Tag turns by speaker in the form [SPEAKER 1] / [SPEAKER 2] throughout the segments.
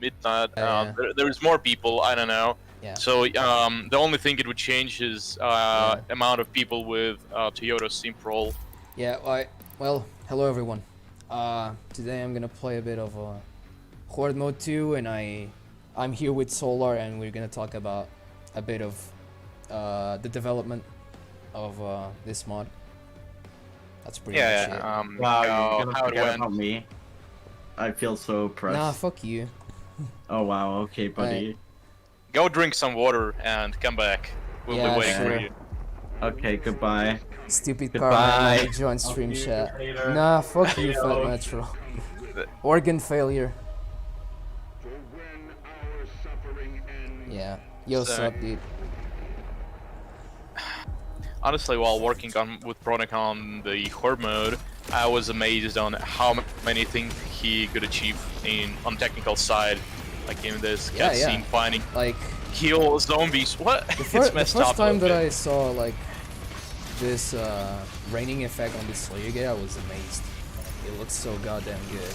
[SPEAKER 1] midnight.
[SPEAKER 2] Yeah.
[SPEAKER 1] There's more people. I don't know.
[SPEAKER 2] Yeah.
[SPEAKER 1] So the only thing it would change is amount of people with Toyota Simprol.
[SPEAKER 2] Yeah. Well, hello everyone. Today I'm gonna play a bit of Horde Mode 2, and I'm here with Solar, and we're gonna talk about a bit of the development of this mod. That's pretty much it.
[SPEAKER 3] Wow, you're gonna
[SPEAKER 1] how it
[SPEAKER 3] forget
[SPEAKER 1] went.
[SPEAKER 3] about me. I feel so pressed.
[SPEAKER 2] Nah, fuck you.
[SPEAKER 3] Oh wow, okay, buddy.
[SPEAKER 1] Go drink some water and come back. We'll
[SPEAKER 2] Yeah,
[SPEAKER 1] be waiting
[SPEAKER 2] sure.
[SPEAKER 1] for you.
[SPEAKER 3] Okay, goodbye.
[SPEAKER 2] Stupid
[SPEAKER 3] Goodbye.
[SPEAKER 2] car join stream chat. Nah, fuck you, Fat Metro. Organ failure. Yeah. Yo,
[SPEAKER 1] So-
[SPEAKER 2] sup, dude.
[SPEAKER 1] Honestly, while working with Product on the Horde mode, I was amazed on how many things he could achieve on technical side, like in this
[SPEAKER 2] Yeah,
[SPEAKER 1] cutscene
[SPEAKER 2] yeah.
[SPEAKER 1] finding
[SPEAKER 2] Like
[SPEAKER 1] kill zombies. What?
[SPEAKER 2] the,
[SPEAKER 1] It's
[SPEAKER 2] the
[SPEAKER 1] messed
[SPEAKER 2] first
[SPEAKER 1] up.
[SPEAKER 2] time that
[SPEAKER 1] a
[SPEAKER 2] I saw like this raining effect on this Slayer guy, I was amazed. It looks so goddamn good.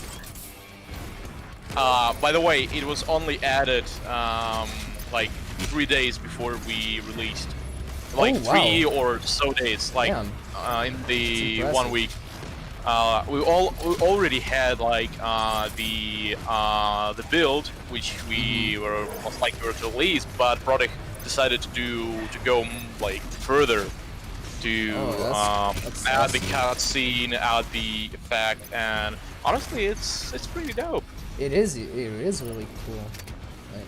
[SPEAKER 1] By the way, it was only added like 3 days before we released. Like
[SPEAKER 2] Oh, wow.
[SPEAKER 1] 3 or so days, like
[SPEAKER 2] Damn.
[SPEAKER 1] in the
[SPEAKER 2] That's
[SPEAKER 1] 1 week. We already had like the build, which we were most likely to release, but Product decided to go like further to
[SPEAKER 2] that's
[SPEAKER 1] add the
[SPEAKER 2] awesome.
[SPEAKER 1] cutscene, add the effect, and honestly, it's pretty dope.
[SPEAKER 2] It is really cool. Like,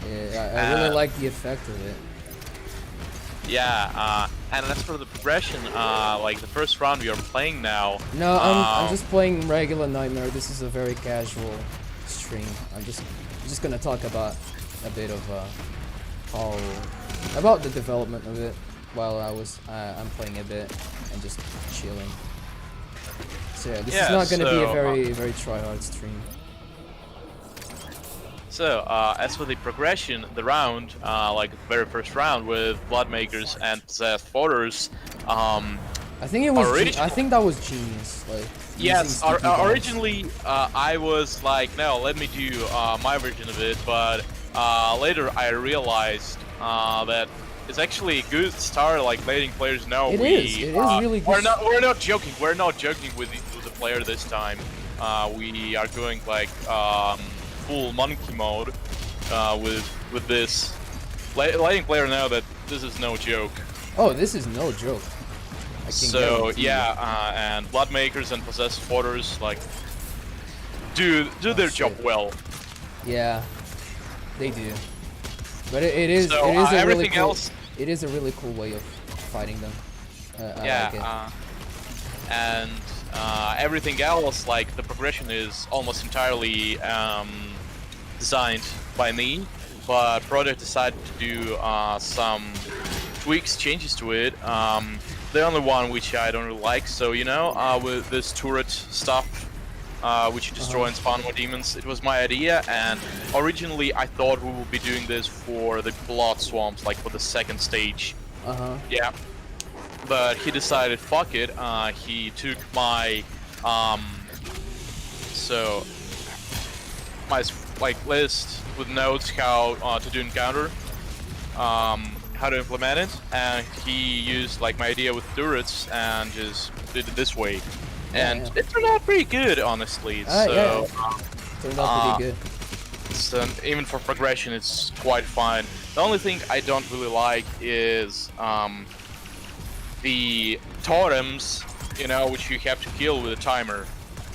[SPEAKER 2] yeah, I really like the effect of it.
[SPEAKER 1] Yeah, and as for the progression, like the first round we are playing now.
[SPEAKER 2] No, I'm just playing regular Nightmare. This is a very casual stream. I'm just gonna talk about a bit of about the development of it while I'm playing a bit and just chilling. So yeah, this is not gonna be a very try-hard stream.
[SPEAKER 1] So, as for the progression, the round, like the very first round with Bloodmakers and Possessed Fodders,
[SPEAKER 2] I think it was. I think that was genius. Like.
[SPEAKER 1] yes,
[SPEAKER 2] using stupid guns.
[SPEAKER 1] originally I was like, no, let me do my version of it, but later I realized that it's actually a good start, like letting players know
[SPEAKER 2] It is really good.
[SPEAKER 1] We're not joking. We're not joking with the player this time. We are going like full monkey mode with this, letting player know that this is no joke.
[SPEAKER 2] Oh, this is no joke. I can
[SPEAKER 1] So
[SPEAKER 2] guarantee you.
[SPEAKER 1] yeah, and Bloodmakers and Possessed Fodders like do their job
[SPEAKER 2] shit.
[SPEAKER 1] well.
[SPEAKER 2] Yeah, they do. But it is
[SPEAKER 1] So,
[SPEAKER 2] a really
[SPEAKER 1] everything
[SPEAKER 2] cool.
[SPEAKER 1] else-
[SPEAKER 2] It is a really cool way of fighting them. I
[SPEAKER 1] Yeah,
[SPEAKER 2] like it.
[SPEAKER 1] and everything else, like the progression is almost entirely designed by me, but Project decided to do some tweaks, changes to it. The only one which I don't really like, so you know, with this turret stuff, which you destroy and spawn more demons, it was my idea, and originally I thought we would be doing this for the blood swamps, like for the second stage. Yeah, but he decided, fuck it. He took my like list with notes how to do encounter, how to implement it, and he used like my idea with turrets and just did it this way, and
[SPEAKER 2] yeah.
[SPEAKER 1] it turned out pretty good, honestly.
[SPEAKER 2] Yeah. Turned out pretty good.
[SPEAKER 1] So even for progression, it's quite fine. The only thing I don't really like is the totems, you know, which you have to kill with a timer,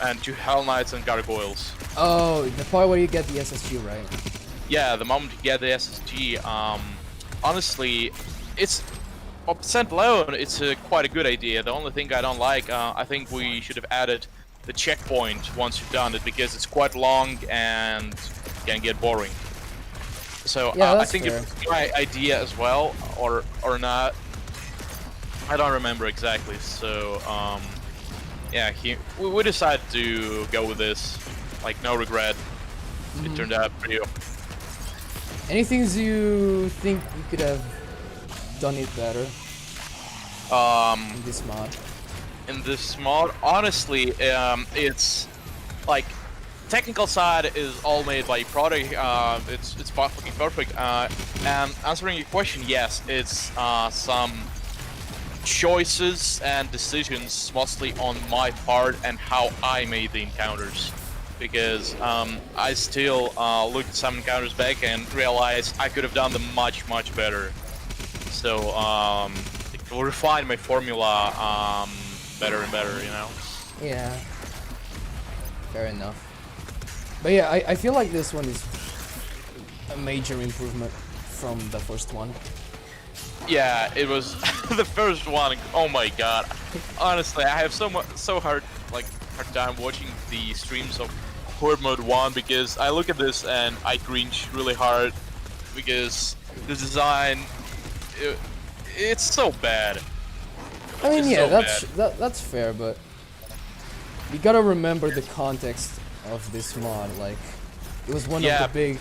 [SPEAKER 1] and 2 Hell Knights and Gargoyles.
[SPEAKER 2] Oh, the part where you get the SSG, right?
[SPEAKER 1] Yeah, the moment you get the SSG, honestly, it's standalone. It's quite a good idea. The only thing I don't like, I think we should have added the checkpoint once you've done it, because it's quite long and can get boring. So
[SPEAKER 2] Yeah,
[SPEAKER 1] I
[SPEAKER 2] that's
[SPEAKER 1] think
[SPEAKER 2] fair.
[SPEAKER 1] it was my idea as well, or not. I don't remember exactly. So yeah, we decided to go with this, like no regret. It turned out pretty.
[SPEAKER 2] Any things you think you could have done it better in this mod?
[SPEAKER 1] in this mod, honestly, it's like technical side is all made by product. It's fucking perfect. And answering your question, yes, it's some choices and decisions mostly on my part and how I made the encounters. Because I still look at some encounters back and realize I could have done them much better. So it will refine my formula better and better, you know.
[SPEAKER 2] Yeah. Fair enough. But yeah, I feel like this one is a major improvement from the first one.
[SPEAKER 1] Yeah, it was the first one. Oh my god! Honestly, I have so hard time watching the streams of Horde Mode 1 because I look at this and I cringe really hard because the design, it's so bad.
[SPEAKER 2] I mean,
[SPEAKER 1] It's
[SPEAKER 2] yeah,
[SPEAKER 1] so
[SPEAKER 2] that's fair, but you gotta remember the context of this mod. Like, it was one
[SPEAKER 1] Yeah,
[SPEAKER 2] of the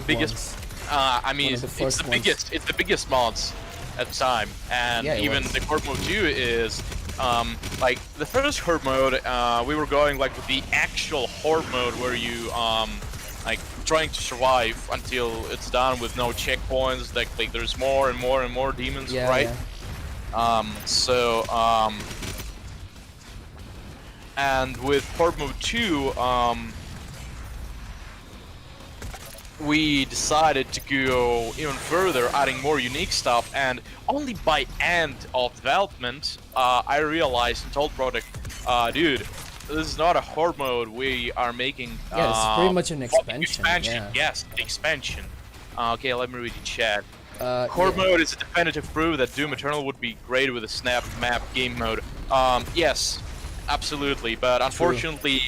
[SPEAKER 2] biggest
[SPEAKER 1] ones.
[SPEAKER 2] ones.
[SPEAKER 1] I mean,
[SPEAKER 2] One of the
[SPEAKER 1] it's
[SPEAKER 2] first
[SPEAKER 1] the
[SPEAKER 2] ones.
[SPEAKER 1] biggest. It's the biggest mods at the time, and
[SPEAKER 2] Yeah, it
[SPEAKER 1] even
[SPEAKER 2] was.
[SPEAKER 1] the Horde Mode 2 is like the first Horde Mode. We were going like with the actual Horde Mode where you like trying to survive until it's done with no checkpoints. Like there's more and more demons,
[SPEAKER 2] Yeah,
[SPEAKER 1] right?
[SPEAKER 2] yeah.
[SPEAKER 1] And with Horde Mode 2, we decided to go even further, adding more unique stuff, and only by end of development, I realized and told Product, dude, this is not a Horde Mode, we are making
[SPEAKER 2] Yeah, it's pretty much an expansion.
[SPEAKER 1] expansion.
[SPEAKER 2] Yeah.
[SPEAKER 1] Yes, expansion. Okay, let me read the chat.
[SPEAKER 2] Yeah.
[SPEAKER 1] Horde Mode is a definitive proof that Doom Eternal would be great with a snap map game mode. Yes, absolutely, but unfortunately,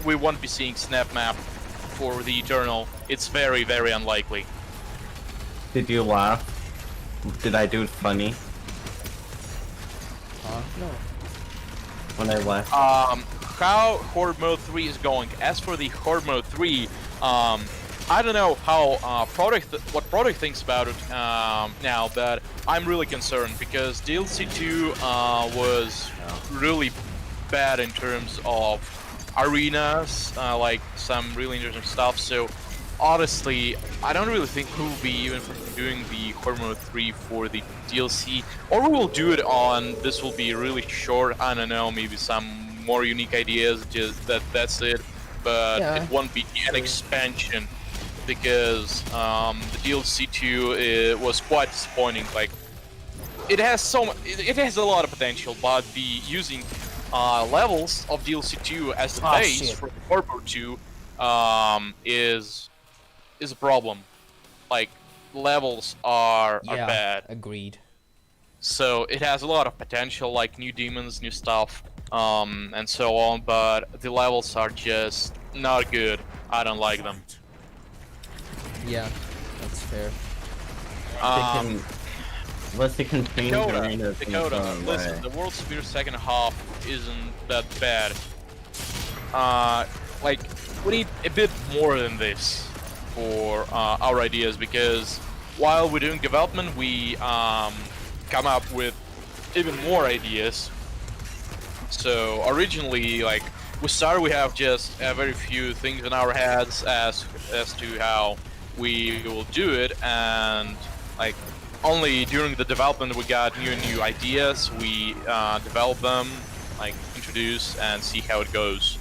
[SPEAKER 1] we won't be seeing snap map for the Eternal. It's very unlikely.
[SPEAKER 3] Did you laugh? Did I do it funny
[SPEAKER 2] No.
[SPEAKER 3] when I laughed?
[SPEAKER 1] How Horde Mode 3 is going. As for the Horde Mode 3, I don't know how what Product thinks about it now, but I'm really concerned because DLC 2 was really bad in terms of arenas, like some really interesting stuff. So honestly, I don't really think we will be even doing the Horde Mode 3 for the DLC, or we will do it on. This will be really short. I don't know, maybe some more unique ideas. Just that's it. But
[SPEAKER 2] Yeah.
[SPEAKER 1] it won't be an expansion because the DLC 2 was quite disappointing. Like it has it has a lot of potential, but the using levels of DLC 2 as the base
[SPEAKER 2] shit.
[SPEAKER 1] for Horde Mode 2 is a problem. Like levels are
[SPEAKER 2] Yeah.
[SPEAKER 1] bad,
[SPEAKER 2] Agreed.
[SPEAKER 1] so it has a lot of potential, like new demons, new stuff, and so on. But the levels are just not good. I don't like them.
[SPEAKER 2] Yeah, that's fair.
[SPEAKER 3] Unless they can change
[SPEAKER 1] Dakota,
[SPEAKER 3] arenas in
[SPEAKER 1] Dakota,
[SPEAKER 3] some
[SPEAKER 1] listen,
[SPEAKER 3] way.
[SPEAKER 1] the World Sphere second half isn't that bad. Like, we need a bit more than this for our ideas, because while we're doing development, we come up with even more ideas. So originally, like, we have just very few things in our heads as to how we will do it, and like only during the development we got new ideas. We develop them, like introduce and see how it goes.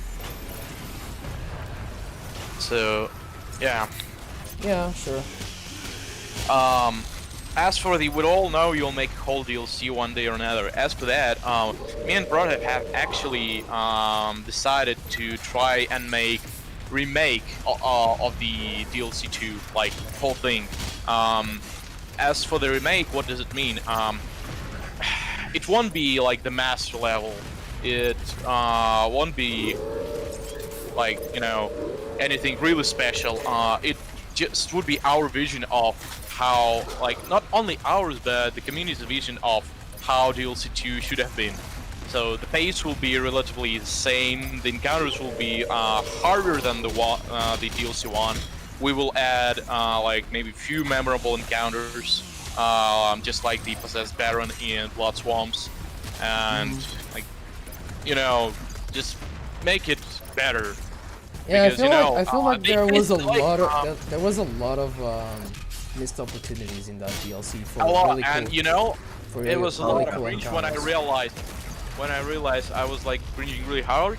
[SPEAKER 1] So, yeah.
[SPEAKER 2] Yeah, sure.
[SPEAKER 1] As for the, we all know you'll make a whole DLC one day or another. As for that, me and Brother have actually decided to try and make remake of the DLC 2, like whole thing. As for the remake, what does it mean? It won't be like the master level. It won't be like, you know, anything really special. It just would be our vision of how, like, not only ours, but the community's vision of how DLC 2 should have been. So the pace will be relatively the same. The encounters will be harder than the DLC 1. We will add like maybe few memorable encounters, just like the Possessed Baron in Blood Swamps. and like, you know, just make it better.
[SPEAKER 2] Yeah,
[SPEAKER 1] Because, you know,
[SPEAKER 2] I feel like
[SPEAKER 1] they
[SPEAKER 2] there was a
[SPEAKER 1] basically,
[SPEAKER 2] lot of there was a lot of missed opportunities in that DLC for
[SPEAKER 1] a lot,
[SPEAKER 2] really cool,
[SPEAKER 1] and you know,
[SPEAKER 2] for
[SPEAKER 1] it
[SPEAKER 2] really,
[SPEAKER 1] was a
[SPEAKER 2] really
[SPEAKER 1] lot of
[SPEAKER 2] cool
[SPEAKER 1] cringe
[SPEAKER 2] encounters.
[SPEAKER 1] when I realized I was like cringing really hard.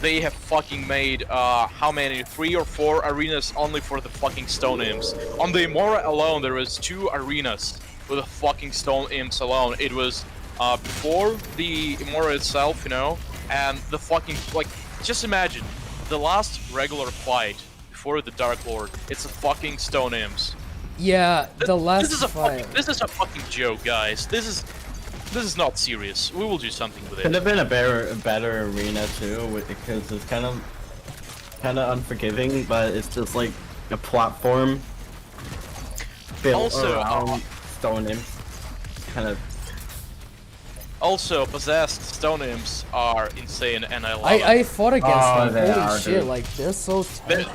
[SPEAKER 1] They have fucking made how many, 3 or 4 arenas only for the fucking stone imps. On the Imora alone, there was 2 arenas with the fucking stone imps alone. It was before the Imora itself, you know, and the fucking, like, just imagine the last regular fight before the Dark Lord. It's a fucking stone imps.
[SPEAKER 2] Yeah, the last
[SPEAKER 1] This is a
[SPEAKER 2] fight.
[SPEAKER 1] fucking, this is a fucking joke, guys. This is not serious. We will do something with
[SPEAKER 3] Could
[SPEAKER 1] it.
[SPEAKER 3] have been a better arena too, because it's kind of unforgiving, but it's just like a platform built
[SPEAKER 1] Also,
[SPEAKER 3] around stone imps. Kind of.
[SPEAKER 1] Also, possessed stone imps are insane, and I love
[SPEAKER 2] I fought against
[SPEAKER 3] Oh,
[SPEAKER 2] them.
[SPEAKER 3] they
[SPEAKER 2] Holy
[SPEAKER 3] are,
[SPEAKER 2] shit!
[SPEAKER 3] dude.
[SPEAKER 2] Like they're so
[SPEAKER 1] them.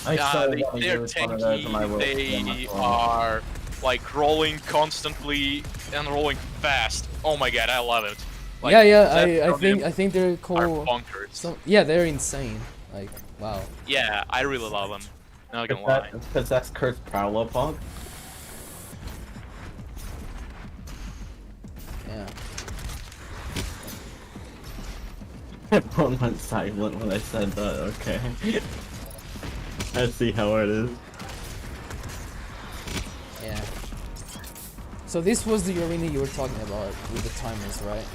[SPEAKER 2] tanky.
[SPEAKER 1] They're tanky. They are like rolling constantly and rolling fast. Oh my god, I love it. Like,
[SPEAKER 2] yeah,
[SPEAKER 1] possessed
[SPEAKER 2] I
[SPEAKER 1] stone
[SPEAKER 2] think
[SPEAKER 1] imps
[SPEAKER 2] they're
[SPEAKER 1] are
[SPEAKER 2] cool.
[SPEAKER 1] bonkers.
[SPEAKER 2] So yeah, they're insane. Like wow.
[SPEAKER 1] Yeah, I really love them. Not gonna lie.
[SPEAKER 3] Possessed cursed Prowler.
[SPEAKER 2] Yeah.
[SPEAKER 3] Everyone went silent when I said that. Okay. I see how it is.
[SPEAKER 2] Yeah. So this was the arena you were talking about with the timers, right?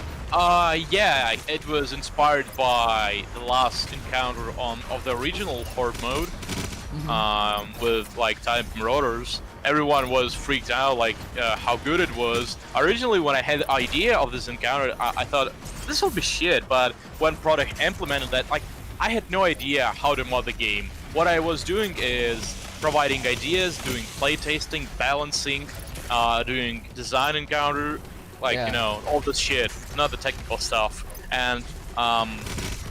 [SPEAKER 1] Yeah, it was inspired by the last encounter of the original Horde mode, with like time marauders. Everyone was freaked out, like how good it was. Originally, when I had the idea of this encounter, I thought this will be shit. But when product implemented that, like, I had no idea how to mod the game. What I was doing is providing ideas, doing playtesting, balancing, doing design encounter, like,
[SPEAKER 2] Yeah.
[SPEAKER 1] you know, all this shit, not the technical stuff. And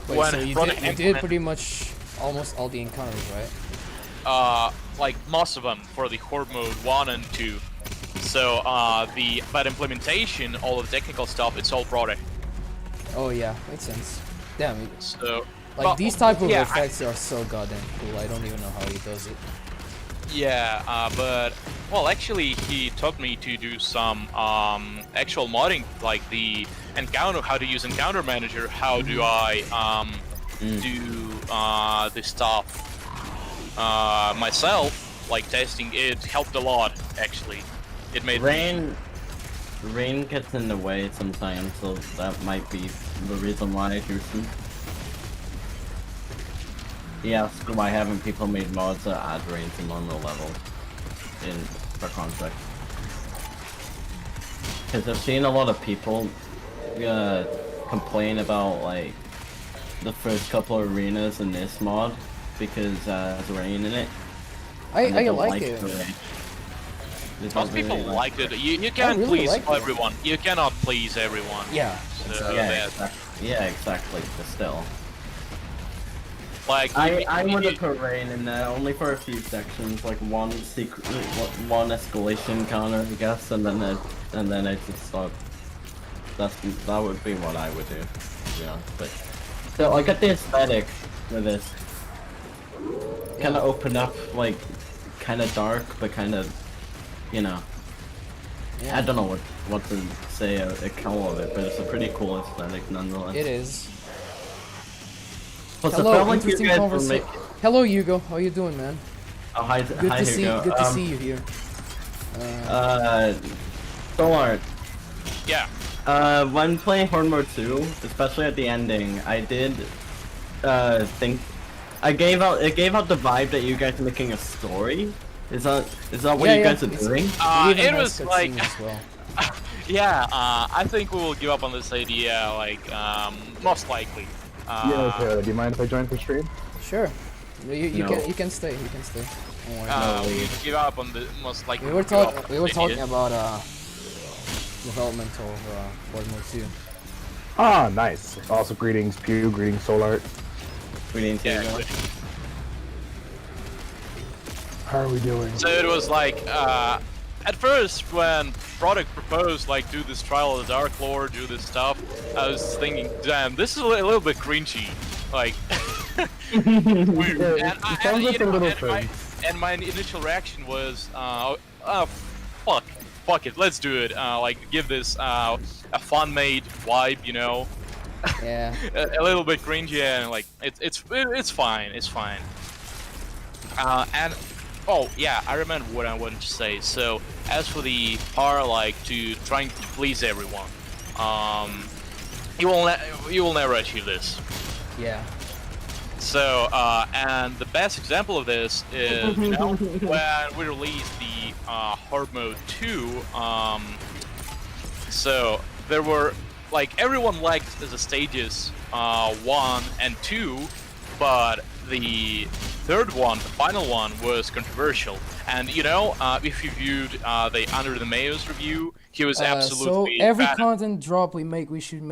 [SPEAKER 2] Wait,
[SPEAKER 1] when
[SPEAKER 2] so you
[SPEAKER 1] product
[SPEAKER 2] did pretty much almost all the encounters, right?
[SPEAKER 1] like most of them for the Horde mode 1 and 2. So but implementation, all of the technical stuff, it's all product.
[SPEAKER 2] Oh yeah, makes sense. Damn,
[SPEAKER 1] So
[SPEAKER 2] like
[SPEAKER 1] but,
[SPEAKER 2] these type of
[SPEAKER 1] yeah,
[SPEAKER 2] effects are so goddamn cool. I don't even know how he does it.
[SPEAKER 1] Yeah, but well, actually, he taught me to do some actual modding, like the encounter, how to use encounter manager, how do I do the stuff myself, like testing. It helped a lot, actually. It made
[SPEAKER 3] Rain gets in the way sometimes, so that might be the reason why, Houston. He asked why haven't people made mods that add rain to normal levels for context. Because I've seen a lot of people complain about like the first couple of arenas in this mod because there's rain in it.
[SPEAKER 2] I
[SPEAKER 3] don't
[SPEAKER 2] like it.
[SPEAKER 3] the rain. They don't
[SPEAKER 1] Most people
[SPEAKER 3] really
[SPEAKER 1] liked it. You can't
[SPEAKER 2] really
[SPEAKER 1] please
[SPEAKER 2] like it.
[SPEAKER 1] everyone. You cannot please everyone.
[SPEAKER 2] Yeah.
[SPEAKER 1] So,
[SPEAKER 3] Yeah, exactly. But still,
[SPEAKER 1] like
[SPEAKER 3] I would have put rain in there only for a few sections, like one secret, one escalation counter, I guess, and then it just stop. That would be what I would do. Yeah, but so I got the aesthetic with this. Kind of open up, like kind of dark, but kind of, you know.
[SPEAKER 2] Yeah.
[SPEAKER 3] I don't know what to say account of it, but it's a pretty cool aesthetic nonetheless.
[SPEAKER 2] It is.
[SPEAKER 3] Plus, I
[SPEAKER 2] Hello,
[SPEAKER 3] felt like you
[SPEAKER 2] interesting
[SPEAKER 3] guys were
[SPEAKER 2] conversation.
[SPEAKER 3] making.
[SPEAKER 2] Hello, Hugo. How you doing, man?
[SPEAKER 3] Oh, hi,
[SPEAKER 2] Good
[SPEAKER 3] hi,
[SPEAKER 2] to see.
[SPEAKER 3] Hugo.
[SPEAKER 2] Good to see you here.
[SPEAKER 3] Solar.
[SPEAKER 1] yeah.
[SPEAKER 3] When playing Horde Mode 2, especially at the ending, I did think it gave out the vibe that you guys are making a story. Is that what you guys are doing?
[SPEAKER 2] It even
[SPEAKER 1] It
[SPEAKER 2] has
[SPEAKER 1] was like,
[SPEAKER 2] cutscene as well.
[SPEAKER 1] yeah. I think we will give up on this idea, like most likely.
[SPEAKER 4] Yeah, Taylor, do you mind if I join for stream?
[SPEAKER 2] Sure. You
[SPEAKER 3] No.
[SPEAKER 2] can stay. You can stay. Don't worry.
[SPEAKER 1] We give up on the most likely.
[SPEAKER 2] we were
[SPEAKER 1] give up on
[SPEAKER 2] we were
[SPEAKER 1] this
[SPEAKER 2] talking
[SPEAKER 1] idea.
[SPEAKER 2] about development of Horde Mode 2.
[SPEAKER 4] Ah, nice. Also, greetings, Pew. Greetings, Solart.
[SPEAKER 3] We didn't
[SPEAKER 1] Yeah,
[SPEAKER 3] Hugo.
[SPEAKER 4] How are we doing?
[SPEAKER 1] So it was like at first, when product proposed like do this trial of the Dark Lord, do this stuff, I was thinking, damn, this is a little bit cringy, like weird.
[SPEAKER 4] Yeah, it sounds like a little cringe.
[SPEAKER 1] And my initial reaction was, fuck it, let's do it. Like give this a fun-made vibe, you know.
[SPEAKER 2] Yeah.
[SPEAKER 1] a little bit cringy, and like it's fine, it's fine. And oh yeah, I remember what I wanted to say. So as for the part like to trying to please everyone, you will never achieve this.
[SPEAKER 2] Yeah.
[SPEAKER 1] So and the best example of this is you know when we released the Horde Mode 2. So there were like everyone liked the stages 1 and 2, but the third one, the final one, was controversial. And you know, if you viewed the Under the Mayo's review, he was absolutely
[SPEAKER 2] so every
[SPEAKER 1] bad.
[SPEAKER 2] content drop we make, we should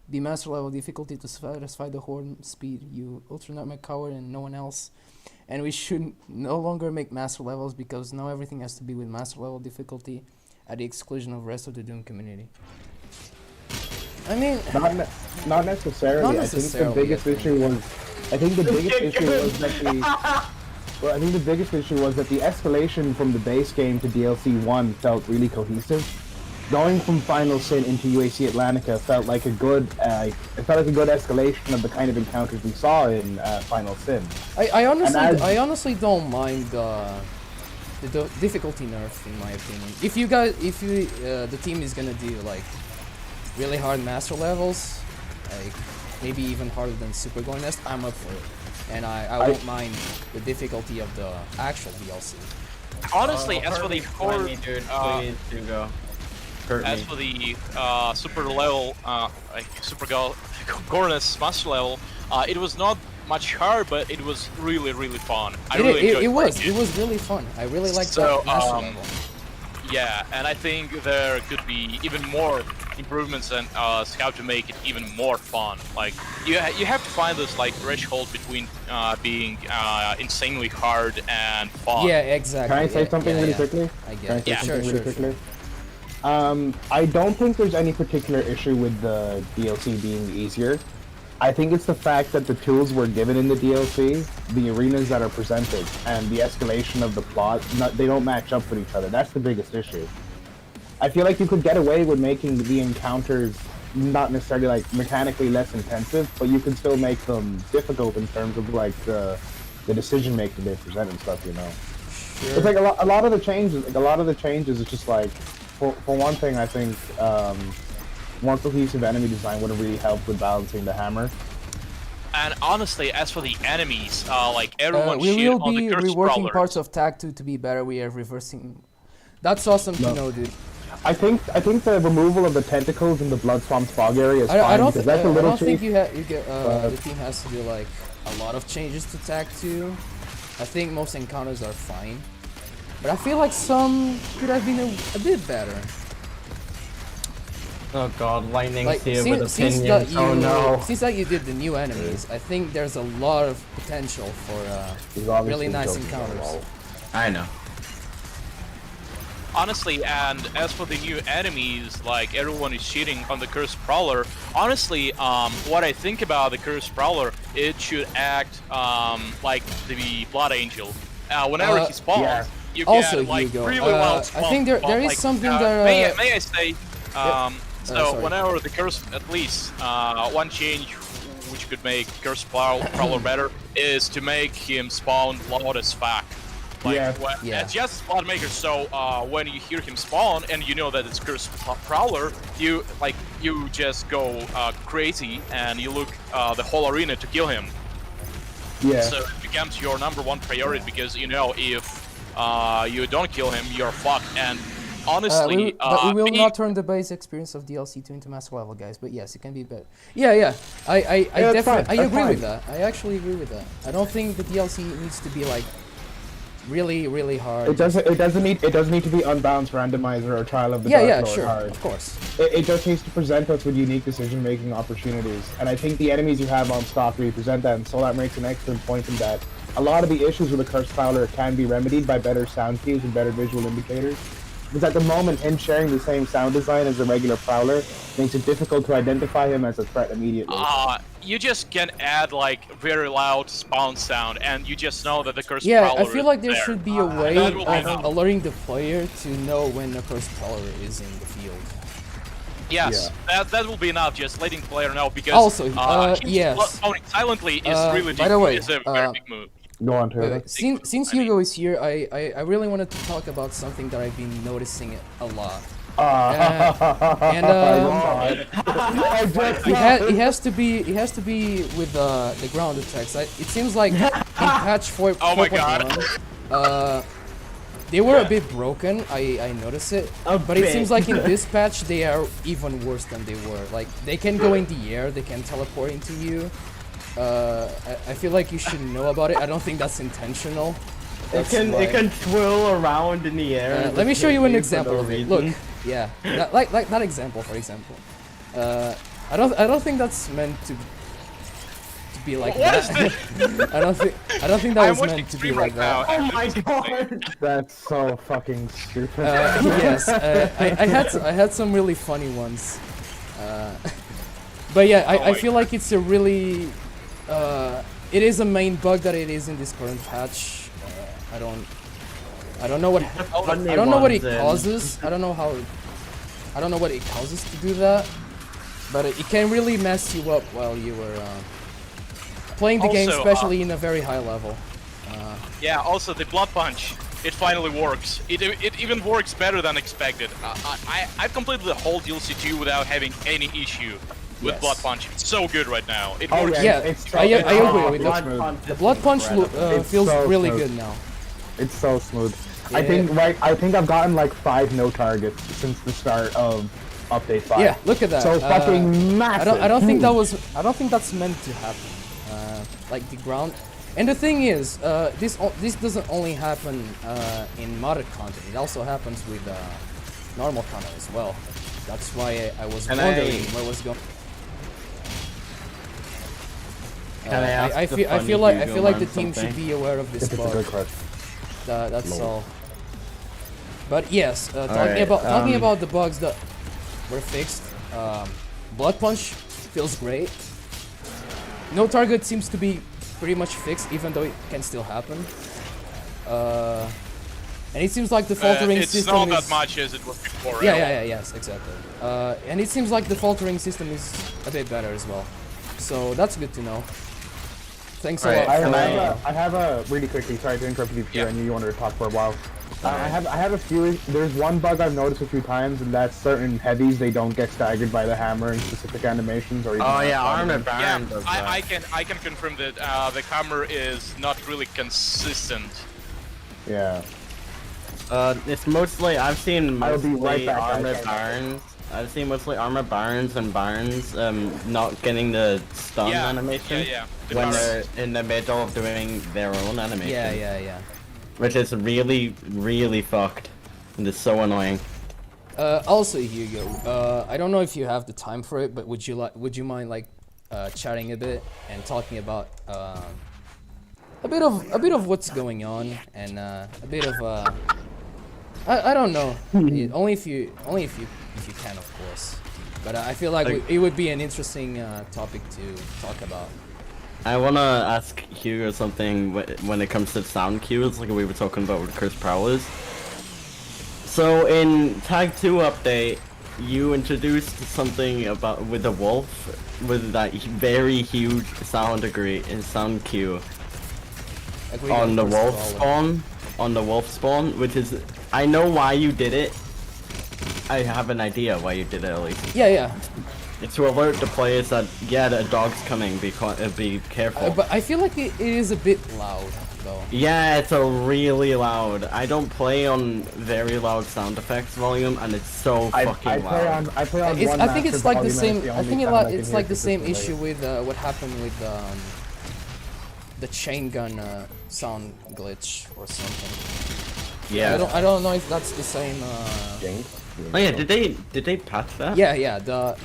[SPEAKER 2] be master level difficulty to satisfy the Horde speed. You ultra-nutmeg coward and no one else. And we should no longer make master levels because now everything has to be with master level difficulty at the exclusion of the rest of the Doom community. I mean,
[SPEAKER 4] Not necessarily.
[SPEAKER 2] Not
[SPEAKER 4] I think the
[SPEAKER 2] necessarily,
[SPEAKER 4] biggest issue was. I think the biggest issue was that the. Well, I think the biggest issue was that the escalation from the base game to DLC 1 felt really cohesive. Going from Final Sin into UAC Atlantica felt like a good. It felt like a good escalation of the kind of encounters we saw in Final Sin.
[SPEAKER 2] I honestly don't mind the difficulty nerf, in my opinion. If the team is gonna do like really hard master levels, like maybe even harder than Super Going Nest, I'm up for it, and I won't mind the difficulty of the actual DLC.
[SPEAKER 1] Honestly, as for the Horde,
[SPEAKER 3] As
[SPEAKER 1] for the super level, like Super Gorness master level, it was not much hard, but it was really fun. I really enjoyed
[SPEAKER 2] it was really fun. I really liked
[SPEAKER 1] So,
[SPEAKER 2] that master level.
[SPEAKER 1] yeah, and I think there could be even more improvements and how to make it even more fun. Like you have to find this like threshold between being insanely hard and fun.
[SPEAKER 2] Yeah, exactly.
[SPEAKER 4] Can I say something really quickly?
[SPEAKER 2] I
[SPEAKER 4] Can I
[SPEAKER 2] get
[SPEAKER 4] say
[SPEAKER 2] it.
[SPEAKER 4] something really quickly? I don't think there's any particular issue with the DLC being easier. I think it's the fact that the tools were given in the DLC, the arenas that are presented, and the escalation of the plot, they don't match up with each other. That's the biggest issue. I feel like you could get away with making the encounters not necessarily like mechanically less intensive, but you can still make them difficult in terms of like the decision making they present and stuff. You know,
[SPEAKER 2] Sure.
[SPEAKER 4] it's like a lot of the changes. Like a lot of the changes, it's just like for one thing, I think more cohesive enemy design would have really helped with balancing the hammer.
[SPEAKER 1] And honestly, as for the enemies, like everyone
[SPEAKER 2] We
[SPEAKER 1] shit
[SPEAKER 2] will
[SPEAKER 1] on
[SPEAKER 2] be
[SPEAKER 1] the curse
[SPEAKER 2] reworking
[SPEAKER 1] crawlers.
[SPEAKER 2] parts of Tag 2 to be better. We are reversing. That's awesome to know, dude.
[SPEAKER 4] I think the removal of the tentacles in the Blood Swamp Fog area is fine
[SPEAKER 2] I don't,
[SPEAKER 4] because that's a little
[SPEAKER 2] think
[SPEAKER 4] cheap.
[SPEAKER 2] the team has to do like a lot of changes to Tag 2. I think most encounters are fine, but I feel like some could have been a bit better.
[SPEAKER 3] Oh god, lightning's
[SPEAKER 2] Like
[SPEAKER 3] here with
[SPEAKER 2] since
[SPEAKER 3] opinions.
[SPEAKER 2] that
[SPEAKER 3] Oh no.
[SPEAKER 2] since that you did the new enemies, I think there's a lot of potential for
[SPEAKER 4] He's obviously
[SPEAKER 2] really nice
[SPEAKER 4] joking
[SPEAKER 2] encounters.
[SPEAKER 4] about it.
[SPEAKER 3] I know.
[SPEAKER 1] Honestly, and as for the new enemies, like everyone is cheating on the Cursed Prowler. Honestly, what I think about the Cursed Prowler, it should act like the Blood Angel. Whenever he spawns,
[SPEAKER 4] yeah.
[SPEAKER 1] you
[SPEAKER 2] Also,
[SPEAKER 1] get like
[SPEAKER 2] Hugo,
[SPEAKER 1] really well
[SPEAKER 2] I
[SPEAKER 1] spawned,
[SPEAKER 2] think there is
[SPEAKER 1] like,
[SPEAKER 2] something that
[SPEAKER 1] may I say? So
[SPEAKER 2] sorry.
[SPEAKER 1] whenever the curse, at least one change which could make Cursed Prowler better is to make him spawn loud as fuck. Like,
[SPEAKER 4] Yeah.
[SPEAKER 1] It's just Spot Maker, so when you hear him spawn and you know that it's Cursed Prowler, you just go crazy and you look the whole arena to kill him.
[SPEAKER 4] Yeah.
[SPEAKER 1] So it becomes your #1 priority because you know if you don't kill him, you're fucked. And honestly,
[SPEAKER 2] but we will not turn the base experience of DLC 2 into master level, guys. But yes, it can be better. Yeah. I
[SPEAKER 4] that's
[SPEAKER 2] definitely
[SPEAKER 4] fine,
[SPEAKER 2] I
[SPEAKER 4] that's
[SPEAKER 2] agree with
[SPEAKER 4] fine.
[SPEAKER 2] that. I actually agree with that. I don't think the DLC needs to be like really hard.
[SPEAKER 4] It doesn't need to be unbalanced randomizer or trial of the
[SPEAKER 2] Yeah,
[SPEAKER 4] Dark Lord
[SPEAKER 2] sure,
[SPEAKER 4] hard.
[SPEAKER 2] of course.
[SPEAKER 4] It just needs to present us with unique decision-making opportunities, and I think the enemies you have on stock really present that, and Solar makes an excellent point in that a lot of the issues with the Cursed Prowler can be remedied by better sound cues and better visual indicators. Because at the moment, him sharing the same sound design as a regular Prowler makes it difficult to identify him as a threat immediately.
[SPEAKER 1] You just can add like very loud spawn sound, and you just know that the cursed
[SPEAKER 2] Yeah,
[SPEAKER 1] prowler
[SPEAKER 2] I feel
[SPEAKER 1] is
[SPEAKER 2] like there
[SPEAKER 1] there.
[SPEAKER 2] should be a way
[SPEAKER 1] That will be
[SPEAKER 2] of
[SPEAKER 1] enough.
[SPEAKER 2] alerting the player to know when a cursed prowler is in the field.
[SPEAKER 1] Yes, that will be enough. Just letting the player know because
[SPEAKER 2] Also,
[SPEAKER 1] him
[SPEAKER 2] yes.
[SPEAKER 1] spawning silently is really
[SPEAKER 2] by the way,
[SPEAKER 1] is a very big move.
[SPEAKER 4] Go on,
[SPEAKER 2] Wait,
[SPEAKER 4] Taylor.
[SPEAKER 2] wait. Since Hugo is here, I really wanted to talk about something that I've been noticing a lot. And it has to be with the ground attacks. It seems like in patch 4.1,
[SPEAKER 1] Oh my God.
[SPEAKER 2] they were a bit broken. I noticed it, but it seems like in this patch they are even worse than they were. Like they can go in the air, they can teleport into you. I feel like you should know about it. I don't think that's intentional.
[SPEAKER 3] It can twirl around in the air.
[SPEAKER 2] Let me show you an
[SPEAKER 3] for
[SPEAKER 2] example
[SPEAKER 3] no
[SPEAKER 2] of it.
[SPEAKER 3] reason.
[SPEAKER 2] Look, yeah, like that example, for example. I don't think that's meant to be like
[SPEAKER 1] What is
[SPEAKER 2] that.
[SPEAKER 1] this?
[SPEAKER 2] I don't think that
[SPEAKER 1] I'm
[SPEAKER 2] was
[SPEAKER 1] watching
[SPEAKER 2] meant to be
[SPEAKER 1] stream
[SPEAKER 2] like
[SPEAKER 1] right now.
[SPEAKER 2] that.
[SPEAKER 3] Oh my god!
[SPEAKER 4] That's so fucking stupid.
[SPEAKER 2] Yes, I had some really funny ones. But yeah, I feel like it's a really it is a main bug that it is in this current patch. I don't know what it causes. I don't know what it causes to do that. But it can really mess you up while you were playing the game,
[SPEAKER 1] Also,
[SPEAKER 2] especially in a very high level.
[SPEAKER 1] Yeah, also the blood punch, it finally works. It even works better than expected. I've completed the whole DLC 2 without having any issue with
[SPEAKER 2] Yes.
[SPEAKER 1] blood punch. It's so good right now. It
[SPEAKER 4] Oh,
[SPEAKER 1] works.
[SPEAKER 2] Yeah,
[SPEAKER 4] it's
[SPEAKER 2] I agree with
[SPEAKER 3] Blood
[SPEAKER 2] that.
[SPEAKER 3] punch
[SPEAKER 2] The
[SPEAKER 3] is
[SPEAKER 2] blood punch
[SPEAKER 3] incredible.
[SPEAKER 2] feels
[SPEAKER 4] so
[SPEAKER 2] really
[SPEAKER 4] smooth.
[SPEAKER 2] good now.
[SPEAKER 4] It's so smooth.
[SPEAKER 2] Yeah.
[SPEAKER 4] I think I've gotten like 5 no targets since the start of update 5.
[SPEAKER 2] Yeah, look at that.
[SPEAKER 4] So fucking massive.
[SPEAKER 2] I don't think that's meant to happen. Like the ground. And the thing is, this doesn't only happen in modded content. It also happens with normal content as well. That's why I was
[SPEAKER 3] Can
[SPEAKER 2] wondering
[SPEAKER 3] I-
[SPEAKER 2] where was going.
[SPEAKER 3] Can I ask
[SPEAKER 2] I
[SPEAKER 3] the
[SPEAKER 2] feel
[SPEAKER 3] funny
[SPEAKER 2] like
[SPEAKER 3] Hugo
[SPEAKER 2] the
[SPEAKER 3] man
[SPEAKER 2] team should
[SPEAKER 3] something?
[SPEAKER 2] be aware of this
[SPEAKER 4] It's a
[SPEAKER 2] bug.
[SPEAKER 4] good question.
[SPEAKER 2] That's
[SPEAKER 4] Lol.
[SPEAKER 2] all. But yes,
[SPEAKER 3] Alright,
[SPEAKER 2] talking about the bugs that were fixed. Blood punch feels great. No target seems to be pretty much fixed, even though it can still happen. And it seems like the faltering
[SPEAKER 1] it's
[SPEAKER 2] system
[SPEAKER 1] not
[SPEAKER 2] is...
[SPEAKER 1] that much as it was before.
[SPEAKER 2] Yes, exactly. And it seems like the faltering system is a bit better as well. So that's good to know. Thanks a
[SPEAKER 3] Alright,
[SPEAKER 2] lot.
[SPEAKER 4] I have a really quickly. Sorry to interrupt you, Peter.
[SPEAKER 1] Yeah.
[SPEAKER 4] I knew you wanted to talk for a while. I have a few. There's one bug I've noticed a few times, and that's certain heavies they don't get staggered by the hammer in specific animations or even.
[SPEAKER 3] Oh yeah, Armor
[SPEAKER 1] Yeah,
[SPEAKER 3] Baron does that.
[SPEAKER 1] I can confirm that the hammer is not really consistent.
[SPEAKER 4] Yeah.
[SPEAKER 3] It's mostly I've seen
[SPEAKER 4] I'll be
[SPEAKER 3] mostly
[SPEAKER 4] right back, guys.
[SPEAKER 3] Armor Barons. I've seen mostly Armor Barons and Barons not getting the stun
[SPEAKER 1] Yeah,
[SPEAKER 3] animation
[SPEAKER 1] yeah. The
[SPEAKER 3] when
[SPEAKER 1] Barons.
[SPEAKER 3] they're in the middle of doing their own animation.
[SPEAKER 2] Yeah.
[SPEAKER 3] Which is really fucked. And it's so annoying.
[SPEAKER 2] Also, Hugo, I don't know if you have the time for it, but would you mind like chatting a bit and talking about a bit of what's going on and a bit of I don't know, only if you can, of course. But I feel like it would be an interesting topic to talk about.
[SPEAKER 3] I wanna ask Hugo something when it comes to sound cues, like we were talking about with Cursed Prowlers. So in Tag 2 update, you introduced something about with the wolf, with that very huge sound cue
[SPEAKER 2] Agreed
[SPEAKER 3] on the
[SPEAKER 2] first
[SPEAKER 3] wolf
[SPEAKER 2] of all.
[SPEAKER 3] spawn, which is, I know why you did it. I have an idea why you did it at least.
[SPEAKER 2] Yeah.
[SPEAKER 3] It's to alert the players that, yeah, the dog's coming, be careful.
[SPEAKER 2] But I feel like it is a bit loud, though.
[SPEAKER 3] Yeah, it's a really loud. I don't play on very loud sound effects volume, and it's so fucking loud.
[SPEAKER 4] I play on one
[SPEAKER 2] I think
[SPEAKER 4] master
[SPEAKER 2] it's like the
[SPEAKER 4] volume, and
[SPEAKER 2] same.
[SPEAKER 4] the
[SPEAKER 2] I
[SPEAKER 4] only
[SPEAKER 2] think
[SPEAKER 4] sound can
[SPEAKER 2] it's
[SPEAKER 4] hear
[SPEAKER 2] like the same
[SPEAKER 4] consistently.
[SPEAKER 2] issue with what happened with the chain gun sound glitch or something.
[SPEAKER 3] Yeah.
[SPEAKER 2] I don't know if that's the same.
[SPEAKER 3] Oh yeah, did they patch that?
[SPEAKER 2] Yeah.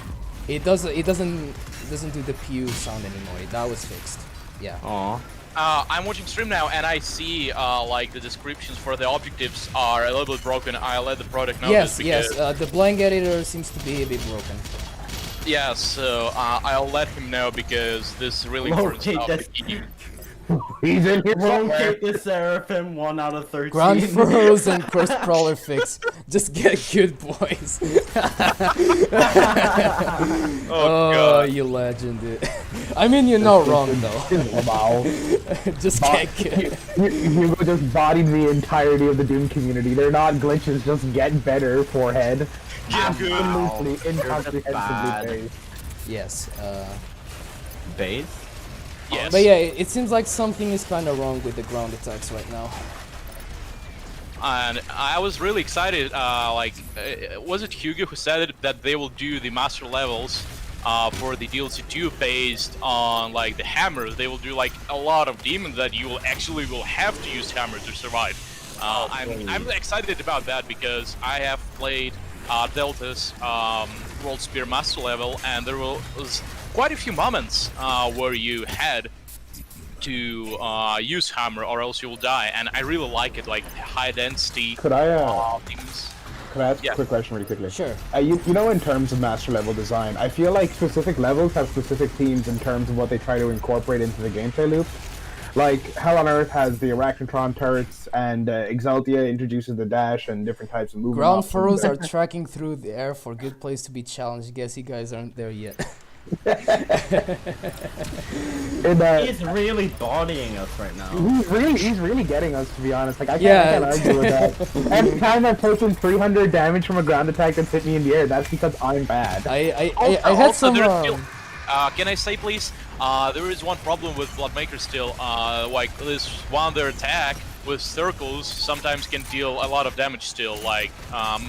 [SPEAKER 2] It doesn't do the pew sound anymore. That was fixed. Yeah.
[SPEAKER 3] Aw.
[SPEAKER 1] I'm watching stream now, and I see like the descriptions for the objectives are a little bit broken. I let the product know
[SPEAKER 2] Yes,
[SPEAKER 1] this
[SPEAKER 2] yes.
[SPEAKER 1] because
[SPEAKER 2] The blank editor seems to be a bit broken.
[SPEAKER 1] yeah, so I'll let him know because this is really important
[SPEAKER 3] Locate
[SPEAKER 1] stuff.
[SPEAKER 3] this-
[SPEAKER 1] to keep.
[SPEAKER 4] He's in here somewhere.
[SPEAKER 3] Locate the Seraphim 1 out of 13.
[SPEAKER 2] Ground furrows and Curse Prowler fix. Just get good, boys.
[SPEAKER 1] Oh, God.
[SPEAKER 2] You legend, dude. I mean, you're not wrong though.
[SPEAKER 4] Wow.
[SPEAKER 2] Just get good.
[SPEAKER 4] Hugo just bodied the entirety of the Doom community. They're not glitches, just get better, forehead.
[SPEAKER 1] Get good.
[SPEAKER 4] Absolutely,
[SPEAKER 3] You're
[SPEAKER 4] incomprehensibly
[SPEAKER 3] bad.
[SPEAKER 4] based.
[SPEAKER 2] Yes.
[SPEAKER 3] Base?
[SPEAKER 1] Yes.
[SPEAKER 2] But yeah, it seems like something is kind of wrong with the ground attacks right now.
[SPEAKER 1] And I was really excited. Was it Hugo who said that they will do the master levels for the DLC 2 based on like the hammer? They will do like a lot of demons that you will have to use hammer to survive. I'm excited about that because I have played Delta's World Spear Master level, and there was quite a few moments where you had to use hammer or else you will die, and I really like it, like high density
[SPEAKER 4] Could I
[SPEAKER 1] things.
[SPEAKER 4] ask
[SPEAKER 1] Yeah.
[SPEAKER 4] a quick question really quickly?
[SPEAKER 2] Sure.
[SPEAKER 4] You know, in terms of master level design, I feel like specific levels have specific themes in terms of what they try to incorporate into the gameplay loop. Like, Hell on Earth has the Arachnotron turrets, and Exaltia introduces the dash and different types of movement.
[SPEAKER 2] Ground
[SPEAKER 4] options.
[SPEAKER 2] furrows are tracking through the air for good place to be challenged. Guess you guys aren't there yet.
[SPEAKER 4] And,
[SPEAKER 3] He's really bodying us right now.
[SPEAKER 4] he's really getting us, to be honest. Like, I
[SPEAKER 2] Yeah.
[SPEAKER 4] can't argue with that. Every time I've taken 300 damage from a ground attack that's hit me in the air, that's because I'm bad.
[SPEAKER 2] I had some.
[SPEAKER 1] there's still, can I say please? There is one problem with Bloodmaker still. Like this one, their attack with circles sometimes can deal a lot of damage still, like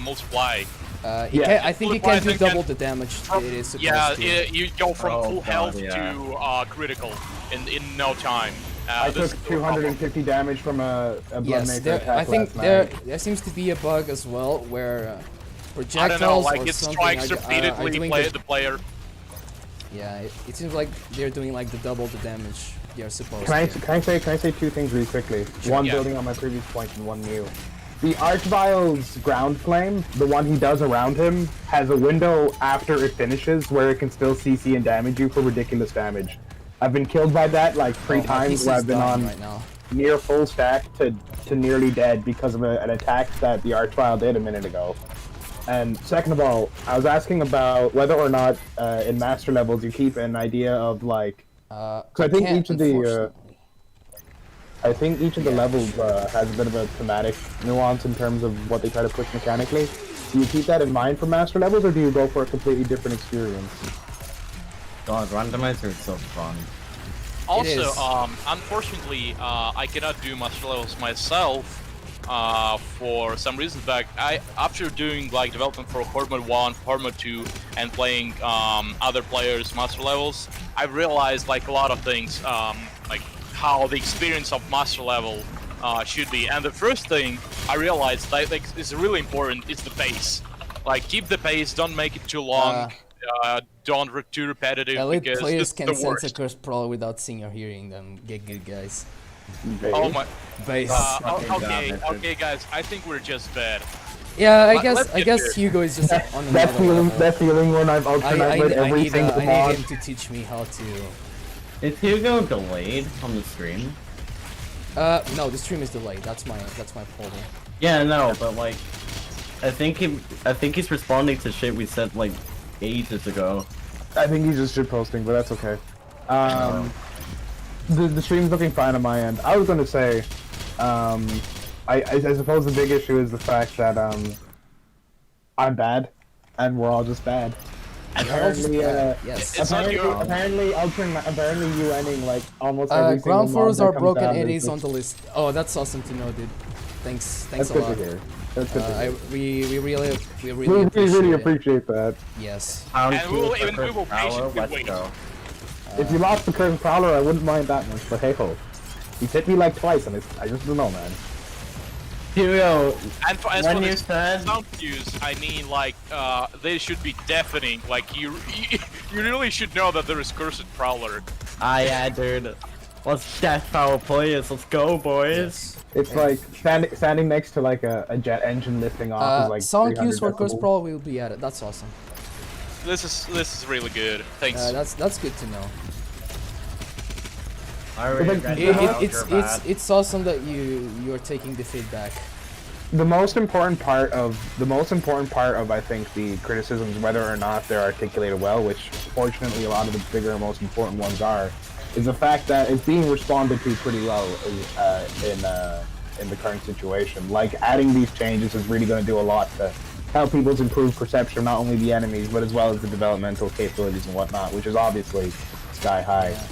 [SPEAKER 1] multiply.
[SPEAKER 2] I think it can do double the damage it is supposed
[SPEAKER 1] Yeah,
[SPEAKER 2] to.
[SPEAKER 1] you go from
[SPEAKER 3] Oh,
[SPEAKER 1] full
[SPEAKER 3] God,
[SPEAKER 1] health
[SPEAKER 3] yeah.
[SPEAKER 1] to critical in no time.
[SPEAKER 4] I
[SPEAKER 1] This
[SPEAKER 4] took
[SPEAKER 1] is the problem.
[SPEAKER 4] 250 damage from a
[SPEAKER 2] Yes,
[SPEAKER 4] Bloodmaker
[SPEAKER 2] there,
[SPEAKER 4] attack
[SPEAKER 2] I think
[SPEAKER 4] last
[SPEAKER 2] there
[SPEAKER 4] night.
[SPEAKER 2] seems to be a bug as well where
[SPEAKER 1] I
[SPEAKER 2] projectiles
[SPEAKER 1] don't know, like
[SPEAKER 2] or
[SPEAKER 1] it
[SPEAKER 2] something
[SPEAKER 1] strikes
[SPEAKER 2] are
[SPEAKER 1] repeatedly
[SPEAKER 2] doing
[SPEAKER 1] the player.
[SPEAKER 2] Yeah, it seems like they're doing like the double the damage they're supposed
[SPEAKER 4] Can
[SPEAKER 2] to.
[SPEAKER 4] I say two things really quickly? One
[SPEAKER 1] Yeah.
[SPEAKER 4] building on my previous point and one new. The Archvile's ground flame, the one he does around him, has a window after it finishes where it can still CC and damage you for ridiculous damage. I've been killed by that like three
[SPEAKER 2] Oh, my
[SPEAKER 4] times
[SPEAKER 2] PC
[SPEAKER 4] where
[SPEAKER 2] is
[SPEAKER 4] I've been
[SPEAKER 2] dying
[SPEAKER 4] on
[SPEAKER 2] right now.
[SPEAKER 4] near full stack to nearly dead because of an attack that the Archvile did a minute ago. And second of all, I was asking about whether or not in master levels you keep an idea of like, because I think
[SPEAKER 2] can't,
[SPEAKER 4] each of the
[SPEAKER 2] unfortunately.
[SPEAKER 4] levels has a bit of a thematic nuance in terms of what they try to push mechanically. Do you keep that in mind for master levels, or do you go for a completely different experience?
[SPEAKER 3] God, randomizer is so fun.
[SPEAKER 1] Also,
[SPEAKER 2] is.
[SPEAKER 1] Unfortunately, I cannot do master levels myself for some reasons. But after doing like development for Horde Mode 1, Horde Mode 2, and playing other players' master levels, I've realized like a lot of things, like how the experience of master level should be. And the first thing I realized that like, is really important is the pace. Like keep the pace, don't make it too long. Don't too repetitive
[SPEAKER 2] Elite
[SPEAKER 1] because
[SPEAKER 2] players
[SPEAKER 1] this
[SPEAKER 2] can
[SPEAKER 1] is the
[SPEAKER 2] sense a
[SPEAKER 1] worst.
[SPEAKER 2] curse pro without seeing or hearing them. Get good, guys.
[SPEAKER 1] Oh my.
[SPEAKER 2] Base.
[SPEAKER 1] Okay, guys. I think we're just bad.
[SPEAKER 2] Yeah, I
[SPEAKER 1] let's
[SPEAKER 2] guess
[SPEAKER 1] get
[SPEAKER 2] Hugo is just on
[SPEAKER 4] That
[SPEAKER 2] another
[SPEAKER 4] feeling,
[SPEAKER 2] level.
[SPEAKER 4] that feeling when I've ultimate every single
[SPEAKER 2] I
[SPEAKER 4] mod.
[SPEAKER 2] need him to teach me how to.
[SPEAKER 3] Is Hugo delayed on the stream?
[SPEAKER 2] No, the stream is delayed. That's my problem.
[SPEAKER 3] Yeah, no, but like, I think he's responding to shit we said like ages ago.
[SPEAKER 4] I think he's just shit posting, but that's okay. The stream's looking fine on my end. I was gonna say, I suppose the big issue is the fact that I'm bad, and we're all just bad. Apparently,
[SPEAKER 2] Yes.
[SPEAKER 1] It's not you.
[SPEAKER 4] apparently UNing like almost every single
[SPEAKER 2] Ground
[SPEAKER 4] mod
[SPEAKER 2] furrows
[SPEAKER 4] that
[SPEAKER 2] are
[SPEAKER 4] comes
[SPEAKER 2] broken.
[SPEAKER 4] out
[SPEAKER 2] It
[SPEAKER 4] is
[SPEAKER 2] is on the list. Oh, that's awesome to know, dude. Thanks
[SPEAKER 4] That's
[SPEAKER 2] a
[SPEAKER 4] good
[SPEAKER 2] lot.
[SPEAKER 4] to hear. That's good to hear.
[SPEAKER 2] We really
[SPEAKER 4] We really
[SPEAKER 2] it.
[SPEAKER 4] appreciate that.
[SPEAKER 2] Yes.
[SPEAKER 1] And we will patiently
[SPEAKER 3] Let's
[SPEAKER 1] wait.
[SPEAKER 3] go.
[SPEAKER 4] If you lost the current Prowler, I wouldn't mind that much, but hey ho. He's hit me like twice, and I just don't know, man.
[SPEAKER 3] Hugo,
[SPEAKER 1] And as
[SPEAKER 3] when
[SPEAKER 1] for
[SPEAKER 3] you
[SPEAKER 1] the
[SPEAKER 3] said
[SPEAKER 1] sound cues, I mean, like, they should be deafening. Like, you really should know that there is Cursed Prowler.
[SPEAKER 3] yeah, dude. Let's death power players. Let's go, boys.
[SPEAKER 2] Yes.
[SPEAKER 4] It's like standing next to like a jet engine lifting off is like
[SPEAKER 2] Sonic
[SPEAKER 4] 300
[SPEAKER 2] use for Curse
[SPEAKER 4] decibels.
[SPEAKER 2] Pro will be added. That's awesome.
[SPEAKER 1] This is really good. Thanks.
[SPEAKER 2] That's good to know.
[SPEAKER 3] I already
[SPEAKER 4] It-
[SPEAKER 3] read
[SPEAKER 4] it-
[SPEAKER 3] that out,
[SPEAKER 2] It's
[SPEAKER 3] you're bad.
[SPEAKER 2] it's awesome that you're taking the feedback.
[SPEAKER 4] The most important part of I think the criticisms, whether or not they're articulated well, which fortunately a lot of the bigger and most important ones are, is the fact that it's being responded to pretty well in the current situation. Like adding these changes is really going to do a lot to help people's improved perception of not only the enemies but as well as the developmental capabilities and whatnot, which is obviously sky high.
[SPEAKER 2] Yeah.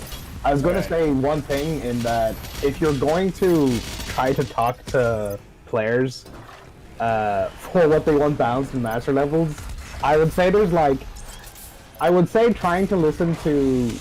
[SPEAKER 4] I was going to say one thing in that if you're going to try to talk to players for what they want balanced in master levels, I would say trying to listen to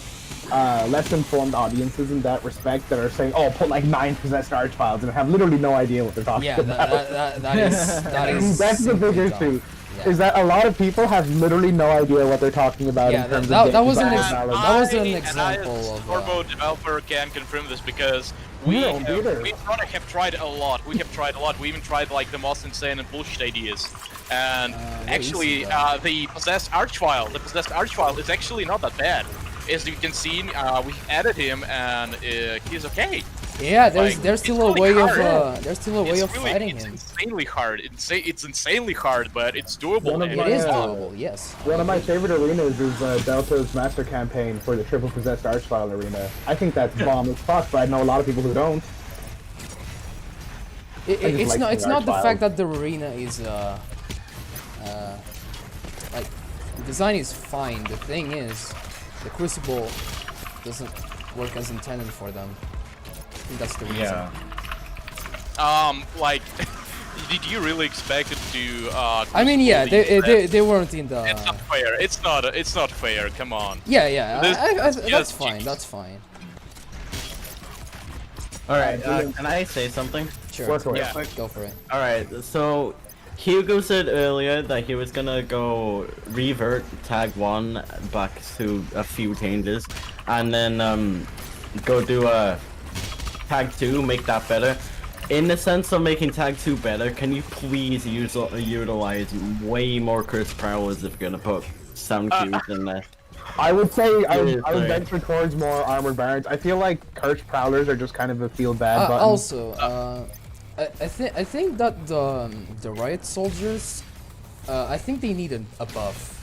[SPEAKER 4] less informed audiences in that respect that are saying, oh, put like 9 possessed archfiles and have literally no idea what they're talking
[SPEAKER 2] Yeah,
[SPEAKER 4] about.
[SPEAKER 2] that is
[SPEAKER 4] That's the big
[SPEAKER 2] simply
[SPEAKER 4] issue.
[SPEAKER 2] dumb. Yeah.
[SPEAKER 4] Is that a lot of people have literally no idea what they're talking about
[SPEAKER 2] Yeah,
[SPEAKER 4] in terms
[SPEAKER 2] that
[SPEAKER 4] of
[SPEAKER 2] was an
[SPEAKER 4] game
[SPEAKER 2] ex-
[SPEAKER 4] design.
[SPEAKER 2] that was an
[SPEAKER 1] And I,
[SPEAKER 2] example
[SPEAKER 1] as
[SPEAKER 2] of,
[SPEAKER 1] Horde Mode developer, can confirm this because we
[SPEAKER 4] You don't either.
[SPEAKER 1] we product have tried a lot. We have tried a lot. We even tried like the most insane and bullshit ideas. And
[SPEAKER 2] what
[SPEAKER 1] actually,
[SPEAKER 2] is that?
[SPEAKER 1] the possessed archvile is actually not that bad. As you can see, we added him, and he's okay.
[SPEAKER 2] Yeah,
[SPEAKER 1] Like,
[SPEAKER 2] there's still
[SPEAKER 1] it's
[SPEAKER 2] a
[SPEAKER 1] really
[SPEAKER 2] way
[SPEAKER 1] hard.
[SPEAKER 2] of
[SPEAKER 1] It's really,
[SPEAKER 2] fighting
[SPEAKER 1] it's
[SPEAKER 2] him.
[SPEAKER 1] insanely hard. It's insanely hard, but it's doable.
[SPEAKER 4] One of
[SPEAKER 1] and
[SPEAKER 4] my,
[SPEAKER 2] It is
[SPEAKER 4] Yeah.
[SPEAKER 2] doable, yes.
[SPEAKER 4] One of my favorite arenas is Delta's master campaign for the triple possessed archvile arena. I think that's bomb as fuck, but I know a lot of people who don't.
[SPEAKER 2] It's
[SPEAKER 4] like
[SPEAKER 2] not
[SPEAKER 4] the
[SPEAKER 2] it's not the
[SPEAKER 4] Archvile.
[SPEAKER 2] fact that the arena is like the design is fine. The thing is, the Crucible doesn't work as intended for them. I think that's the reason.
[SPEAKER 3] Yeah.
[SPEAKER 1] Like, did you really expect it to?
[SPEAKER 2] I mean, yeah,
[SPEAKER 1] crucible these
[SPEAKER 2] they weren't in the.
[SPEAKER 1] It's not fair. It's not fair. Come on.
[SPEAKER 2] Yeah, yeah,
[SPEAKER 1] This-
[SPEAKER 2] that's
[SPEAKER 1] yes,
[SPEAKER 2] fine.
[SPEAKER 1] Jesus.
[SPEAKER 2] That's fine.
[SPEAKER 3] Alright, can I say something?
[SPEAKER 2] Sure.
[SPEAKER 4] Work away.
[SPEAKER 3] Yeah.
[SPEAKER 2] Go for it.
[SPEAKER 3] Alright, so Hugo said earlier that he was gonna go revert tag 1 back to a few changes and then go do a tag 2, make that better. In the sense of making tag 2 better, can you please utilize way more curse prowlers if you're gonna put sound cues in there?
[SPEAKER 4] I would say I would
[SPEAKER 3] Sorry.
[SPEAKER 4] venture towards more armored barons. I feel like Curse Prowlers are just kind of a feel bad button.
[SPEAKER 2] Also, I think that the riot soldiers, I think they need a buff.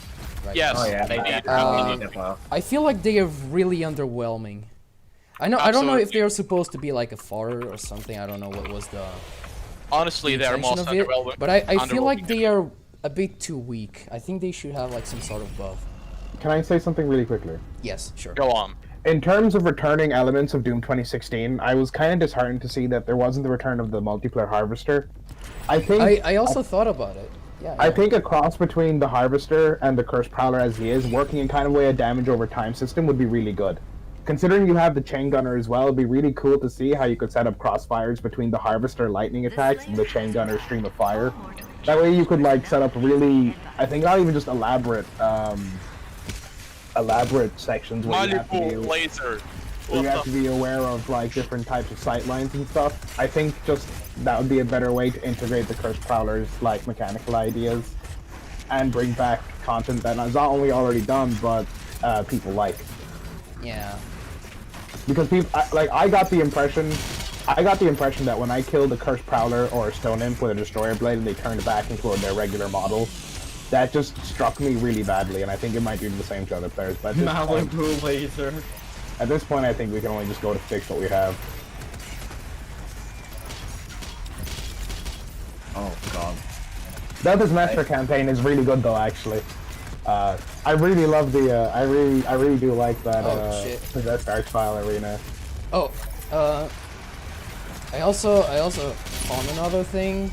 [SPEAKER 2] Right
[SPEAKER 1] Yes.
[SPEAKER 2] now.
[SPEAKER 3] Oh yeah, they
[SPEAKER 2] Uh,
[SPEAKER 3] need a buff.
[SPEAKER 2] I feel like they are really underwhelming. I don't know if they are supposed to be like a fodder or something. I don't know what was the
[SPEAKER 1] Honestly, they are
[SPEAKER 2] intention
[SPEAKER 1] most
[SPEAKER 2] of it,
[SPEAKER 1] underwhelming.
[SPEAKER 2] but I feel like
[SPEAKER 1] underwhelming.
[SPEAKER 2] they are a bit too weak. I think they should have like some sort of buff.
[SPEAKER 4] Can I say something really quickly?
[SPEAKER 2] Yes, sure.
[SPEAKER 1] Go on.
[SPEAKER 4] In terms of returning elements of Doom 2016, I was kind of disheartened to see that there wasn't the return of the multiplayer Harvester. I think
[SPEAKER 2] I also thought about it. Yeah.
[SPEAKER 4] I
[SPEAKER 2] yeah.
[SPEAKER 4] think a cross between the Harvester and the Curse Prowler as he is, working in kind of way a damage over time system would be really good. Considering you have the Chain Gunner as well, it'd be really cool to see how you could set up crossfires between the Harvester lightning attacks and the Chain Gunner stream of fire. That way you could like set up really, I think not even just elaborate sections where you have to
[SPEAKER 1] Malibu
[SPEAKER 4] be,
[SPEAKER 1] laser.
[SPEAKER 4] where you
[SPEAKER 1] What
[SPEAKER 4] have to
[SPEAKER 1] the
[SPEAKER 4] be aware of like different types of sight lines and stuff. I think just that would be a better way to integrate the Curse Prowler's like mechanical ideas and bring back content that is not only already done but people like.
[SPEAKER 2] Yeah.
[SPEAKER 4] Because people I got the impression that when I killed a Curse Prowler or a Stone Imp with a Destroyer Blade and they turned it back into their regular model, that just struck me really badly, and I think it might do the same to other players. But
[SPEAKER 3] Malibu laser.
[SPEAKER 4] at this point, I think we can only just go to fix what we have.
[SPEAKER 3] Oh god.
[SPEAKER 4] Delta's Master campaign is really good though, actually. I really love the I really do like that
[SPEAKER 2] Oh, shit.
[SPEAKER 4] Possessed Archvile arena.
[SPEAKER 2] Oh, I also found another thing.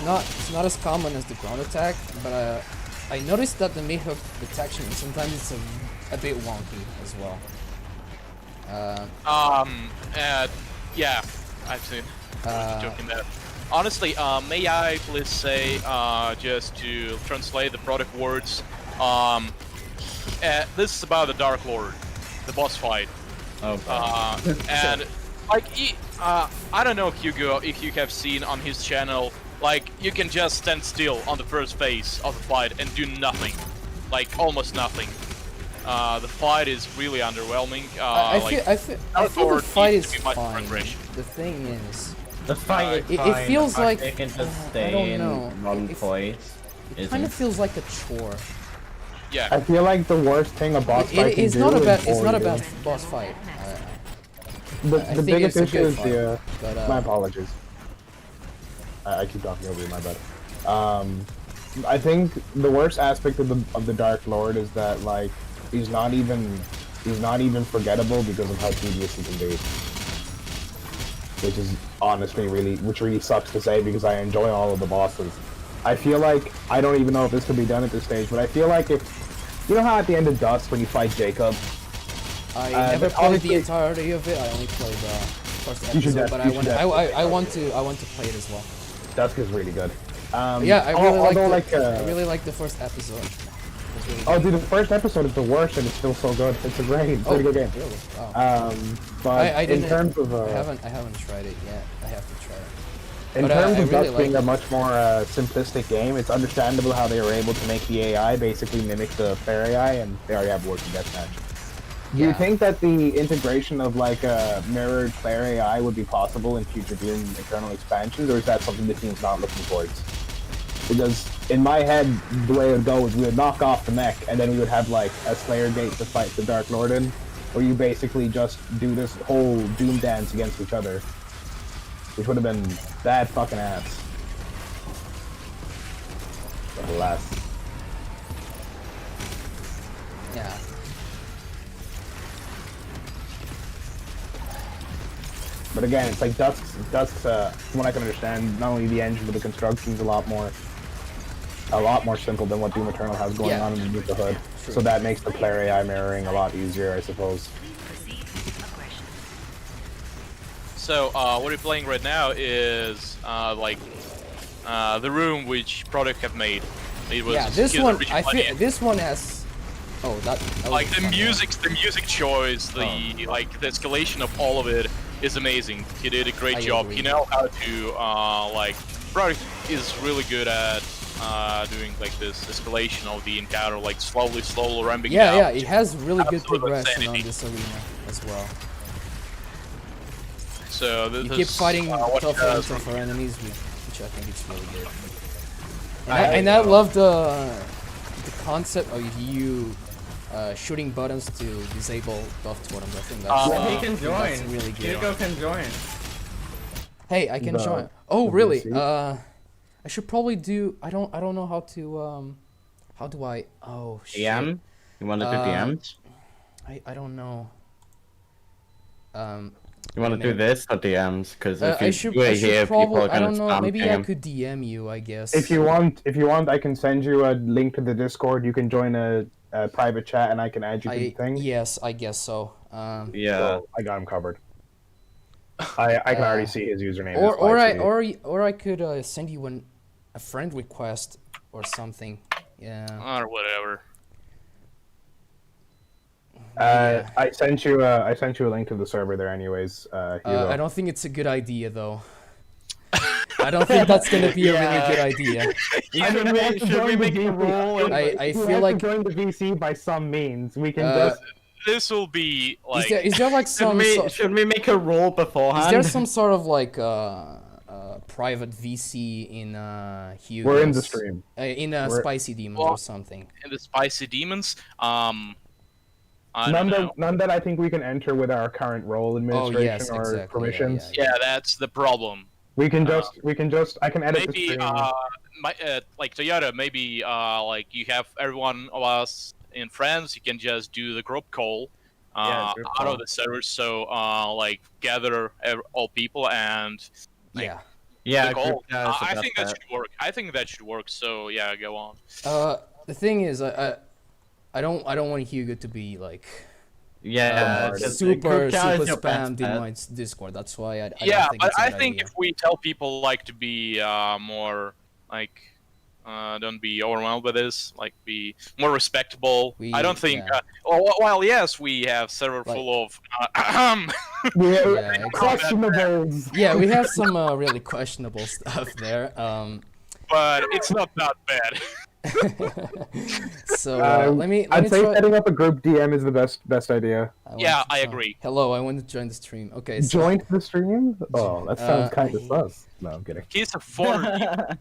[SPEAKER 2] It's not as common as the ground attack, but I noticed that the mid-hook detection sometimes it's a bit wonky as well.
[SPEAKER 1] Yeah, I've seen. Joking there. Honestly, may I please say, just to translate the product words, this is about the Dark Lord, the boss fight.
[SPEAKER 3] Oh,
[SPEAKER 1] And like I don't know, Hugo, if you have seen on his channel, like you can just stand still on the first phase of the fight and do nothing, like almost nothing. The fight is really underwhelming.
[SPEAKER 2] I feel the fight is fine.
[SPEAKER 1] progression.
[SPEAKER 2] The thing is,
[SPEAKER 3] the fight is
[SPEAKER 2] it
[SPEAKER 3] fine.
[SPEAKER 2] feels
[SPEAKER 3] The fact
[SPEAKER 2] like
[SPEAKER 3] they can just
[SPEAKER 2] I
[SPEAKER 3] stay
[SPEAKER 2] don't
[SPEAKER 3] in
[SPEAKER 2] know.
[SPEAKER 3] one
[SPEAKER 2] It-
[SPEAKER 3] place.
[SPEAKER 2] It kind of feels like a chore.
[SPEAKER 1] Yeah.
[SPEAKER 4] I feel like the worst thing a boss fight can
[SPEAKER 2] It's
[SPEAKER 4] do
[SPEAKER 2] not a
[SPEAKER 4] is
[SPEAKER 2] bad. It's
[SPEAKER 4] bore
[SPEAKER 2] not a
[SPEAKER 4] you.
[SPEAKER 2] bad boss fight.
[SPEAKER 4] The
[SPEAKER 2] think
[SPEAKER 4] biggest
[SPEAKER 2] it's a
[SPEAKER 4] issue
[SPEAKER 2] good
[SPEAKER 4] is
[SPEAKER 2] fight,
[SPEAKER 4] the.
[SPEAKER 2] but,
[SPEAKER 4] my apologies. I keep talking over you. My bad. I think the worst aspect of the Dark Lord is that like he's not even forgettable because of how tedious he can be. Which is honestly really sucks to say because I enjoy all of the bosses. I feel like I don't even know if this could be done at this stage, but I feel like if you know how at the end of Dusk when you fight Jacob.
[SPEAKER 2] I never
[SPEAKER 4] but
[SPEAKER 2] played
[SPEAKER 4] honestly-
[SPEAKER 2] the entirety of it. I only played the first
[SPEAKER 4] You should
[SPEAKER 2] episode, but
[SPEAKER 4] you should
[SPEAKER 2] I want to play it as well.
[SPEAKER 4] Dusk is really good.
[SPEAKER 2] Yeah, I really
[SPEAKER 4] although,
[SPEAKER 2] I really like the first episode. It was really
[SPEAKER 4] Oh,
[SPEAKER 2] good.
[SPEAKER 4] dude, the first episode is the worst, and it's still so good. It's a pretty good game.
[SPEAKER 2] Really? Wow.
[SPEAKER 4] But
[SPEAKER 2] I
[SPEAKER 4] in
[SPEAKER 2] didn't.
[SPEAKER 4] terms of
[SPEAKER 2] I haven't tried it yet. I have to try it.
[SPEAKER 4] in
[SPEAKER 2] but,
[SPEAKER 4] terms
[SPEAKER 2] I
[SPEAKER 4] of
[SPEAKER 2] really
[SPEAKER 4] Dusk being
[SPEAKER 2] like
[SPEAKER 4] a much more simplistic game, it's understandable how they were able to make the AI basically mimic the player AI, and they already have working deathmatch. Do you
[SPEAKER 2] Yeah.
[SPEAKER 4] think that the integration of like a mirrored player AI would be possible in future Doom Eternal expansions, or is that something the team's not looking towards? Because in my head, the way it would go is we would knock off the mech, and then we would have like a Slayer gate to fight the Dark Lord in, where you basically just do this whole Doom dance against each other, which would have been bad fucking ass. But alas.
[SPEAKER 2] Yeah.
[SPEAKER 4] But again, it's like Dusk's from what I can understand, not only the engine but the construction's a lot more simple than what Doom Eternal has going
[SPEAKER 2] Yeah.
[SPEAKER 4] on underneath the hood.
[SPEAKER 2] True.
[SPEAKER 4] So that makes the player AI mirroring a lot easier, I suppose.
[SPEAKER 1] So what we're playing right now is the room which Product have made. It was
[SPEAKER 2] Yeah. This
[SPEAKER 1] his
[SPEAKER 2] one,
[SPEAKER 1] original
[SPEAKER 2] I feel
[SPEAKER 1] idea.
[SPEAKER 2] this one has. Oh, that was
[SPEAKER 1] Like
[SPEAKER 2] a
[SPEAKER 1] the
[SPEAKER 2] fun
[SPEAKER 1] music choice, the the escalation of all of it is amazing. He did a great
[SPEAKER 2] I
[SPEAKER 1] job.
[SPEAKER 2] agree.
[SPEAKER 1] He know how to Product is really good at doing like this escalation of the encounter, like slowly ramping
[SPEAKER 2] Yeah,
[SPEAKER 1] down.
[SPEAKER 2] yeah, it has really good
[SPEAKER 1] Absolute
[SPEAKER 2] progression on
[SPEAKER 1] insanity.
[SPEAKER 2] this arena as well.
[SPEAKER 1] So this
[SPEAKER 2] You
[SPEAKER 1] is
[SPEAKER 2] keep fighting
[SPEAKER 1] what
[SPEAKER 2] tougher
[SPEAKER 1] he
[SPEAKER 2] and
[SPEAKER 1] does.
[SPEAKER 2] tougher enemies, which I think is really good.
[SPEAKER 4] I-
[SPEAKER 2] And I love the concept of you shooting buttons to disable buff totems. I think that's,
[SPEAKER 3] He can
[SPEAKER 2] that's
[SPEAKER 3] join.
[SPEAKER 2] really good.
[SPEAKER 3] Hugo can join.
[SPEAKER 2] Hey, I can
[SPEAKER 4] The-
[SPEAKER 2] join. Oh,
[SPEAKER 4] the
[SPEAKER 2] really?
[SPEAKER 4] VC?
[SPEAKER 2] I should probably do. I don't know how to. How do I? Oh shit.
[SPEAKER 3] DM? You want to do DMs?
[SPEAKER 2] I don't know.
[SPEAKER 3] You want to do this or DMs? Because if you
[SPEAKER 2] I should,
[SPEAKER 3] do
[SPEAKER 2] I
[SPEAKER 3] it
[SPEAKER 2] should
[SPEAKER 3] here,
[SPEAKER 2] probably.
[SPEAKER 3] people are
[SPEAKER 2] I
[SPEAKER 3] gonna
[SPEAKER 2] don't know.
[SPEAKER 3] spam
[SPEAKER 2] Maybe
[SPEAKER 3] ping
[SPEAKER 2] I
[SPEAKER 3] him.
[SPEAKER 2] could DM you. I guess.
[SPEAKER 4] If you want, I can send you a link to the Discord. You can join a private chat, and I can add you to the thing.
[SPEAKER 2] Yes, I guess so.
[SPEAKER 3] Yeah.
[SPEAKER 4] So I got him covered. I can already see his username. is
[SPEAKER 2] Or I
[SPEAKER 4] 5CD.
[SPEAKER 2] or I could send you a friend request or something. Yeah.
[SPEAKER 1] Or whatever.
[SPEAKER 2] Yeah.
[SPEAKER 4] I sent you a link to the server there, anyways. Hugo.
[SPEAKER 2] I don't think it's a good idea though. I don't think that's gonna be a really good idea.
[SPEAKER 3] Should we make a rule?
[SPEAKER 2] I
[SPEAKER 4] We
[SPEAKER 2] feel
[SPEAKER 4] have
[SPEAKER 2] like
[SPEAKER 4] to join the VC by some means. We can
[SPEAKER 2] Uh,
[SPEAKER 4] just.
[SPEAKER 1] This will be like
[SPEAKER 2] is there like some
[SPEAKER 3] Should we make a rule beforehand?
[SPEAKER 2] is there some sort of like private VC in Hugo's,
[SPEAKER 4] We're in the stream.
[SPEAKER 2] In
[SPEAKER 4] We're-
[SPEAKER 2] Spicy Demons
[SPEAKER 1] Well,
[SPEAKER 2] or something?
[SPEAKER 1] in the spicy demons. I don't know.
[SPEAKER 4] None that I think we can enter with our current role administration
[SPEAKER 2] yes,
[SPEAKER 4] or
[SPEAKER 2] exactly, yeah,
[SPEAKER 4] permissions.
[SPEAKER 2] yeah.
[SPEAKER 1] Yeah, that's the problem.
[SPEAKER 4] We can just. I can edit the
[SPEAKER 1] Maybe
[SPEAKER 4] stream.
[SPEAKER 1] like Toyota, maybe like you have everyone of us in France, you can just do the group call
[SPEAKER 3] Yeah, group
[SPEAKER 1] out
[SPEAKER 3] call.
[SPEAKER 1] of the server, so like gather all people and like,
[SPEAKER 2] Yeah.
[SPEAKER 3] Yeah,
[SPEAKER 1] the call.
[SPEAKER 3] group chat is the
[SPEAKER 1] I
[SPEAKER 3] best
[SPEAKER 1] think that
[SPEAKER 3] bet.
[SPEAKER 1] should work. I think that should work. So yeah, go on.
[SPEAKER 2] The thing is, I don't want Hugo to be like
[SPEAKER 3] Yeah, just the
[SPEAKER 2] super
[SPEAKER 3] group chat is your best
[SPEAKER 2] spammed in
[SPEAKER 3] bet.
[SPEAKER 2] my Discord. That's why I
[SPEAKER 1] Yeah,
[SPEAKER 2] don't think
[SPEAKER 1] but
[SPEAKER 2] it's a
[SPEAKER 1] I
[SPEAKER 2] good
[SPEAKER 1] think
[SPEAKER 2] idea.
[SPEAKER 1] if we tell people like to be more like Don't be overwhelmed by this. Like, be more respectable.
[SPEAKER 2] We-
[SPEAKER 1] I don't think.
[SPEAKER 2] yeah.
[SPEAKER 1] While yes, we have server
[SPEAKER 2] Like-
[SPEAKER 1] full of.
[SPEAKER 4] Yeah,
[SPEAKER 2] Yeah, exactly.
[SPEAKER 4] questionables.
[SPEAKER 2] Yeah, we have some really questionable stuff there.
[SPEAKER 1] But it's not that bad.
[SPEAKER 2] So let me
[SPEAKER 4] I'd say
[SPEAKER 2] try.
[SPEAKER 4] setting up a group DM is the best idea.
[SPEAKER 2] want
[SPEAKER 1] Yeah,
[SPEAKER 2] to
[SPEAKER 1] I
[SPEAKER 2] try-
[SPEAKER 1] agree.
[SPEAKER 2] Hello, I want to join the stream. Okay, so
[SPEAKER 4] Join the stream? Oh, that sounds kind of sus. No, I'm kidding.
[SPEAKER 1] He's a fodder demon.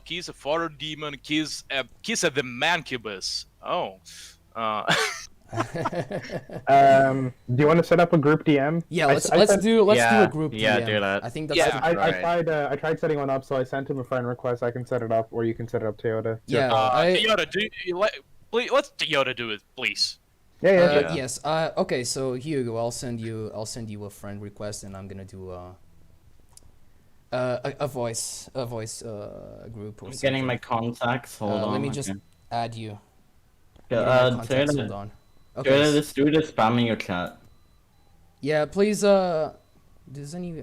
[SPEAKER 1] He's a fodder demon. He's a the mancubus. Oh.
[SPEAKER 4] Do you want to set up a group DM?
[SPEAKER 2] yeah,
[SPEAKER 4] I-
[SPEAKER 2] let's
[SPEAKER 4] I
[SPEAKER 2] let's
[SPEAKER 4] sent-
[SPEAKER 2] do a
[SPEAKER 3] Yeah,
[SPEAKER 2] group
[SPEAKER 3] yeah,
[SPEAKER 2] DM.
[SPEAKER 3] do that.
[SPEAKER 2] I think that's
[SPEAKER 1] Yeah,
[SPEAKER 2] the-
[SPEAKER 4] I tried setting one up, so I sent him a friend request. I can set it up, or you can set it up, Toyota.
[SPEAKER 2] yeah.
[SPEAKER 1] Toyota, please, let's Toyota do it, please.
[SPEAKER 4] Yeah, sure.
[SPEAKER 2] Yes. Okay. So Hugo, I'll send you a friend request, and I'm gonna do a voice group or
[SPEAKER 3] I'm
[SPEAKER 2] something.
[SPEAKER 3] getting my contacts. Hold on.
[SPEAKER 2] Let me just
[SPEAKER 3] okay.
[SPEAKER 2] add you.
[SPEAKER 3] Toyota,
[SPEAKER 2] Contacts, hold on. Okay.
[SPEAKER 3] Toyota, this dude is spamming your chat.
[SPEAKER 2] Yeah. Please. Does any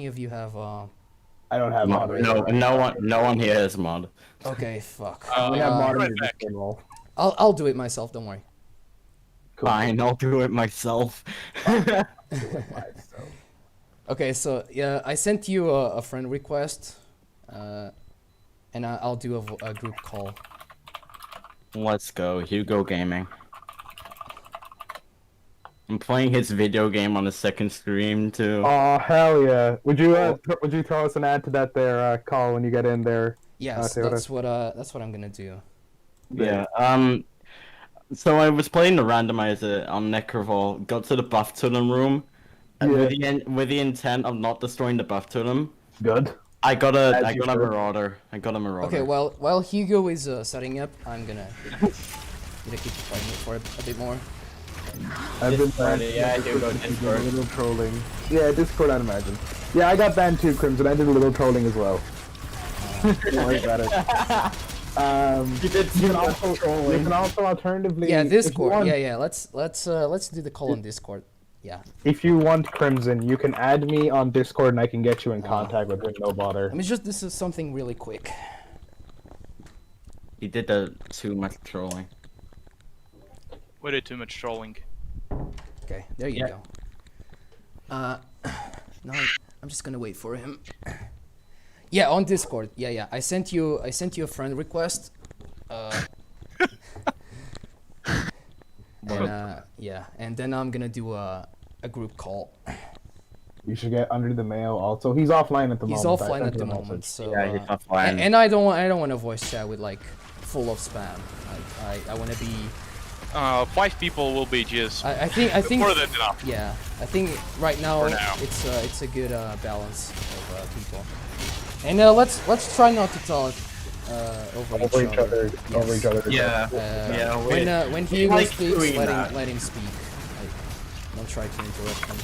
[SPEAKER 2] of you have
[SPEAKER 4] I don't have
[SPEAKER 3] No,
[SPEAKER 4] moderator.
[SPEAKER 3] no one here is mod.
[SPEAKER 2] Okay. Fuck.
[SPEAKER 4] We have
[SPEAKER 1] right
[SPEAKER 4] moderator
[SPEAKER 1] back.
[SPEAKER 4] Discord role.
[SPEAKER 2] I'll do it myself. Don't worry.
[SPEAKER 4] Cool.
[SPEAKER 3] Fine, I'll do it myself.
[SPEAKER 2] Okay. So yeah, I sent you a friend request, and I'll do a group call.
[SPEAKER 3] Let's go, Hugo Gaming. I'm playing his video game on the second stream too.
[SPEAKER 4] Oh hell yeah! Would you throw us an ad to that there call when you get in there?
[SPEAKER 2] Yes,
[SPEAKER 4] Toyota.
[SPEAKER 2] that's what I'm gonna do.
[SPEAKER 3] Yeah. So I was playing the randomizer on Necrovol, got to the buff totem room, and
[SPEAKER 4] Yeah.
[SPEAKER 3] with the intent of not destroying the buff totem,
[SPEAKER 4] Good.
[SPEAKER 3] I got a
[SPEAKER 4] As you should.
[SPEAKER 3] marauder. I got a marauder.
[SPEAKER 2] Okay, while Hugo is setting up, I'm gonna keep playing it for a bit more.
[SPEAKER 4] I've been
[SPEAKER 3] Discord,
[SPEAKER 4] banned.
[SPEAKER 3] yeah,
[SPEAKER 4] Discord,
[SPEAKER 3] Hugo,
[SPEAKER 4] I did
[SPEAKER 3] Discord.
[SPEAKER 4] a little trolling. Yeah, Discord, I'd imagine. Yeah, I got banned too, Crimson. I did a little trolling as well. Don't worry about it.
[SPEAKER 3] You did
[SPEAKER 4] You can also alternatively.
[SPEAKER 2] Yeah,
[SPEAKER 4] if you
[SPEAKER 2] Discord.
[SPEAKER 4] want-
[SPEAKER 2] Yeah. Let's do the call on Discord. Yeah.
[SPEAKER 4] If you want Crimson, you can add me on Discord and I can get you in contact with him, no bother.
[SPEAKER 2] I mean, this is something really quick.
[SPEAKER 3] He did too much trolling.
[SPEAKER 1] We did too much trolling.
[SPEAKER 2] Okay, there you
[SPEAKER 3] Yeah.
[SPEAKER 2] go. Now I'm just gonna wait for him. Yeah, on Discord. Yeah. I sent you a friend request. And yeah, and then I'm gonna do a group call.
[SPEAKER 4] You should get under the mail also. He's offline at the
[SPEAKER 2] He's
[SPEAKER 4] moment. I
[SPEAKER 2] offline
[SPEAKER 4] sent
[SPEAKER 2] at the
[SPEAKER 4] him a
[SPEAKER 2] moment,
[SPEAKER 4] message.
[SPEAKER 2] so
[SPEAKER 3] Yeah, he's offline.
[SPEAKER 2] and I don't want a voice chat with like full of spam. I want to be.
[SPEAKER 1] 5 people will be just
[SPEAKER 2] I think
[SPEAKER 1] more than enough.
[SPEAKER 2] yeah. I think right now,
[SPEAKER 1] For now.
[SPEAKER 2] it's a good balance of people. And let's try not to talk over each other.
[SPEAKER 4] Over each other.
[SPEAKER 3] Yeah.
[SPEAKER 2] When he
[SPEAKER 3] like
[SPEAKER 2] speaks,
[SPEAKER 3] doing that.
[SPEAKER 2] let him speak. Don't try to interrupt him.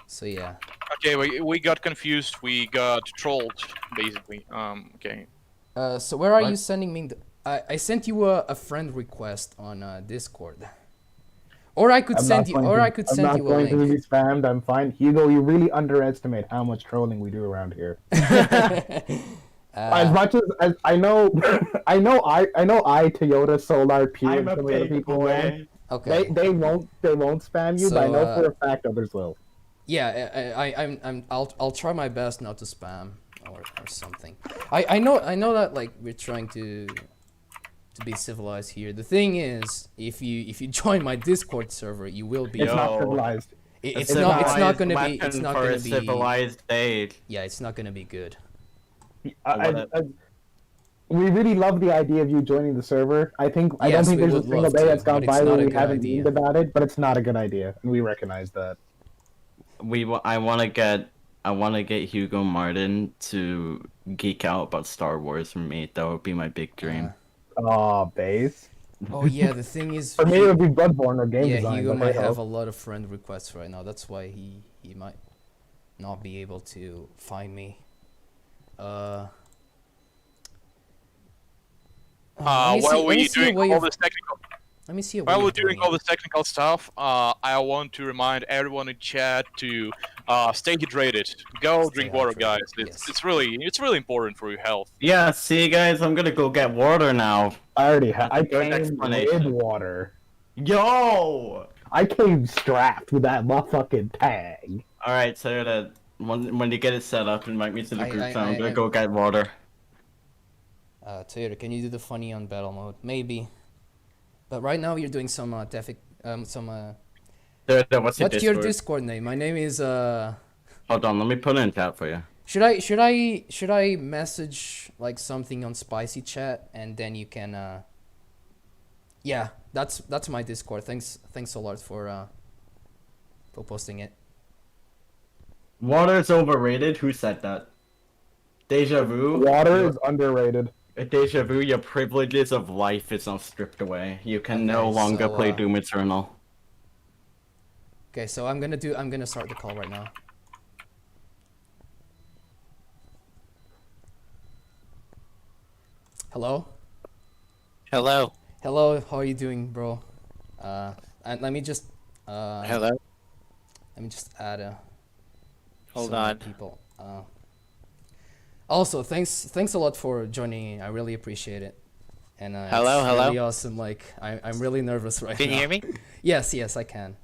[SPEAKER 2] So yeah.
[SPEAKER 1] Okay, we got confused. We got trolled, basically. Okay.
[SPEAKER 2] So where are
[SPEAKER 3] What?
[SPEAKER 2] you sending me? I sent you a friend request on Discord. Or I could send you. Or I could
[SPEAKER 4] I'm
[SPEAKER 2] send
[SPEAKER 4] not
[SPEAKER 2] you a
[SPEAKER 4] going to be
[SPEAKER 2] link.
[SPEAKER 4] spammed. I'm fine. Hugo, you really underestimate how much trolling we do around here. As much as I know, I know Toyota, Solar, P, and some of the other people will.
[SPEAKER 2] Okay.
[SPEAKER 4] They won't spam you, but I
[SPEAKER 2] So,
[SPEAKER 4] know for a fact others will.
[SPEAKER 2] Yeah, I'll try my best not to spam or something. I know that like we're trying to be civilized here. The thing is, if you join my Discord server, you will be.
[SPEAKER 4] It's not
[SPEAKER 3] Yo.
[SPEAKER 4] civilized.
[SPEAKER 2] It's not gonna be. It's
[SPEAKER 3] Weapon
[SPEAKER 2] not
[SPEAKER 3] for
[SPEAKER 2] gonna
[SPEAKER 3] a
[SPEAKER 2] be.
[SPEAKER 3] civilized age.
[SPEAKER 2] Yeah, it's not gonna be good.
[SPEAKER 4] We really love the idea of you joining the server. I don't
[SPEAKER 2] Yes,
[SPEAKER 4] think
[SPEAKER 2] we
[SPEAKER 4] there's a
[SPEAKER 2] would
[SPEAKER 4] single
[SPEAKER 2] love
[SPEAKER 4] day
[SPEAKER 2] to,
[SPEAKER 4] that's gone
[SPEAKER 2] but it's
[SPEAKER 4] by
[SPEAKER 2] not
[SPEAKER 4] where
[SPEAKER 2] a
[SPEAKER 4] we
[SPEAKER 2] good
[SPEAKER 4] haven't
[SPEAKER 2] idea.
[SPEAKER 4] dreamed about it, but it's not a good idea, and we recognize that.
[SPEAKER 3] I want to get Hugo Martin to geek out about Star Wars for me. That would be my big dream.
[SPEAKER 4] Oh, base.
[SPEAKER 2] Oh yeah, the thing is.
[SPEAKER 4] For me, it would be Bloodborne or game
[SPEAKER 2] Yeah,
[SPEAKER 4] design.
[SPEAKER 2] Hugo
[SPEAKER 4] but
[SPEAKER 2] might
[SPEAKER 4] hey,
[SPEAKER 2] have
[SPEAKER 4] ho.
[SPEAKER 2] a lot of friend requests right now. That's why he might not be able to find me. Let me see
[SPEAKER 1] While we
[SPEAKER 2] a
[SPEAKER 1] doing
[SPEAKER 2] way
[SPEAKER 1] all
[SPEAKER 2] of-
[SPEAKER 1] this technical,
[SPEAKER 2] Let me see a
[SPEAKER 1] While
[SPEAKER 2] way
[SPEAKER 1] we're
[SPEAKER 2] of
[SPEAKER 1] doing
[SPEAKER 2] doing
[SPEAKER 1] all
[SPEAKER 2] it.
[SPEAKER 1] this technical stuff, I want to remind everyone in chat to stay hydrated. Go
[SPEAKER 2] Stay
[SPEAKER 1] drink water,
[SPEAKER 2] hydrated,
[SPEAKER 1] guys.
[SPEAKER 2] yes.
[SPEAKER 1] It's really important for your health.
[SPEAKER 3] Yeah, see guys, I'm gonna go get water now.
[SPEAKER 4] I already have.
[SPEAKER 3] That's
[SPEAKER 4] I
[SPEAKER 3] a good
[SPEAKER 4] came with
[SPEAKER 3] explanation.
[SPEAKER 4] water.
[SPEAKER 3] Yo!
[SPEAKER 4] I came strapped with that motherfucking tag.
[SPEAKER 3] Alright, so that when you get it set up, invite me to the group chat. I'm gonna go get water.
[SPEAKER 2] Toyota, can you do the funny on battle mode? Maybe. But right now you're doing some
[SPEAKER 3] What's your
[SPEAKER 2] what's your
[SPEAKER 3] Discord?
[SPEAKER 2] Discord name? My name is
[SPEAKER 3] Hold on, let me put it in chat for you.
[SPEAKER 2] should I message like something on spicy chat and then you can yeah, that's my Discord. Thanks a lot for posting it.
[SPEAKER 3] Water's overrated? Who said that? Deja vu?
[SPEAKER 4] Water is underrated.
[SPEAKER 3] Deja vu, your privileges of life is now stripped away. You can no
[SPEAKER 2] Okay,
[SPEAKER 3] longer
[SPEAKER 2] so,
[SPEAKER 3] play Doom Eternal.
[SPEAKER 2] Okay, so I'm gonna start the call right now. Hello?
[SPEAKER 5] Hello.
[SPEAKER 2] Hello, how are you doing, bro? And let me just
[SPEAKER 5] Hello.
[SPEAKER 2] let me just add
[SPEAKER 5] Hold
[SPEAKER 2] some more
[SPEAKER 5] on.
[SPEAKER 2] people. Also, thanks a lot for joining. I really appreciate it. And
[SPEAKER 5] Hello,
[SPEAKER 2] it's
[SPEAKER 5] hello?
[SPEAKER 2] really awesome. Like I'm really nervous right
[SPEAKER 5] Can
[SPEAKER 2] now.
[SPEAKER 5] you hear me?
[SPEAKER 2] Yes, I can.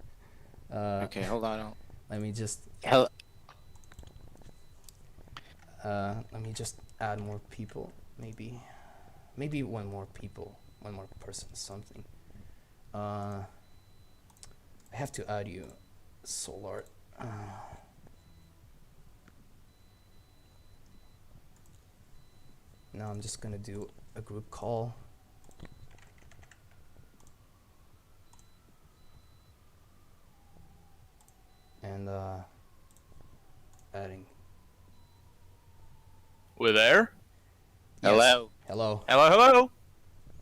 [SPEAKER 5] Okay, hold on.
[SPEAKER 2] Let me just
[SPEAKER 5] Hello.
[SPEAKER 2] let me just add more people. Maybe one more person, something. I have to add you, Solar. Now I'm just gonna do a group call. And adding.
[SPEAKER 1] We're there.
[SPEAKER 2] Yes.
[SPEAKER 5] Hello.
[SPEAKER 2] Hello.
[SPEAKER 1] Hello.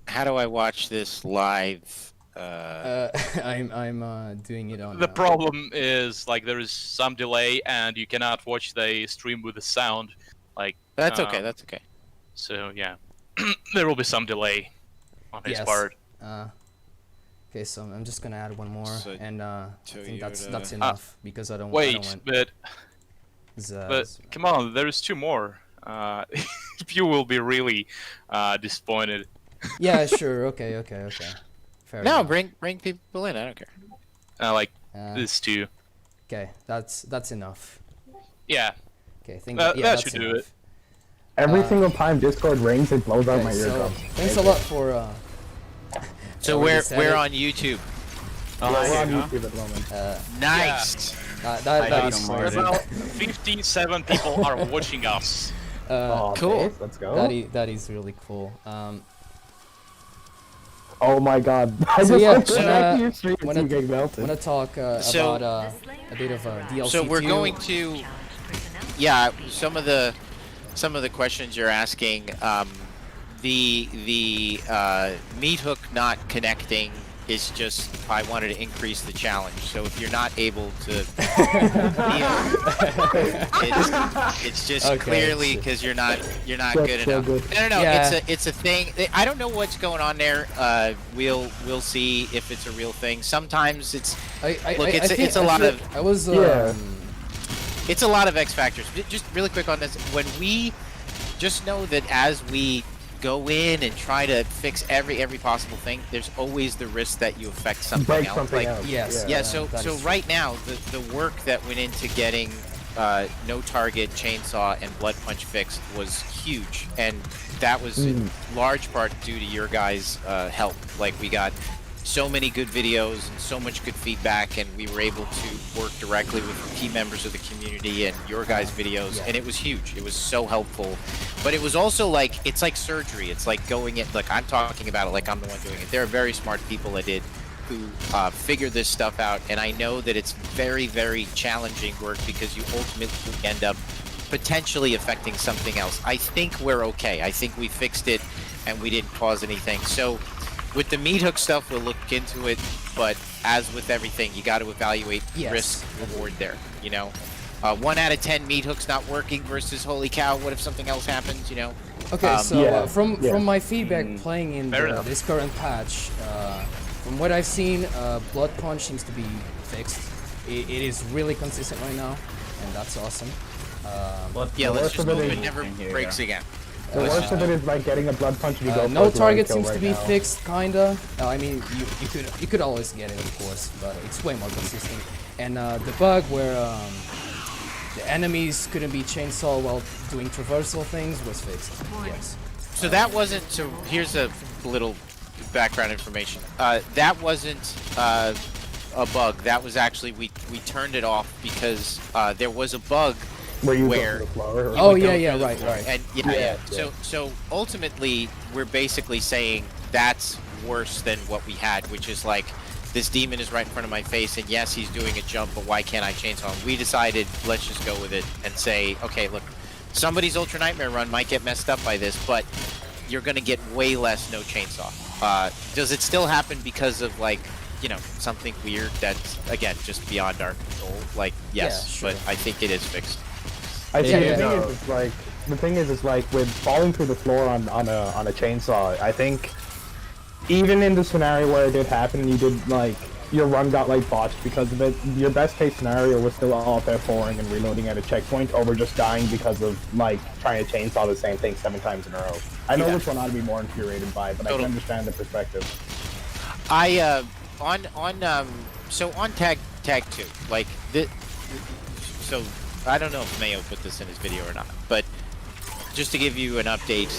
[SPEAKER 5] How do I watch this live?
[SPEAKER 2] I'm doing it on.
[SPEAKER 1] The problem is like there is some delay and you cannot watch the stream with the sound. Like
[SPEAKER 5] That's okay. That's okay.
[SPEAKER 1] so yeah, there will be some delay on his part.
[SPEAKER 2] Okay, so I'm just gonna add one more,
[SPEAKER 5] So,
[SPEAKER 2] and I think that's
[SPEAKER 5] Toyota.
[SPEAKER 2] enough because I don't
[SPEAKER 1] Wait,
[SPEAKER 2] want.
[SPEAKER 1] but come on, there is two more. You will be really disappointed.
[SPEAKER 2] Yeah, sure. Okay. Fair
[SPEAKER 5] No,
[SPEAKER 2] enough.
[SPEAKER 5] bring people in. I don't care.
[SPEAKER 1] Like
[SPEAKER 2] Uh,
[SPEAKER 1] this two.
[SPEAKER 2] Okay, that's enough.
[SPEAKER 1] Yeah,
[SPEAKER 2] Okay, think
[SPEAKER 1] That
[SPEAKER 2] that's
[SPEAKER 1] should do
[SPEAKER 2] enough.
[SPEAKER 1] it.
[SPEAKER 4] Every
[SPEAKER 2] Uh,
[SPEAKER 4] single time Discord rings, it blows out
[SPEAKER 2] Okay,
[SPEAKER 4] my
[SPEAKER 2] so
[SPEAKER 4] eardrums.
[SPEAKER 2] thanks a lot for.
[SPEAKER 5] So
[SPEAKER 2] already
[SPEAKER 5] we're
[SPEAKER 2] said
[SPEAKER 5] we're
[SPEAKER 2] it.
[SPEAKER 5] on YouTube.
[SPEAKER 3] Oh,
[SPEAKER 4] We're
[SPEAKER 3] hi,
[SPEAKER 4] on
[SPEAKER 3] huh?
[SPEAKER 4] YouTube at the moment.
[SPEAKER 5] Nice.
[SPEAKER 2] That
[SPEAKER 3] I
[SPEAKER 2] is
[SPEAKER 3] don't
[SPEAKER 2] crazy.
[SPEAKER 3] mind.
[SPEAKER 1] About 57 people are watching us.
[SPEAKER 4] Oh,
[SPEAKER 5] Cool.
[SPEAKER 4] okay, let's go.
[SPEAKER 2] That is really cool.
[SPEAKER 4] Oh my god. I
[SPEAKER 2] So
[SPEAKER 4] just
[SPEAKER 2] yeah,
[SPEAKER 4] went back to your stream
[SPEAKER 2] when
[SPEAKER 4] and
[SPEAKER 2] I-
[SPEAKER 4] you get melted.
[SPEAKER 2] I want to talk
[SPEAKER 5] So-
[SPEAKER 2] about a bit of DLC.
[SPEAKER 5] So we're
[SPEAKER 2] 2.
[SPEAKER 5] going to. Yeah, some of the questions you're asking. The meat hook not connecting is just I wanted to increase the challenge. So if you're not able to, it's just
[SPEAKER 2] Okay,
[SPEAKER 5] clearly
[SPEAKER 2] it's-
[SPEAKER 5] because you're not
[SPEAKER 4] That's
[SPEAKER 5] good
[SPEAKER 4] so
[SPEAKER 5] enough.
[SPEAKER 4] good.
[SPEAKER 5] No,
[SPEAKER 2] Yeah.
[SPEAKER 5] it's a thing. I don't know what's going on there. We'll see if it's a real thing. Sometimes it's Look, it's a lot of-
[SPEAKER 2] I was
[SPEAKER 4] Yeah.
[SPEAKER 5] It's a lot of X factors. Just really quick on this, when we just know that as we go in and try to fix every possible thing, there's always the risk that you affect something
[SPEAKER 4] Break
[SPEAKER 5] else.
[SPEAKER 4] something
[SPEAKER 5] Like,
[SPEAKER 4] else.
[SPEAKER 2] Yes.
[SPEAKER 5] yeah.
[SPEAKER 2] that
[SPEAKER 5] So
[SPEAKER 2] is true.
[SPEAKER 5] right now, the work that went into getting no target, chainsaw, and blood punch fixed was huge, and that was in large part due to your guys' help. Like we got so many good videos and so much good feedback, and we were able to work directly with key members of the community and your guys' videos,
[SPEAKER 2] Yeah.
[SPEAKER 5] and it was huge. It was so helpful. But it was also like, it's like surgery. It's like going in, like I'm talking about it like I'm the one doing it. There are very smart people that did who figure this stuff out, and I know that it's very, very challenging work because you ultimately end up potentially affecting something else. I think we're okay. I think we fixed it and we didn't cause anything. So with the meat hook stuff, we'll look into it, but as with everything, you got to evaluate
[SPEAKER 2] Yes.
[SPEAKER 5] risk reward there, you know? 1 out of 10 meat hooks not working versus holy cow, what if something else happens, you know?
[SPEAKER 2] Okay, so
[SPEAKER 4] yeah,
[SPEAKER 2] from
[SPEAKER 4] yeah.
[SPEAKER 2] my feedback playing in
[SPEAKER 1] Fair enough.
[SPEAKER 2] this current patch, from what I've seen, Blood Punch seems to be fixed. It is really consistent right now, and that's awesome.
[SPEAKER 5] Yeah, let's just hope
[SPEAKER 4] it
[SPEAKER 5] it never breaks again.
[SPEAKER 4] The worst of it is like getting a blood punch if you go.
[SPEAKER 2] No
[SPEAKER 4] for a
[SPEAKER 2] target
[SPEAKER 4] kill
[SPEAKER 2] seems to
[SPEAKER 4] right
[SPEAKER 2] be
[SPEAKER 4] now.
[SPEAKER 2] fixed, kinda. I mean, you could always get it, of course, but it's way more consistent. And the bug where the enemies couldn't be chainsaw while doing traversal things was fixed. Yes.
[SPEAKER 5] So that wasn't. So here's a little background information. That wasn't a bug. That was actually we turned it off because there was a bug
[SPEAKER 4] Where you
[SPEAKER 5] where
[SPEAKER 4] go for the floor.
[SPEAKER 2] Oh
[SPEAKER 5] would go
[SPEAKER 2] yeah,
[SPEAKER 5] through the
[SPEAKER 2] right,
[SPEAKER 5] floor.
[SPEAKER 2] right.
[SPEAKER 5] And
[SPEAKER 4] Yeah.
[SPEAKER 5] So ultimately, we're basically saying that's worse than what we had, which is like this demon is right in front of my face, and yes, he's doing a jump, but why can't I chainsaw him? We decided let's just go with it and say, okay, look, somebody's Ultra Nightmare run might get messed up by this, but you're gonna get way less no chainsaw. Does it still happen because of like, you know, something weird that's again just beyond our control? Like, yes,
[SPEAKER 2] Yeah, sure.
[SPEAKER 5] but I think it is fixed.
[SPEAKER 4] I think
[SPEAKER 6] Yeah.
[SPEAKER 4] the thing is, it's like with falling through the floor on a chainsaw. I think even in the scenario where it did happen, and you did like your run got like botched because of it. Your best case scenario was still out there falling and reloading at a checkpoint over just dying because of like trying to chainsaw the same thing 7 times in a row. I know which one I'd be more infuriated by, but I
[SPEAKER 5] Totally.
[SPEAKER 4] can understand the perspective.
[SPEAKER 5] So on tag 2, like so I don't know if Mayo put this in his video or not, but just to give you an update,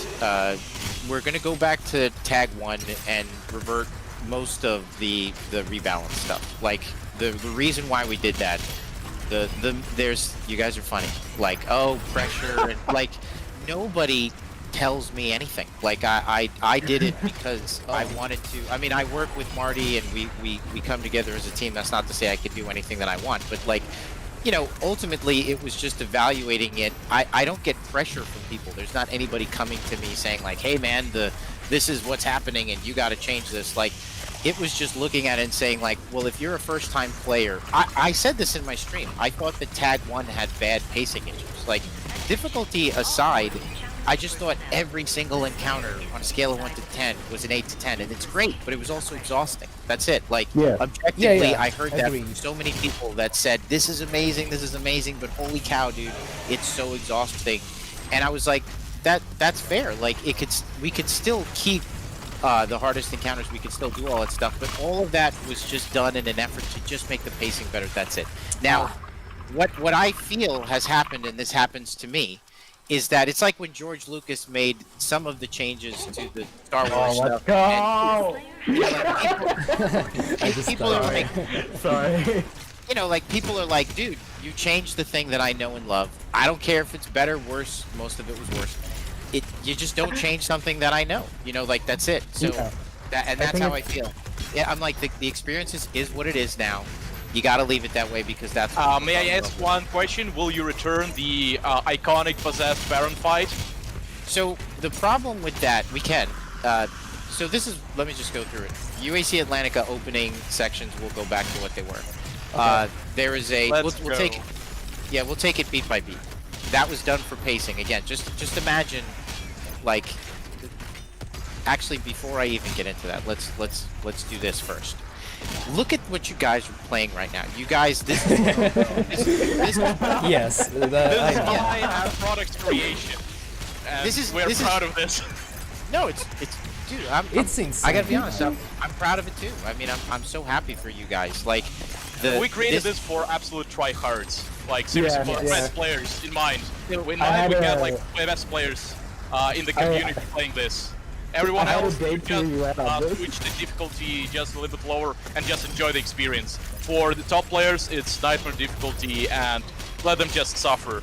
[SPEAKER 5] we're gonna go back to tag 1 and revert most of the rebalance stuff. Like the reason why we did that, there's you guys are funny. Like, oh, pressure and like nobody tells me anything. Like I did it because I wanted to. I mean, I work with Marty and we come together as a team. That's not to say I could do anything that I want, but like, you know, ultimately it was just evaluating it. I don't get pressure from people. There's not anybody coming to me saying like, hey man, this is what's happening and you got to change this. Like, it was just looking at it and saying like, well, if you're a first time player, I said this in my stream, I thought that tag 1 had bad pacing issues. Like, difficulty aside, I just thought every single encounter on a scale of 1 to 10 was an 8 to 10, and it's great, but it was also exhausting. That's it. Like,
[SPEAKER 4] Yeah.
[SPEAKER 5] objectively,
[SPEAKER 2] Yeah,
[SPEAKER 5] I heard that
[SPEAKER 2] agreed.
[SPEAKER 5] from so many people that said, this is amazing, but holy cow, dude, it's so exhausting. And I was like, that's fair. Like, we could still keep the hardest encounters, we could still do all that stuff, but all of that was just done in an effort to just make the pacing better. That's it. Now, what I feel has happened, and this happens to me, is that it's like when George Lucas made some of the changes to the Star Wars
[SPEAKER 4] Let's
[SPEAKER 5] stuff.
[SPEAKER 4] go!
[SPEAKER 5] And, you know, like, people are like,
[SPEAKER 4] Sorry.
[SPEAKER 5] you know, like people are like, dude, you changed the thing that I know and love. I don't care if it's better, worse. Most of it was worse. You just don't change something that I know. You know, like that's it. So
[SPEAKER 4] Yeah.
[SPEAKER 5] that's
[SPEAKER 4] think
[SPEAKER 5] how I feel. Yeah, I'm like the experience is what it is now. You got to leave it that way because that's. what
[SPEAKER 1] May I
[SPEAKER 5] people
[SPEAKER 1] ask
[SPEAKER 5] love.
[SPEAKER 1] one question? Will you return the iconic possessed Baron fight?
[SPEAKER 5] So the problem with that, we can. So this is. Let me just go through it. UAC Atlantica opening sections will go back to what they were. There is a.
[SPEAKER 1] Let's
[SPEAKER 5] We'll
[SPEAKER 1] go.
[SPEAKER 5] take. Yeah, we'll take it beat by beat. That was done for pacing. Again, just imagine, like. Actually, before I even get into that, let's do this first. Look at what you guys are playing right now. You guys, this
[SPEAKER 2] Yes.
[SPEAKER 1] This is my product creation. And we're
[SPEAKER 5] this is-
[SPEAKER 1] proud of this.
[SPEAKER 5] no, it's dude.
[SPEAKER 2] It's insane.
[SPEAKER 5] I gotta be honest. I'm proud of it too. I mean, I'm so happy for you guys. Like,
[SPEAKER 1] We created this for absolute tryhards. Like, seriously,
[SPEAKER 4] Yeah,
[SPEAKER 1] for
[SPEAKER 4] yeah.
[SPEAKER 1] best players in mind. In
[SPEAKER 4] I
[SPEAKER 1] mind,
[SPEAKER 4] had
[SPEAKER 1] we got
[SPEAKER 4] a-
[SPEAKER 1] like the best players in the community playing this. Everyone
[SPEAKER 4] I had a
[SPEAKER 1] else
[SPEAKER 4] date
[SPEAKER 1] just
[SPEAKER 4] for you right on this.
[SPEAKER 1] switch the difficulty just a little bit lower and just enjoy the experience. For the top players, it's nightmare difficulty and let them just suffer.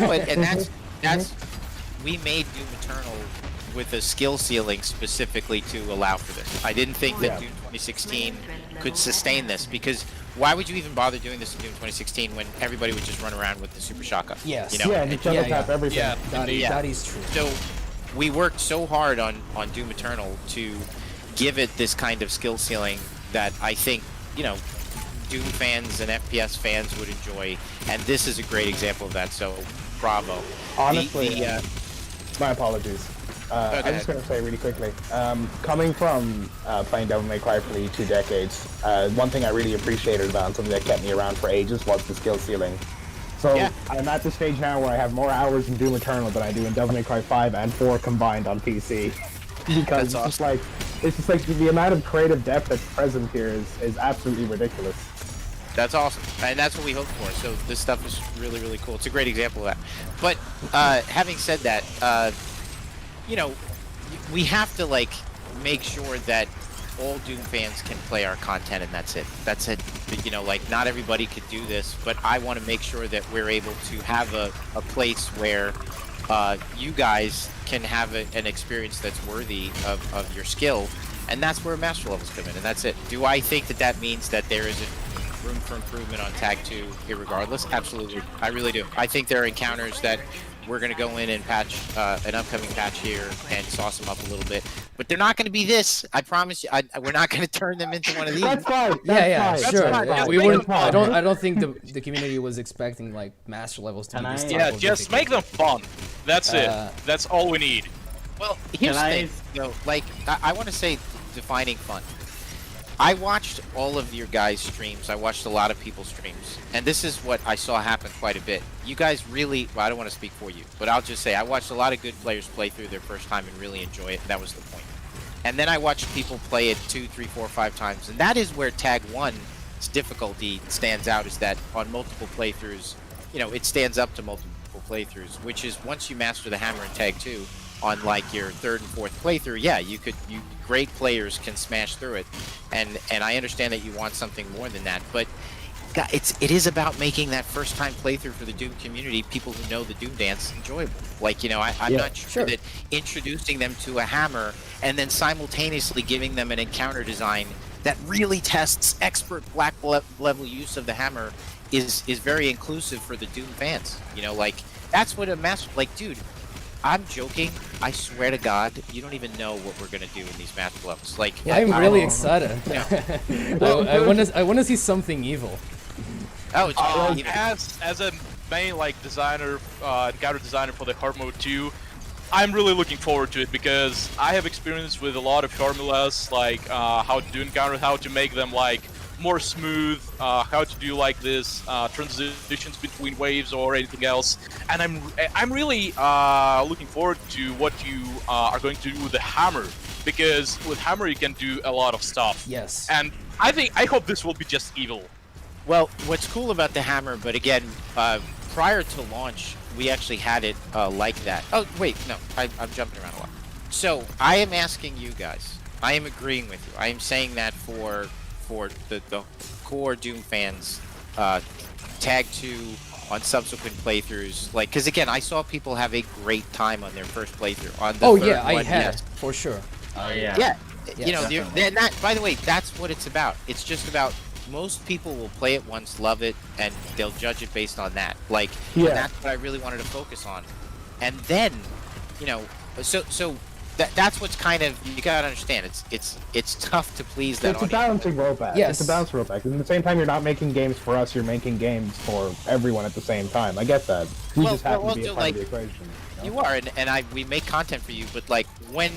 [SPEAKER 5] No, and that's we made Doom Eternal with a skill ceiling specifically to allow for this. I didn't think that Doom 2016 could sustain this because why would you even bother doing this in Doom 2016 when everybody would just run around with the super shotgun?
[SPEAKER 2] Yes.
[SPEAKER 5] You know?
[SPEAKER 4] Yeah, and you double tap everything.
[SPEAKER 1] Yeah,
[SPEAKER 2] That is true.
[SPEAKER 5] So we worked so hard on Doom Eternal to give it this kind of skill ceiling that I think, you know, Doom fans and FPS fans would enjoy, and this is a great example of that, so bravo.
[SPEAKER 4] Honestly,
[SPEAKER 5] The,
[SPEAKER 4] my apologies. I'm just going to say really quickly, coming from playing Devil May Cry for nearly 2 decades, one thing I really appreciated about it, and something that kept me around for ages, was the skill ceiling. So
[SPEAKER 5] Yeah.
[SPEAKER 4] I'm at the stage now where I have more hours in Doom Eternal than I do in Devil May Cry 5 and 4 combined on PC. Because it's just like the amount of creative depth that's present here is absolutely ridiculous.
[SPEAKER 5] That's awesome, and that's what we hope for. So this stuff is really, really cool. It's a great example of that. But having said that, you know, we have to like make sure that all Doom fans can play our content, and that's it. That's it. You know, like not everybody could do this, but I want to make sure that we're able to have a place where you guys can have an experience that's worthy of your skill, and that's where master levels come in, and that's it. Do I think that that means that there isn't room for improvement on Tag 2 irregardless? Absolutely. I really do. I think there are encounters that we're going to go in and patch an upcoming patch here and sauce them up a little bit, but they're not going to be this. I promise you. We're not going to turn them into one of these.
[SPEAKER 4] That's fine.
[SPEAKER 2] Yeah,
[SPEAKER 4] That's fine.
[SPEAKER 2] sure.
[SPEAKER 1] fine.
[SPEAKER 2] Yeah,
[SPEAKER 1] Just
[SPEAKER 2] we
[SPEAKER 1] make
[SPEAKER 2] weren't.
[SPEAKER 1] them
[SPEAKER 2] I
[SPEAKER 1] fun.
[SPEAKER 2] don't think the community was expecting like master levels to
[SPEAKER 3] Can
[SPEAKER 2] be this
[SPEAKER 3] I-
[SPEAKER 2] type
[SPEAKER 1] Yeah,
[SPEAKER 2] of
[SPEAKER 1] just make
[SPEAKER 2] difficult.
[SPEAKER 1] them fun. That's it.
[SPEAKER 2] Uh,
[SPEAKER 1] That's all we need.
[SPEAKER 5] Well, here's the
[SPEAKER 3] Can
[SPEAKER 5] thing. You know, like I want to say, defining fun. I watched all of your guys' streams. I watched a lot of people's streams, and this is what I saw happen quite a bit. You guys really, well, I don't want to speak for you, but I'll just say I watched a lot of good players play through their first time and really enjoy it. That was the point. And then I watched people play it 2, 3, 4, 5 times, and that is where Tag 1's difficulty stands out, is that on multiple playthroughs, you know, it stands up to multiple playthroughs, which is once you master the hammer in Tag 2, on like your 3rd and 4th playthrough, yeah, you great players can smash through it, and I understand that you want something more than that, but it is about making that first time playthrough for the Doom community, people who know the Doom dance, enjoyable. Like, you know, I'm not sure that introducing them to a hammer and then simultaneously giving them an encounter design that really tests expert black level use of the hammer is very inclusive for the Doom fans. You know, like that's what a master, like, dude, I'm joking. I swear to God, you don't even know what we're gonna do in these master levels. Like,
[SPEAKER 2] I'm really excited.
[SPEAKER 5] Yeah.
[SPEAKER 2] I want to see something evil.
[SPEAKER 5] Oh, it's
[SPEAKER 1] As a main like designer, encounter designer for the Horde Mode 2, I'm really looking forward to it because I have experience with a lot of formulas, like how to do encounters, how to make them like more smooth, how to do like this transitions between waves or anything else, and I'm really looking forward to what you are going to do with the hammer, because with hammer you can do a lot of stuff.
[SPEAKER 2] Yes.
[SPEAKER 1] And I hope this will be just evil.
[SPEAKER 5] Well, what's cool about the hammer, but again, prior to launch, we actually had it like that. Oh, wait, no, I'm jumping around a lot. So, I am asking you guys, I am agreeing with you. I am saying that for the core Doom fans, Tag 2 on subsequent playthroughs, like, because again, I saw people have a great time on their first playthrough. On the
[SPEAKER 2] Oh
[SPEAKER 5] third
[SPEAKER 2] yeah, I
[SPEAKER 5] one,
[SPEAKER 2] had
[SPEAKER 5] yes.
[SPEAKER 2] for sure.
[SPEAKER 3] Oh yeah.
[SPEAKER 5] Yeah,
[SPEAKER 2] Yes.
[SPEAKER 5] you know,
[SPEAKER 3] Definitely.
[SPEAKER 5] and that, by the way, that's what it's about. It's just about, most people will play it once, love it, and they'll judge it based on that. Like, and
[SPEAKER 4] Yeah.
[SPEAKER 5] that's what I really wanted to focus on. And then, you know, so that's what's kind of, you gotta understand, it's tough to please that
[SPEAKER 4] It's a
[SPEAKER 5] audience.
[SPEAKER 4] balancing rollback.
[SPEAKER 2] Yes.
[SPEAKER 4] It's a balancing rollback. And at the same time, you're not making games for us, you're making games for everyone at the same time. I get that. We
[SPEAKER 5] Well,
[SPEAKER 4] just happen
[SPEAKER 5] well,
[SPEAKER 4] to be a
[SPEAKER 5] also,
[SPEAKER 4] part
[SPEAKER 5] like,
[SPEAKER 4] of the equation. You know?
[SPEAKER 5] You are, and we make content for you, but like when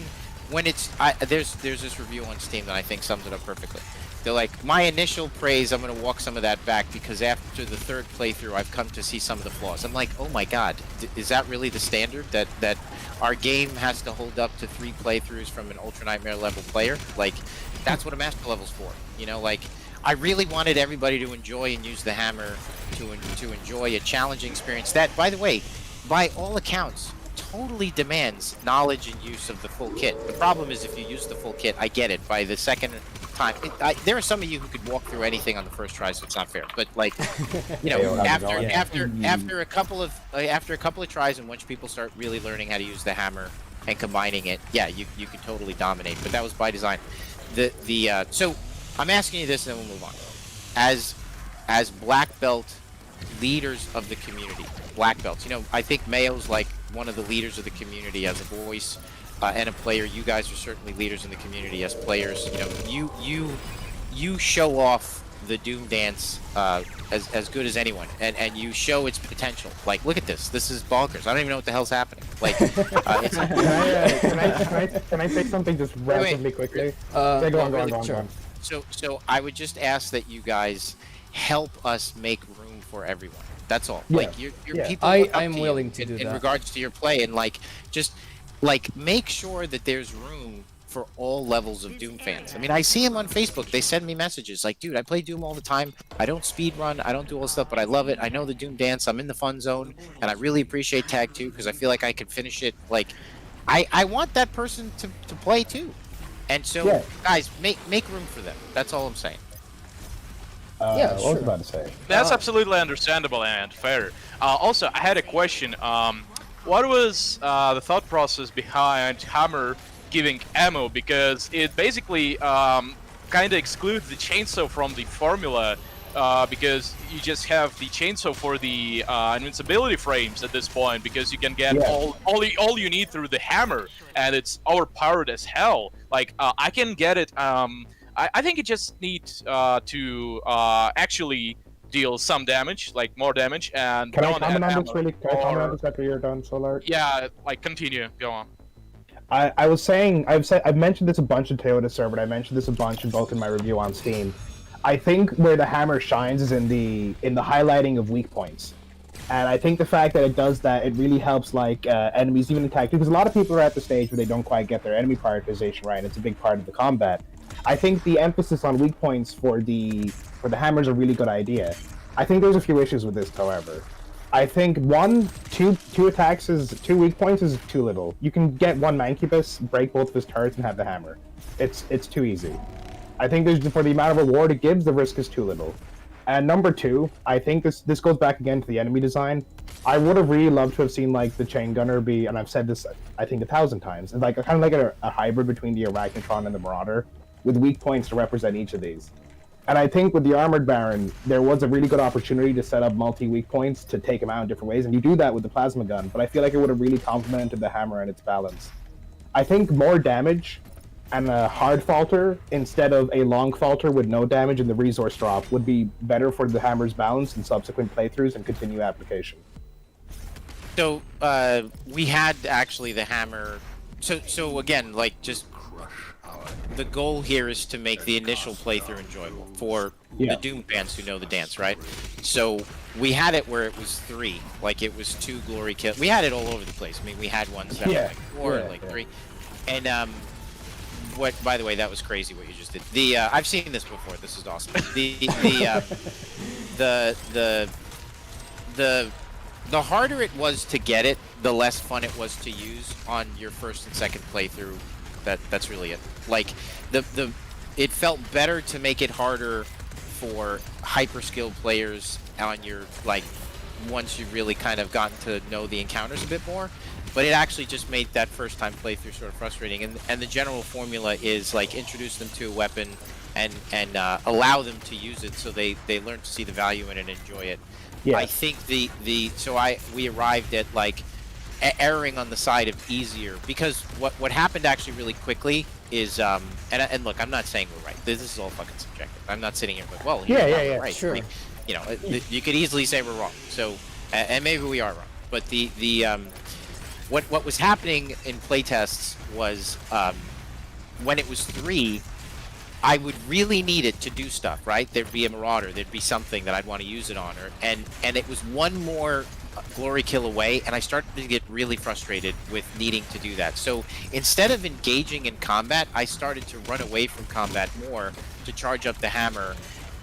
[SPEAKER 5] it's there's this review on Steam that I think sums it up perfectly. They're like, my initial praise, I'm gonna walk some of that back because after the 3rd playthrough, I've come to see some of the flaws. I'm like, oh my god, is that really the standard that our game has to hold up to 3 playthroughs from an Ultra Nightmare level player? Like, that's what a master level's for. You know, like, I really wanted everybody to enjoy and use the hammer to enjoy a challenging experience that, by the way, by all accounts, totally demands knowledge and use of the full kit. The problem is if you use the full kit, I get it, by the second time, there are some of you who could walk through anything on the first try, so it's not fair. But like, you know,
[SPEAKER 4] Yeah, how's it
[SPEAKER 5] after a couple of tries, and once people start really learning how to use the hammer and combining it, yeah, you can totally dominate. But that was by design. So I'm asking you this, and then we'll move on. As black belt leaders of the community, black belts, you know, I think Mayo's like one of the leaders of the community as a voice and a player. You guys are certainly leaders in the community as players. You know, you show off the Doom Dance as good as anyone, and you show its potential. Like, look at this. This is bonkers. I don't even know what the hell's happening. Like, it's,
[SPEAKER 4] Can I say something just relatively quickly? Yeah, go on.
[SPEAKER 2] sure.
[SPEAKER 5] So I would just ask that you guys help us make room for everyone. That's all.
[SPEAKER 4] Yeah,
[SPEAKER 5] Like your
[SPEAKER 4] yeah.
[SPEAKER 5] people. look up
[SPEAKER 2] I'm
[SPEAKER 5] to you
[SPEAKER 2] willing to do
[SPEAKER 5] in
[SPEAKER 2] that.
[SPEAKER 5] regards to your play, and like just like make sure that there's room for all levels of Doom fans. I mean, I see them on Facebook. They send me messages like, dude, I play Doom all the time. I don't speed run. I don't do all this stuff, but I love it. I know the Doom Dance. I'm in the fun zone, and I really appreciate Tag 2 because I feel like I can finish it. Like, I want that person to play too. And so,
[SPEAKER 4] Yeah.
[SPEAKER 5] guys, make room for them. That's all I'm saying.
[SPEAKER 2] Yeah,
[SPEAKER 4] What was
[SPEAKER 2] sure.
[SPEAKER 4] I about to say?
[SPEAKER 1] That's absolutely understandable and fair. Also, I had a question. What was the thought process behind Hammer giving ammo? Because it basically kind of excludes the chainsaw from the formula, because you just have the chainsaw for the invincibility frames at this point, because you can get
[SPEAKER 4] Yeah.
[SPEAKER 1] all you need through the hammer, and it's overpowered as hell. Like, I can get it. I think it just needs to actually deal some damage, like more damage, and
[SPEAKER 4] Can I
[SPEAKER 1] don't add
[SPEAKER 4] comment on this
[SPEAKER 1] ammo.
[SPEAKER 4] really? Can I comment on
[SPEAKER 1] Or-
[SPEAKER 4] this after you're done, Solar?
[SPEAKER 1] Yeah, like continue. Go on.
[SPEAKER 4] I was saying, I've mentioned this a bunch in Toyota server, and I mentioned this a bunch in both in my review on Steam. I think where the hammer shines is in the highlighting of weak points, and I think the fact that it does that, it really helps like enemies even in Tag 2, because a lot of people are at the stage where they don't quite get their enemy prioritization right. And it's a big part of the combat. I think the emphasis on weak points for the hammer is a really good idea. I think there's a few issues with this, however. I think two attacks is 2 weak points is too little. You can get one Mancubus, break both of his turrets, and have the hammer. It's too easy. I think for the amount of reward it gives, the risk is too little. And number 2, I think this goes back again to the enemy design. I would have really loved to have seen like the chain gunner be, and I've said this I think 1,000 times, like kind of like a hybrid between the Arachnotron and the Marauder, with weak points to represent each of these. And I think with the Armored Baron, there was a really good opportunity to set up multi-weak points to take him out in different ways, and you do that with the Plasma Gun, but I feel like it would have really complemented the hammer and its balance. I think more damage and a hard falter instead of a long falter with no damage and the resource drop would be better for the hammer's balance in subsequent playthroughs and continued application.
[SPEAKER 5] So we had actually the hammer. So again, like just the goal here is to make the initial playthrough enjoyable for
[SPEAKER 4] Yeah.
[SPEAKER 5] the Doom fans who know the dance, right? So we had it where it was 3, like it was 2 glory kills. We had it all over the place. I mean, we had ones that were like 4, like 3, and what? By the way, that was crazy what you just did. The I've seen this before. This is awesome. The harder it was to get it, the less fun it was to use on your first and second playthrough. That's really it. Like it felt better to make it harder for hyper skilled players on your like once you really kind of gotten to know the encounters a bit more. But it actually just made that first time playthrough sort of frustrating. And the general formula is like introduce them to a weapon and allow them to use it so they learn to see the value in it and enjoy it.
[SPEAKER 4] Yeah.
[SPEAKER 5] I think we arrived at like erring on the side of easier, because what happened actually really quickly is and look, I'm not saying we're right. This is all fucking subjective. I'm not sitting here like, well,
[SPEAKER 4] Yeah,
[SPEAKER 5] right.
[SPEAKER 2] sure.
[SPEAKER 5] Like, you know, you could easily say we're wrong. So and maybe we are wrong. But the what was happening in playtests was when it was 3, I would really need it to do stuff, right? There'd be a Marauder, there'd be something that I'd want to use it on, and it was one more glory kill away, and I started to get really frustrated with needing to do that. So instead of engaging in combat, I started to run away from combat more to charge up the hammer,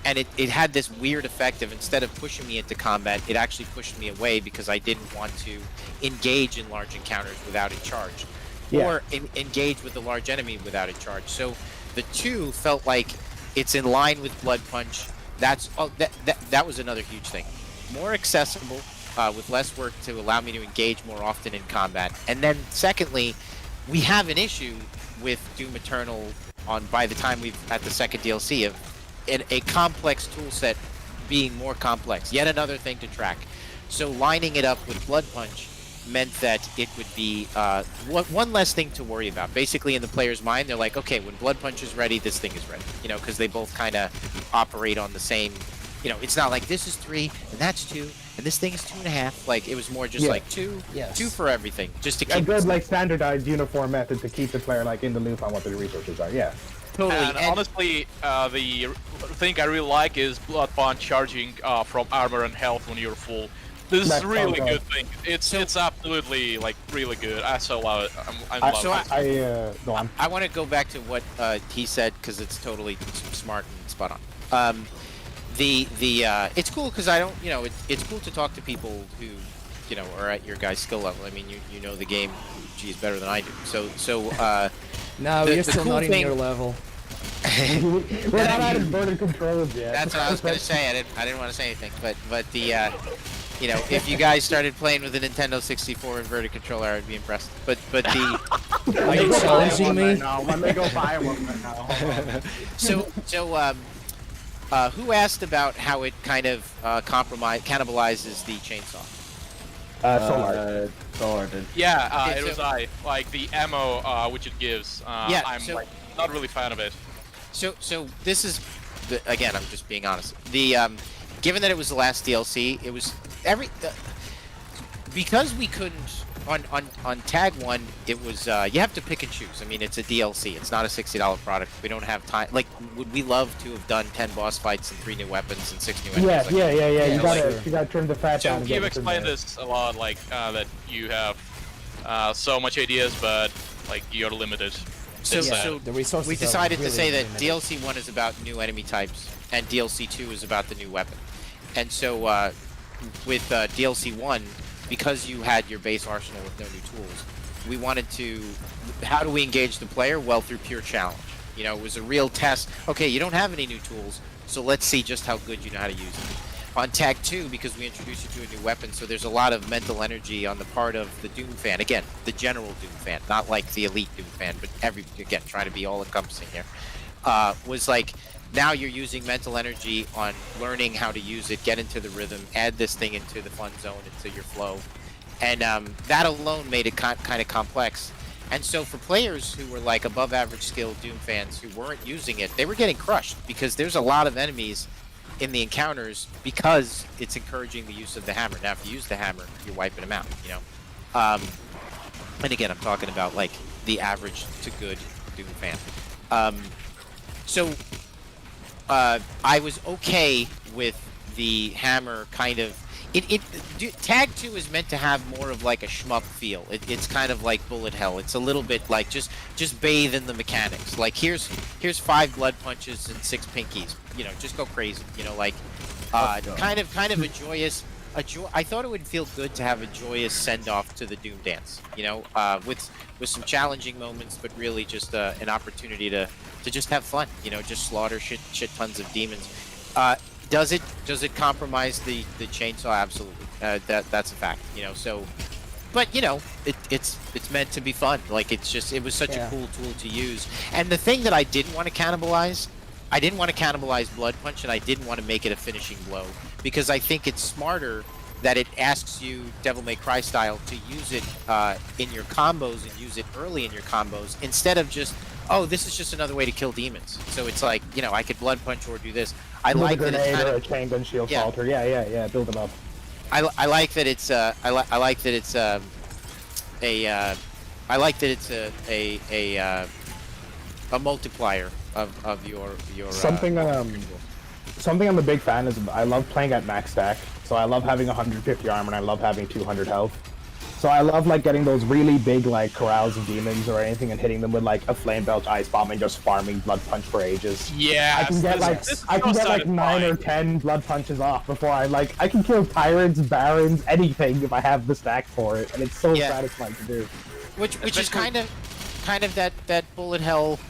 [SPEAKER 5] and it had this weird effect of instead of pushing me into combat, it actually pushed me away because I didn't want to engage in large encounters without a charge, or engage with the large enemy without a charge. So the 2 felt like it's in line with Blood Punch. That was another huge thing. More accessible, with less work to allow me to engage more often in combat. And then secondly, we have an issue with Doom Eternal by the time we've at the second DLC of a complex tool set being more complex. Yet another thing to track. So lining it up with Blood Punch meant that it would be one less thing to worry about. Basically, in the player's mind, they're like, okay, when Blood Punch is ready, this thing is ready. You know, because they both kind of operate on the same. You know, it's not like this is 3 and that's 2 and this thing is 2.5. Like it was more just like 2,
[SPEAKER 2] Yes.
[SPEAKER 5] 2 for everything, just to keep
[SPEAKER 4] A good,
[SPEAKER 5] it
[SPEAKER 4] like, standardized, uniform method to keep the player, like, in the loop on what the resources are, yeah.
[SPEAKER 5] totally.
[SPEAKER 1] And honestly, the thing I really like is Blood Punch charging from armor and health when you're full. This is
[SPEAKER 4] That's
[SPEAKER 1] really
[SPEAKER 4] so
[SPEAKER 1] good thing. It's absolutely like really good. I so love it. I love
[SPEAKER 5] so
[SPEAKER 1] it.
[SPEAKER 4] Go on.
[SPEAKER 5] I want to go back to what he said because it's totally smart and spot on. It's cool because I don't, you know, it's cool to talk to people who, you know, are at your guys' skill level. I mean, you know the game, geez, better than I do. So
[SPEAKER 2] No,
[SPEAKER 5] The-
[SPEAKER 2] you're
[SPEAKER 5] the
[SPEAKER 2] still
[SPEAKER 5] cool
[SPEAKER 2] not in
[SPEAKER 5] thing-
[SPEAKER 2] your level.
[SPEAKER 4] We're not out of burden controls yet.
[SPEAKER 5] That's what I was gonna say. I didn't want to say anything, but the you know, if you guys started playing with a Nintendo 64 inverted controller, I would be impressed. But the
[SPEAKER 2] Are you challenging me?
[SPEAKER 3] No, let me go buy one right now. Hold on.
[SPEAKER 5] so who asked about how it kind of cannibalizes the chainsaw?
[SPEAKER 4] Solar.
[SPEAKER 3] Solar did.
[SPEAKER 1] Yeah,
[SPEAKER 5] Okay,
[SPEAKER 1] it was
[SPEAKER 5] so-
[SPEAKER 1] I. Like the ammo which it gives.
[SPEAKER 5] Yeah,
[SPEAKER 1] I'm
[SPEAKER 5] so-
[SPEAKER 1] like not really fan of it.
[SPEAKER 5] So this is again, I'm just being honest. The given that it was the last DLC, it was because we couldn't on Tag 1, it was you have to pick and choose. I mean, it's a DLC. It's not a $60 product. We don't have time. Like, would we love to have done 10 boss fights and 3 new weapons and 6 new enemies?
[SPEAKER 4] Yeah,
[SPEAKER 5] Like,
[SPEAKER 4] yeah.
[SPEAKER 2] Yeah,
[SPEAKER 4] You
[SPEAKER 2] like-
[SPEAKER 4] gotta trim the fat down.
[SPEAKER 1] So
[SPEAKER 4] and get
[SPEAKER 1] you've
[SPEAKER 4] it in
[SPEAKER 1] explained
[SPEAKER 4] there.
[SPEAKER 1] this a lot, like that you have so much ideas, but like you're limited.
[SPEAKER 5] So,
[SPEAKER 1] It's,
[SPEAKER 5] so
[SPEAKER 2] The resources
[SPEAKER 5] we
[SPEAKER 2] are
[SPEAKER 5] decided to
[SPEAKER 2] really
[SPEAKER 5] say that
[SPEAKER 2] limited.
[SPEAKER 5] DLC 1 is about new enemy types and DLC 2 is about the new weapon. And so with DLC 1, because you had your base arsenal with no new tools, we wanted to, how do we engage the player? Well, through pure challenge. You know, it was a real test. Okay, you don't have any new tools, so let's see just how good you know how to use it. On Tag 2, because we introduced you to a new weapon, so there's a lot of mental energy on the part of the Doom fan. Again, the general Doom fan, not like the elite Doom fan, but again, trying to be all-encompassing here. Was like, now you're using mental energy on learning how to use it, get into the rhythm, add this thing into the fun zone, into your flow. And that alone made it kind of complex. And so for players who were like above average skill Doom fans who weren't using it, they were getting crushed because there's a lot of enemies in the encounters because it's encouraging the use of the hammer. Now, if you use the hammer, you're wiping them out, you know. And again, I'm talking about like the average to good Doom fan. So I was okay with the hammer kind of. Tag 2 is meant to have more of like a shmup feel. It's kind of like bullet hell. It's a little bit like just bathe in the mechanics. Like here's 5 blood punches and 6 pinkies. You know, just go crazy. You know, like kind of a joyous. I thought it would feel good to have a joyous send off to the Doom dance. You know, with some challenging moments, but really just an opportunity to just have fun. You know, just slaughter shit tons of demons. Does it compromise the chainsaw? Absolutely. That's a fact. You know, so, but you know, it's meant to be fun. Like it was such a cool tool to use. And the thing that I didn't want to cannibalize Blood Punch, and I didn't want to make it a finishing blow because I think it's smarter that it asks you Devil May Cry style to use it in your combos and use it early in your combos instead of just, oh, this is just another way to kill demons. So it's like, you know, I could Blood Punch or do this. I
[SPEAKER 4] With
[SPEAKER 5] like
[SPEAKER 4] a
[SPEAKER 5] that it's
[SPEAKER 4] grenade
[SPEAKER 5] kind
[SPEAKER 4] or a
[SPEAKER 5] of,
[SPEAKER 4] chain gun shield
[SPEAKER 5] Yeah.
[SPEAKER 4] salter. Yeah. Build them up.
[SPEAKER 5] I like that it's a multiplier of your
[SPEAKER 4] Something I'm a big fan is I love playing at max stack. So I love having 150 armor and I love having 200 health. So I love like getting those really big like corrals of demons or anything and hitting them with like a flame belch ice bomb and just farming blood punch for ages.
[SPEAKER 1] Yeah,
[SPEAKER 4] I can get like 9 or 10 blood punches off before I can kill tyrants, barons, anything if I have the stack for it, and it's so
[SPEAKER 5] Yeah.
[SPEAKER 4] satisfying to do.
[SPEAKER 5] which is kind of that bullet hell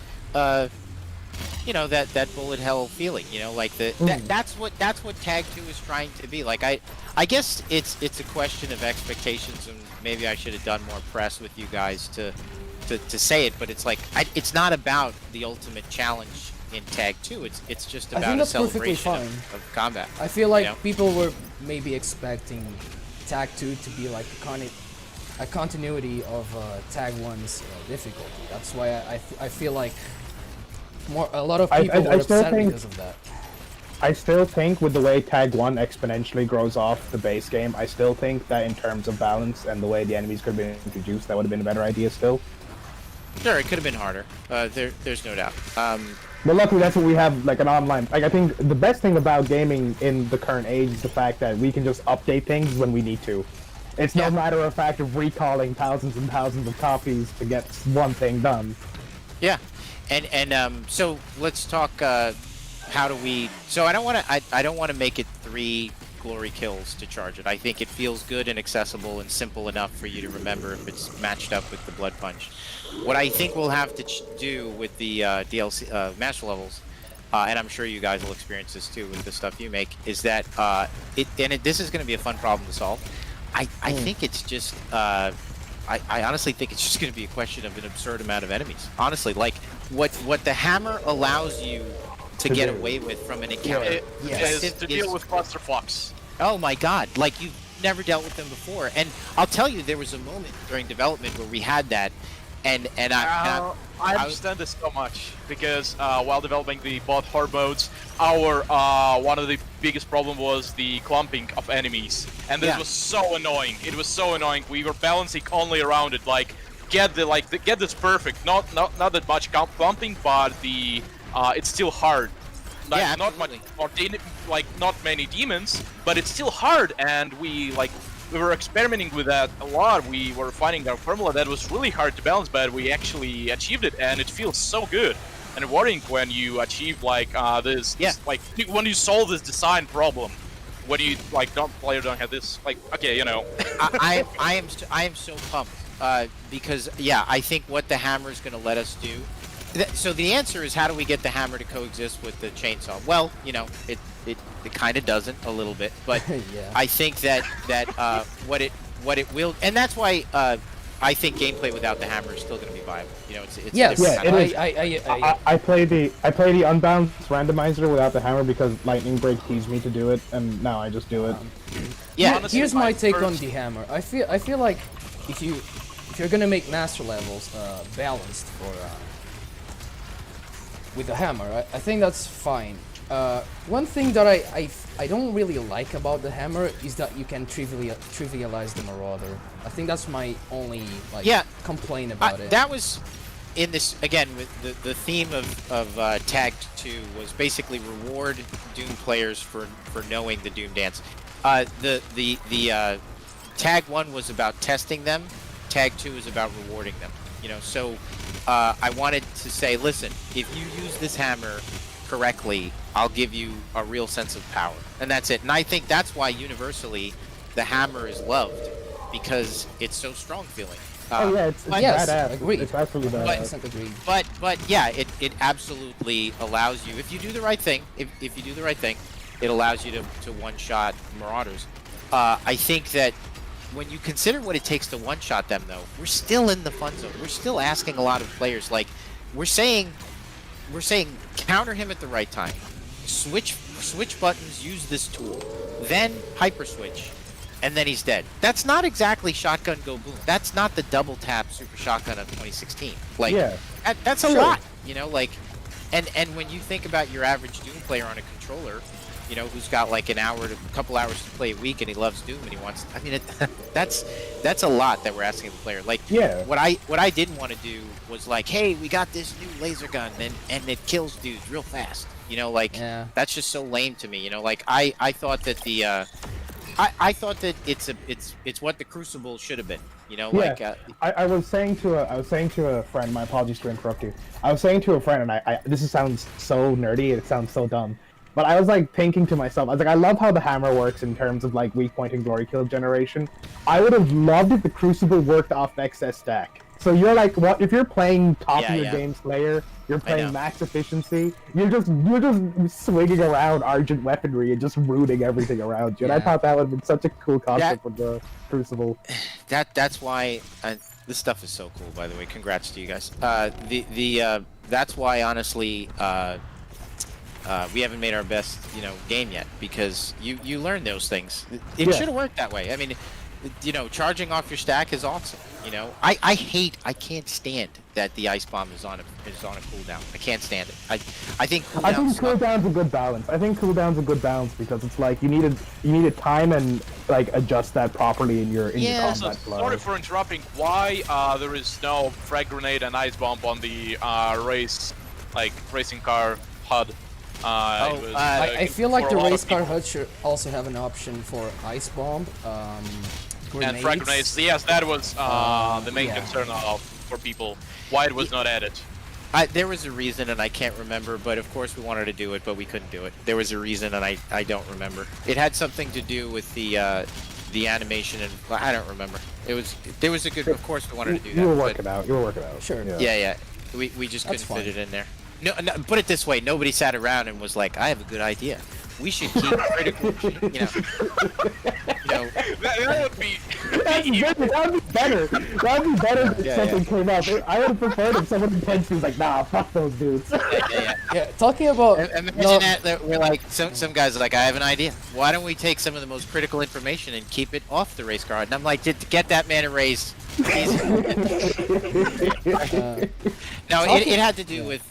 [SPEAKER 5] you know, that bullet hell feeling, you know, like that's what Tag 2 is trying to be. Like I guess it's a question of expectations, and maybe I should have done more press with you guys to say it, but it's like it's not about the ultimate challenge in Tag 2. It's just
[SPEAKER 2] I think
[SPEAKER 5] about a
[SPEAKER 2] that's perfectly
[SPEAKER 5] celebration
[SPEAKER 2] fine.
[SPEAKER 5] of combat.
[SPEAKER 2] I feel like
[SPEAKER 5] you know?
[SPEAKER 2] people were maybe expecting Tag 2 to be like a continuity of Tag 1's difficulty. That's why I feel like a lot of people were upset because of that.
[SPEAKER 4] I still think with the way Tag 1 exponentially grows off the base game, I still think that in terms of balance and the way the enemies could have been introduced, that would have been a better idea still.
[SPEAKER 5] Sure, it could have been harder. There's no doubt.
[SPEAKER 4] But luckily, that's what we have, like, an online... Like, I think the best thing about gaming in the current age is the fact that we can just update things when we need to. It's no matter of fact of recalling thousands and thousands of copies to get one thing done.
[SPEAKER 5] Yeah, and so let's talk. How do we? So I don't want to make it 3 glory kills to charge it. I think it feels good and accessible and simple enough for you to remember if it's matched up with the blood punch. What I think we'll have to do with the DLC master levels, and I'm sure you guys will experience this too with the stuff you make, is that this is going to be a fun problem to solve. I think it's just I honestly think it's just going to be a question of an absurd amount of enemies. Honestly, like what the hammer allows you to get away with from an encounter
[SPEAKER 1] is to deal with clusterfucks.
[SPEAKER 5] Oh my god, like you've never dealt with them before. And I'll tell you, there was a moment during development where we had that, and
[SPEAKER 1] I understand this so much because while developing the bot Horde modes, our one of the biggest problem was the clumping of enemies, and this was so annoying. It was so annoying. We were balancing only around it, like get this perfect. Not that much clumping, but the it's still hard. Like,
[SPEAKER 5] yeah,
[SPEAKER 1] not much, or not many demons, but it's still hard, and we were experimenting with that a lot. We were finding our formula that was really hard to balance, but we actually achieved it, and it feels so good and rewarding when you achieve this.
[SPEAKER 5] Yeah.
[SPEAKER 1] Like when you solve this design problem. When you player don't have this, okay, you know.
[SPEAKER 5] I am so pumped because I think what the hammer is going to let us do. So the answer is, how do we get the hammer to coexist with the chainsaw? Well, you know, it kind of doesn't a little bit, but I think that what it will, and that's why I think gameplay without the hammer is still going to be viable. You know, it's
[SPEAKER 2] yes,
[SPEAKER 5] it
[SPEAKER 2] is.
[SPEAKER 4] I play the unbalanced randomizer without the hammer because Lightning Break teased me to do it, and now I just do it.
[SPEAKER 1] Honestly,
[SPEAKER 2] here's my take on the hammer. I feel like if you're gonna make master levels balanced for with the hammer, I think that's fine. One thing that I don't really like about the hammer is that you can trivialize the Marauder. I think that's my only complaint about it.
[SPEAKER 5] That was in this again with the theme of Tagged 2 was basically reward Doom players for knowing the Doom dance. The Tag 1 was about testing them. Tag 2 is about rewarding them. You know, so I wanted to say, listen, if you use this hammer correctly, I'll give you a real sense of power, and that's it. And I think that's why universally the hammer is loved, because it's so strong feeling.
[SPEAKER 4] It's badass.
[SPEAKER 2] Agreed.
[SPEAKER 4] It's absolutely badass.
[SPEAKER 2] Agreed.
[SPEAKER 5] But yeah, it absolutely allows you, if you do the right thing, if you do the right thing, it allows you to one-shot Marauders. I think that when you consider what it takes to one-shot them, though, we're still in the fun zone. We're still asking a lot of players, like, we're saying counter him at the right time, switch buttons, use this tool, then hyper switch, and then he's dead. That's not exactly shotgun go boom. That's not the double tap super shotgun of 2016. Like, that's a lot, you know, like, and when you think about your average Doom player on a controller, you know, who's got like a couple hours to play a week, and he loves Doom, and he wants. I mean, that's a lot that we're asking the player. Like, what I didn't want to do was like, hey, we got this new laser gun, and it kills dudes real fast. You know, like that's just so lame to me. You know, like I thought that I thought that it's what the Crucible should have been. You know, like
[SPEAKER 4] I was saying to a friend. My apologies to interrupt you. I was saying to a friend, and this sounds so nerdy. It sounds so dumb. But I was like thinking to myself, I was like, I love how the hammer works in terms of like weak point and glory kill generation. I would have loved if the Crucible worked off excess stack. So you're like, what if you're playing top of your game Slayer, you're playing max efficiency, you're just swinging around Argent weaponry and just rooting everything around you. And I thought that would have been such a cool concept for the Crucible.
[SPEAKER 5] That's why this stuff is so cool. By the way, congrats to you guys. That's why honestly. We haven't made our best, game yet, because you learn those things. It should have worked that way. I mean, you know, charging off your stack is awesome. You know, I can't stand that the ice bomb is on a cooldown. I can't stand it. I think
[SPEAKER 4] I think
[SPEAKER 5] cooldowns suck.
[SPEAKER 4] cooldown's a good balance. I think cooldown's a good balance because it's like you need to time and like adjust that properly in your
[SPEAKER 1] Also,
[SPEAKER 4] combat flow.
[SPEAKER 1] sorry for interrupting. Why there is no frag grenade and ice bomb on the racing car HUD?
[SPEAKER 2] I feel like
[SPEAKER 1] for
[SPEAKER 2] the
[SPEAKER 1] a lot of
[SPEAKER 2] race car
[SPEAKER 1] people.
[SPEAKER 2] HUD should also have an option for ice bomb, grenades.
[SPEAKER 1] And frag grenades. Yes, that was the main
[SPEAKER 2] yeah.
[SPEAKER 1] concern for people. Why it was not added.
[SPEAKER 5] There was a reason, and I can't remember. But of course, we wanted to do it, but we couldn't do it. There was a reason, and I don't remember. It had something to do with the animation, and I don't remember. There was a good. Of course, we wanted to do that.
[SPEAKER 4] You were
[SPEAKER 5] but-
[SPEAKER 4] working out. You were working out.
[SPEAKER 2] Sure.
[SPEAKER 5] Yeah. We just
[SPEAKER 2] That's
[SPEAKER 5] couldn't fit
[SPEAKER 2] fine.
[SPEAKER 5] it in there. No, put it this way: nobody sat around and was like, "I have a good idea. We should keep critical."
[SPEAKER 1] That would be.
[SPEAKER 4] That would be better. That would be better if
[SPEAKER 5] Yeah,
[SPEAKER 4] something came up. I would have preferred if someone intentionally was like, nah, fuck those dudes.
[SPEAKER 5] yeah.
[SPEAKER 2] Yeah, talking about
[SPEAKER 5] Imagine
[SPEAKER 2] no,
[SPEAKER 5] that we're like some guys are like, I have an idea. Why don't we take some of the most critical information and keep it off the race car? And I'm like, get that man a raise. No, it had to do with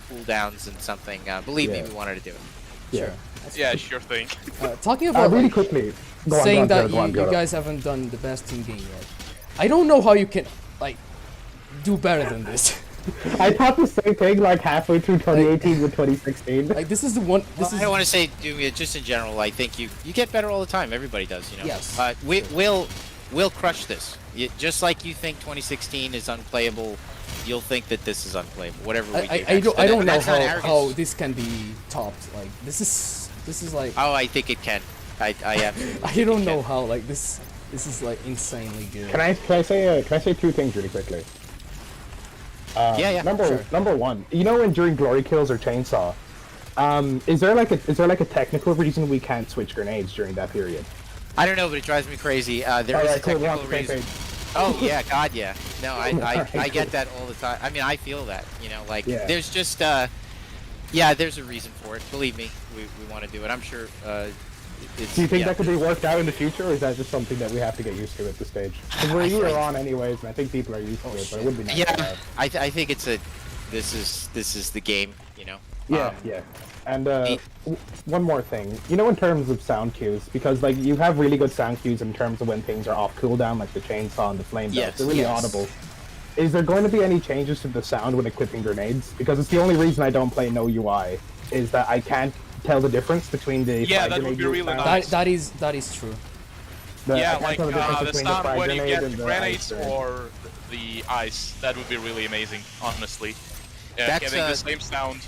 [SPEAKER 5] cooldowns and something. Believe me,
[SPEAKER 4] Yeah.
[SPEAKER 5] we wanted to do it.
[SPEAKER 2] sure.
[SPEAKER 1] Yeah, sure thing.
[SPEAKER 2] Talking about
[SPEAKER 4] Really
[SPEAKER 2] like,
[SPEAKER 4] quickly. Go on,
[SPEAKER 2] saying
[SPEAKER 4] go on,
[SPEAKER 2] that
[SPEAKER 4] go on,
[SPEAKER 2] you
[SPEAKER 4] go on.
[SPEAKER 2] guys haven't done the best team game yet. I don't know how you can like do better than this.
[SPEAKER 4] I thought the same thing like halfway through 2018 with 2016.
[SPEAKER 2] Like this is the one. This
[SPEAKER 5] I
[SPEAKER 2] is
[SPEAKER 5] don't want to say do it just in general. I think you get better all the time. Everybody does, you know.
[SPEAKER 2] Yes.
[SPEAKER 5] We'll crush this. Just like you think 2016 is unplayable, you'll think that this is unplayable. Whatever we do.
[SPEAKER 2] I don't know
[SPEAKER 5] That's not
[SPEAKER 2] how
[SPEAKER 5] arrogance.
[SPEAKER 2] this can be topped. Like this is like
[SPEAKER 5] Oh, I think it can. I absolutely
[SPEAKER 2] I
[SPEAKER 5] think
[SPEAKER 2] don't
[SPEAKER 5] it
[SPEAKER 2] know
[SPEAKER 5] can.
[SPEAKER 2] how like this is like insanely good.
[SPEAKER 4] Can I say two things really quickly?
[SPEAKER 5] Yeah.
[SPEAKER 4] Number one, you know when during glory kills or chainsaw, is there like a technical reason we can't switch grenades during that period?
[SPEAKER 5] I don't know, but it drives me crazy. There is a
[SPEAKER 4] Alright, cool, we're on
[SPEAKER 5] technical
[SPEAKER 4] the same
[SPEAKER 5] reason.
[SPEAKER 4] page.
[SPEAKER 5] Oh yeah, God yeah. No, I
[SPEAKER 4] Alright,
[SPEAKER 5] get
[SPEAKER 4] cool.
[SPEAKER 5] that all the time. I mean, I feel that. You know, like
[SPEAKER 4] Yeah.
[SPEAKER 5] there's just yeah, there's a reason for it. Believe me, we want to do it. I'm sure. It's,
[SPEAKER 4] Do you think
[SPEAKER 5] yeah.
[SPEAKER 4] that could be worked out in the future, or is that just something that we have to get used to at this stage? Because we're a year on anyways, and I think people are used to it, but it would be nice to
[SPEAKER 5] Yeah,
[SPEAKER 4] have.
[SPEAKER 5] I think it's this is the game. You know.
[SPEAKER 4] Yeah, yeah. And one more thing, you know, in terms of sound cues, because like you have really good sound cues in terms of when things are off cooldown, like the chainsaw and the flame belts.
[SPEAKER 5] Yes,
[SPEAKER 4] They're really
[SPEAKER 2] yes.
[SPEAKER 4] audible. Is there going to be any changes to the sound when equipping grenades? Because it's the only reason I don't play no UI, is that I can't tell the difference between the
[SPEAKER 1] Yeah,
[SPEAKER 4] frag
[SPEAKER 1] that would
[SPEAKER 4] grenade
[SPEAKER 1] be
[SPEAKER 4] use
[SPEAKER 1] really
[SPEAKER 4] sound.
[SPEAKER 1] nice.
[SPEAKER 2] That is true.
[SPEAKER 4] I
[SPEAKER 1] Yeah,
[SPEAKER 4] can't
[SPEAKER 1] like
[SPEAKER 4] tell the difference
[SPEAKER 1] the
[SPEAKER 4] between
[SPEAKER 1] sound
[SPEAKER 4] frag
[SPEAKER 1] when you
[SPEAKER 4] grenade
[SPEAKER 1] get
[SPEAKER 4] and
[SPEAKER 1] the
[SPEAKER 4] the
[SPEAKER 1] grenades
[SPEAKER 4] ice grenade.
[SPEAKER 1] or the ice. That would be really amazing, honestly. Yeah,
[SPEAKER 5] That's,
[SPEAKER 1] having the same sound.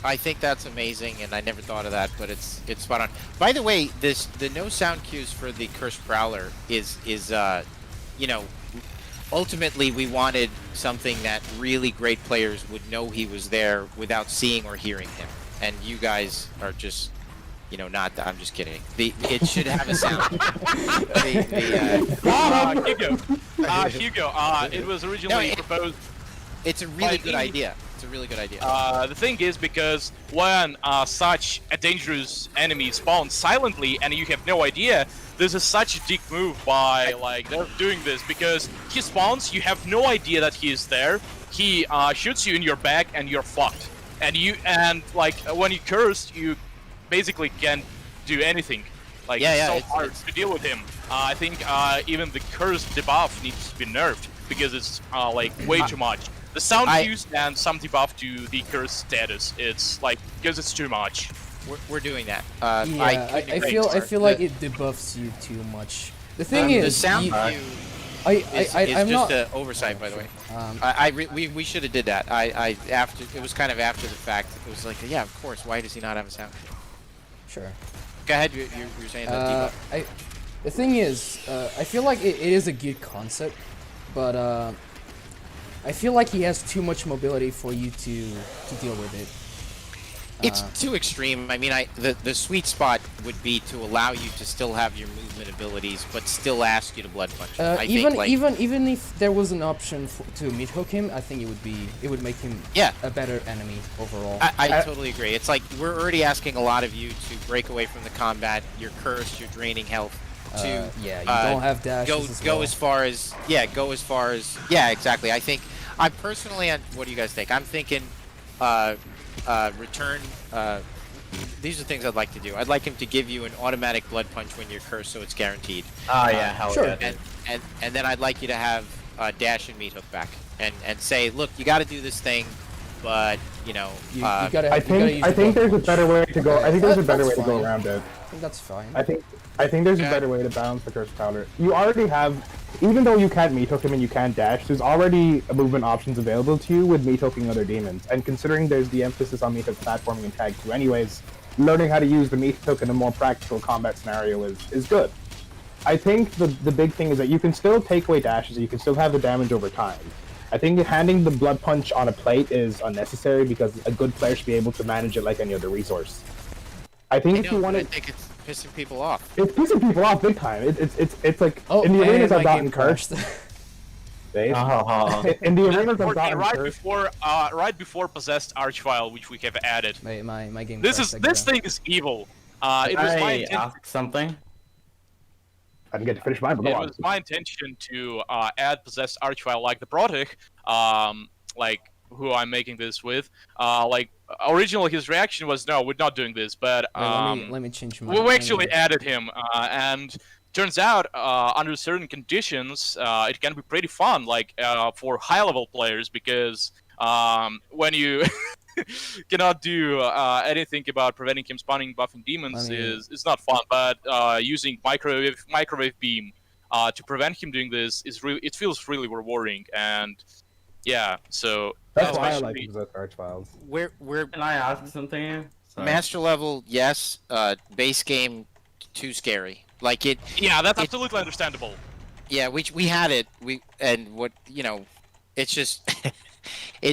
[SPEAKER 5] I think that's amazing, and I never thought of that, but it's spot on. By the way, the no sound cues for the Cursed Prowler is you know, ultimately we wanted something that really great players would know he was there without seeing or hearing him, and you guys are just, you know, not. I'm just kidding. It should have a sound.
[SPEAKER 1] Hugo, it was originally
[SPEAKER 5] No,
[SPEAKER 1] proposed.
[SPEAKER 5] It's a really
[SPEAKER 1] By
[SPEAKER 5] good
[SPEAKER 1] me.
[SPEAKER 5] idea. It's a really good idea.
[SPEAKER 1] The thing is, because when such a dangerous enemy spawns silently and you have no idea, this is such a dick move by like they're doing this, because he spawns, you have no idea that he is there. He shoots you in your back and you're fucked. And like when you cursed, you basically can't do anything. Like
[SPEAKER 5] Yeah,
[SPEAKER 1] it's
[SPEAKER 5] yeah,
[SPEAKER 1] so
[SPEAKER 5] it's-
[SPEAKER 1] hard to deal with him. I think even the cursed debuff needs to be nerfed because it's like way too much. The sound cues and some debuff to the curse status. It's like because it's too much.
[SPEAKER 5] We're doing that.
[SPEAKER 2] Yeah, I feel like it debuffs you too much. The thing
[SPEAKER 5] the
[SPEAKER 2] is,
[SPEAKER 5] sound
[SPEAKER 2] you-
[SPEAKER 5] cue is
[SPEAKER 2] I'm
[SPEAKER 5] just
[SPEAKER 2] not.
[SPEAKER 5] an oversight, by the way. We should have did that. After it was kind of after the fact. It was like, yeah, of course. Why does he not have a sound?
[SPEAKER 2] Sure.
[SPEAKER 5] Go ahead. You're saying that. debuff.
[SPEAKER 2] The thing is, I feel like it is a good concept, but I feel like he has too much mobility for you to deal with it.
[SPEAKER 5] It's too extreme. I mean, the sweet spot would be to allow you to still have your movement abilities, but still ask you to blood punch. I
[SPEAKER 2] Even
[SPEAKER 5] think, like,
[SPEAKER 2] even if there was an option to mid hook him, I think it would make him
[SPEAKER 5] Yeah.
[SPEAKER 2] a better enemy overall.
[SPEAKER 5] I totally agree. It's like we're already asking a lot of you to break away from the combat. You're cursed. You're draining health. to
[SPEAKER 2] yeah, you don't have dashes
[SPEAKER 5] go
[SPEAKER 2] as
[SPEAKER 5] go
[SPEAKER 2] well.
[SPEAKER 5] as far as exactly. I think I personally, and what do you guys think? I'm thinking return. These are things I'd like to do. I'd like him to give you an automatic blood punch when you're cursed, so it's guaranteed.
[SPEAKER 3] Oh yeah, hell
[SPEAKER 2] sure.
[SPEAKER 3] yeah.
[SPEAKER 5] And then I'd like you to have dash and meat hook back, and say, look, you got to do this thing, but you know,
[SPEAKER 2] You gotta,
[SPEAKER 4] I
[SPEAKER 2] you gotta use
[SPEAKER 4] think
[SPEAKER 2] the
[SPEAKER 4] there's a
[SPEAKER 2] punch.
[SPEAKER 4] better way to go.
[SPEAKER 2] Okay,
[SPEAKER 4] I think there's a
[SPEAKER 2] that-
[SPEAKER 4] better
[SPEAKER 2] that's
[SPEAKER 4] way to go
[SPEAKER 2] fine.
[SPEAKER 4] around it.
[SPEAKER 2] I think that's fine.
[SPEAKER 4] I think there's a
[SPEAKER 5] Okay.
[SPEAKER 4] better way to balance the cursed powder. You already have, even though you can't meat hook him and you can't dash, there's already movement options available to you with meat hooking other demons. And considering there's the emphasis on meat hook platforming in Tag 2 anyways, learning how to use the meat hook in a more practical combat scenario is good. I think the big thing is that you can still take away dashes, you can still have the damage over time. I think handing the blood punch on a plate is unnecessary because a good player should be able to manage it like any other resource. I think if you want
[SPEAKER 5] I
[SPEAKER 4] to,
[SPEAKER 5] think it's pissing people off.
[SPEAKER 4] it's pissing people off big time. It's like
[SPEAKER 2] Oh,
[SPEAKER 4] in the
[SPEAKER 2] and
[SPEAKER 4] arenas
[SPEAKER 2] my
[SPEAKER 4] I've gotten
[SPEAKER 2] game
[SPEAKER 4] cursed.
[SPEAKER 2] crashed.
[SPEAKER 4] Dave.
[SPEAKER 3] Oh,
[SPEAKER 4] In the arenas I've
[SPEAKER 1] Unfortunately,
[SPEAKER 4] gotten
[SPEAKER 1] right
[SPEAKER 4] cursed.
[SPEAKER 1] before possessed archvile, which we have added.
[SPEAKER 2] my game
[SPEAKER 1] This
[SPEAKER 2] crashed
[SPEAKER 1] this
[SPEAKER 2] again.
[SPEAKER 1] thing is evil. It was my
[SPEAKER 3] I
[SPEAKER 1] intention.
[SPEAKER 3] ask something.
[SPEAKER 4] I didn't get to finish mine, but go
[SPEAKER 1] It
[SPEAKER 4] on.
[SPEAKER 1] was my intention to add possessed archvile like the Protic, like who I'm making this with. Like originally his reaction was no, we're not doing this, but
[SPEAKER 2] Wait, let me change my.
[SPEAKER 1] we actually added him, and turns out under certain conditions it can be pretty fun, like for high level players, because when you cannot do anything about preventing him spawning buffing demons is not fun, but using microwave beam to prevent him doing this is really, it feels really rewarding. And yeah, so
[SPEAKER 4] That's why I like
[SPEAKER 1] especially-
[SPEAKER 4] Possessed Archviles.
[SPEAKER 5] We're
[SPEAKER 3] Can I ask something here? Sorry.
[SPEAKER 5] master level, yes. Base game, too scary. Like it.
[SPEAKER 1] yeah, that's
[SPEAKER 5] it-
[SPEAKER 1] absolutely understandable.
[SPEAKER 5] Yeah, we had it. It's just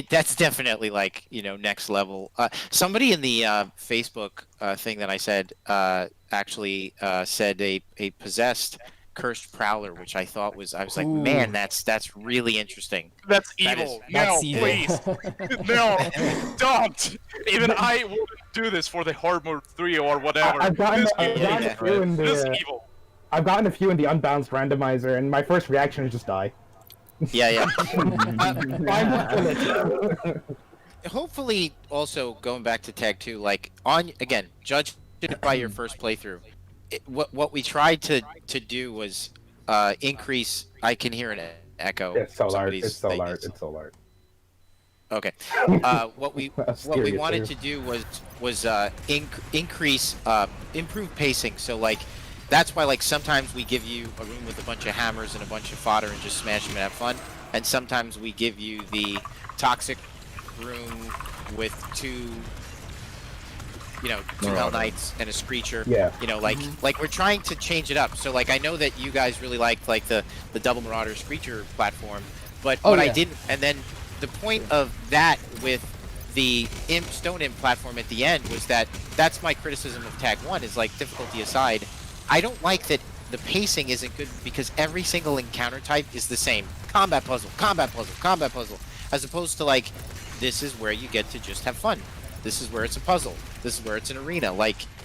[SPEAKER 5] that's definitely like next level. Somebody in the Facebook thing that I said actually said a possessed cursed prowler, which I thought was like,
[SPEAKER 2] Ooh.
[SPEAKER 5] man, that's really interesting.
[SPEAKER 1] That's
[SPEAKER 5] That
[SPEAKER 1] evil.
[SPEAKER 5] is-
[SPEAKER 1] No,
[SPEAKER 2] That's evil.
[SPEAKER 1] please. No, don't. Even I wouldn't do this for the Horde Mode 3 or whatever.
[SPEAKER 4] I've gotten
[SPEAKER 1] This
[SPEAKER 4] I've
[SPEAKER 1] evil.
[SPEAKER 4] gotten a few in
[SPEAKER 1] This
[SPEAKER 4] the
[SPEAKER 1] evil.
[SPEAKER 4] I've gotten a few in the unbalanced randomizer, and my first reaction is just die.
[SPEAKER 5] Yeah.
[SPEAKER 4] Fine.
[SPEAKER 5] Hopefully, also going back to Tag 2, like judge it by your first playthrough. What we tried to do was increase. I can hear an echo.
[SPEAKER 4] It's Solar.
[SPEAKER 5] Somebody's
[SPEAKER 4] It's Solar.
[SPEAKER 5] thing is-
[SPEAKER 4] It's Solar.
[SPEAKER 5] Okay. What we
[SPEAKER 4] Scary
[SPEAKER 5] wanted
[SPEAKER 4] too.
[SPEAKER 5] to do was increase improve pacing. So like that's why like sometimes we give you a room with a bunch of hammers and a bunch of fodder and just smash them and have fun. And sometimes we give you the toxic room with two Hell Knights and a Screecher.
[SPEAKER 4] Yeah.
[SPEAKER 5] Like we're trying to change it up. So like I know that you guys really liked like the Double Marauder Screecher platform, but
[SPEAKER 2] Oh,
[SPEAKER 5] what I
[SPEAKER 2] yeah.
[SPEAKER 5] didn't, and then the point of that with the Stone Imp platform at the end was that's my criticism of Tag 1 is like difficulty aside, I don't like that the pacing isn't good because every single encounter type is the same. Combat puzzle, combat puzzle, combat puzzle. As opposed to like, this is where you get to just have fun. This is where it's a puzzle. This is where it's an arena.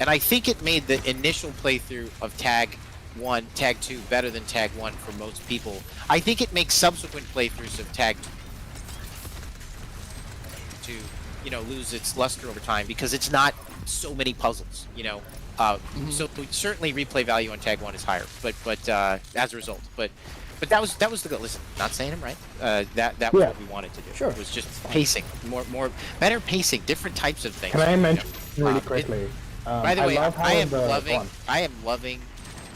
[SPEAKER 5] And I think it made the initial playthrough of Tag 2 better than Tag 1 for most people. I think it makes subsequent playthroughs of Tag 2 lose its luster over time because it's not so many puzzles, So certainly replay value on Tag 1 is higher, but as a result, but that was the goal. Listen, not saying I'm right. That was
[SPEAKER 4] Yeah.
[SPEAKER 5] what we wanted to do.
[SPEAKER 2] Sure.
[SPEAKER 5] It was just pacing, more better pacing, different types of things.
[SPEAKER 4] Can I mention really
[SPEAKER 5] it-
[SPEAKER 4] quickly?
[SPEAKER 5] By the way,
[SPEAKER 4] love how
[SPEAKER 5] I am
[SPEAKER 4] the- go
[SPEAKER 5] loving.
[SPEAKER 4] on.
[SPEAKER 5] I am loving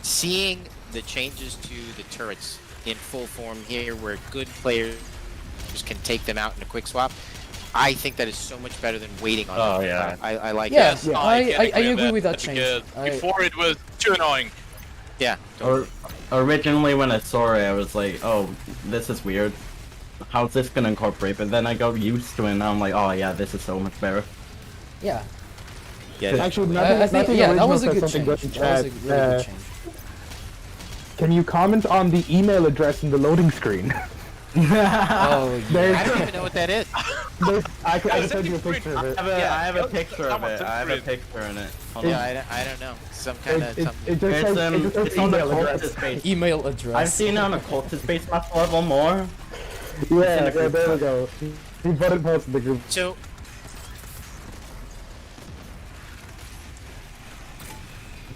[SPEAKER 5] seeing the changes to the turrets in full form here, where good players can take them out in a quick swap. I think that is so much better than waiting on.
[SPEAKER 3] Oh,
[SPEAKER 5] them.
[SPEAKER 3] yeah.
[SPEAKER 5] I like
[SPEAKER 2] Yeah,
[SPEAKER 5] it.
[SPEAKER 2] yeah.
[SPEAKER 1] can
[SPEAKER 2] I agree with that change.
[SPEAKER 1] because
[SPEAKER 2] I-
[SPEAKER 1] before it was too annoying.
[SPEAKER 5] Yeah.
[SPEAKER 3] Originally, when I saw it, I was like, "Oh, this is weird. How's this gonna incorporate?" But then I got used to it, and I'm like, "Oh yeah, this is so much better."
[SPEAKER 2] Yeah.
[SPEAKER 5] Yeah.
[SPEAKER 4] Actually,
[SPEAKER 2] I think
[SPEAKER 4] nothing
[SPEAKER 2] that
[SPEAKER 4] original
[SPEAKER 2] was a
[SPEAKER 4] said
[SPEAKER 2] good
[SPEAKER 4] something
[SPEAKER 2] change.
[SPEAKER 4] good in
[SPEAKER 2] That was a
[SPEAKER 4] chat.
[SPEAKER 2] really good change.
[SPEAKER 4] Can you comment on the email address in the loading screen?
[SPEAKER 2] Oh,
[SPEAKER 4] There's-
[SPEAKER 5] I don't even know what that is.
[SPEAKER 4] I can send you a picture of it.
[SPEAKER 3] I have a
[SPEAKER 1] just
[SPEAKER 3] picture of
[SPEAKER 1] someone
[SPEAKER 3] it.
[SPEAKER 1] took
[SPEAKER 3] I have a
[SPEAKER 1] it.
[SPEAKER 3] picture in it. Hold
[SPEAKER 5] Yeah,
[SPEAKER 3] on.
[SPEAKER 5] I don't know. Some kind of something.
[SPEAKER 4] It just
[SPEAKER 3] It's,
[SPEAKER 4] says, it just says
[SPEAKER 3] it's on the
[SPEAKER 4] email address.
[SPEAKER 3] cultist base.
[SPEAKER 2] email address.
[SPEAKER 3] I've seen it on the cultist base map level more.
[SPEAKER 4] Yeah,
[SPEAKER 3] in the group
[SPEAKER 4] there we
[SPEAKER 3] chat.
[SPEAKER 4] go. He put it post in the group.
[SPEAKER 5] So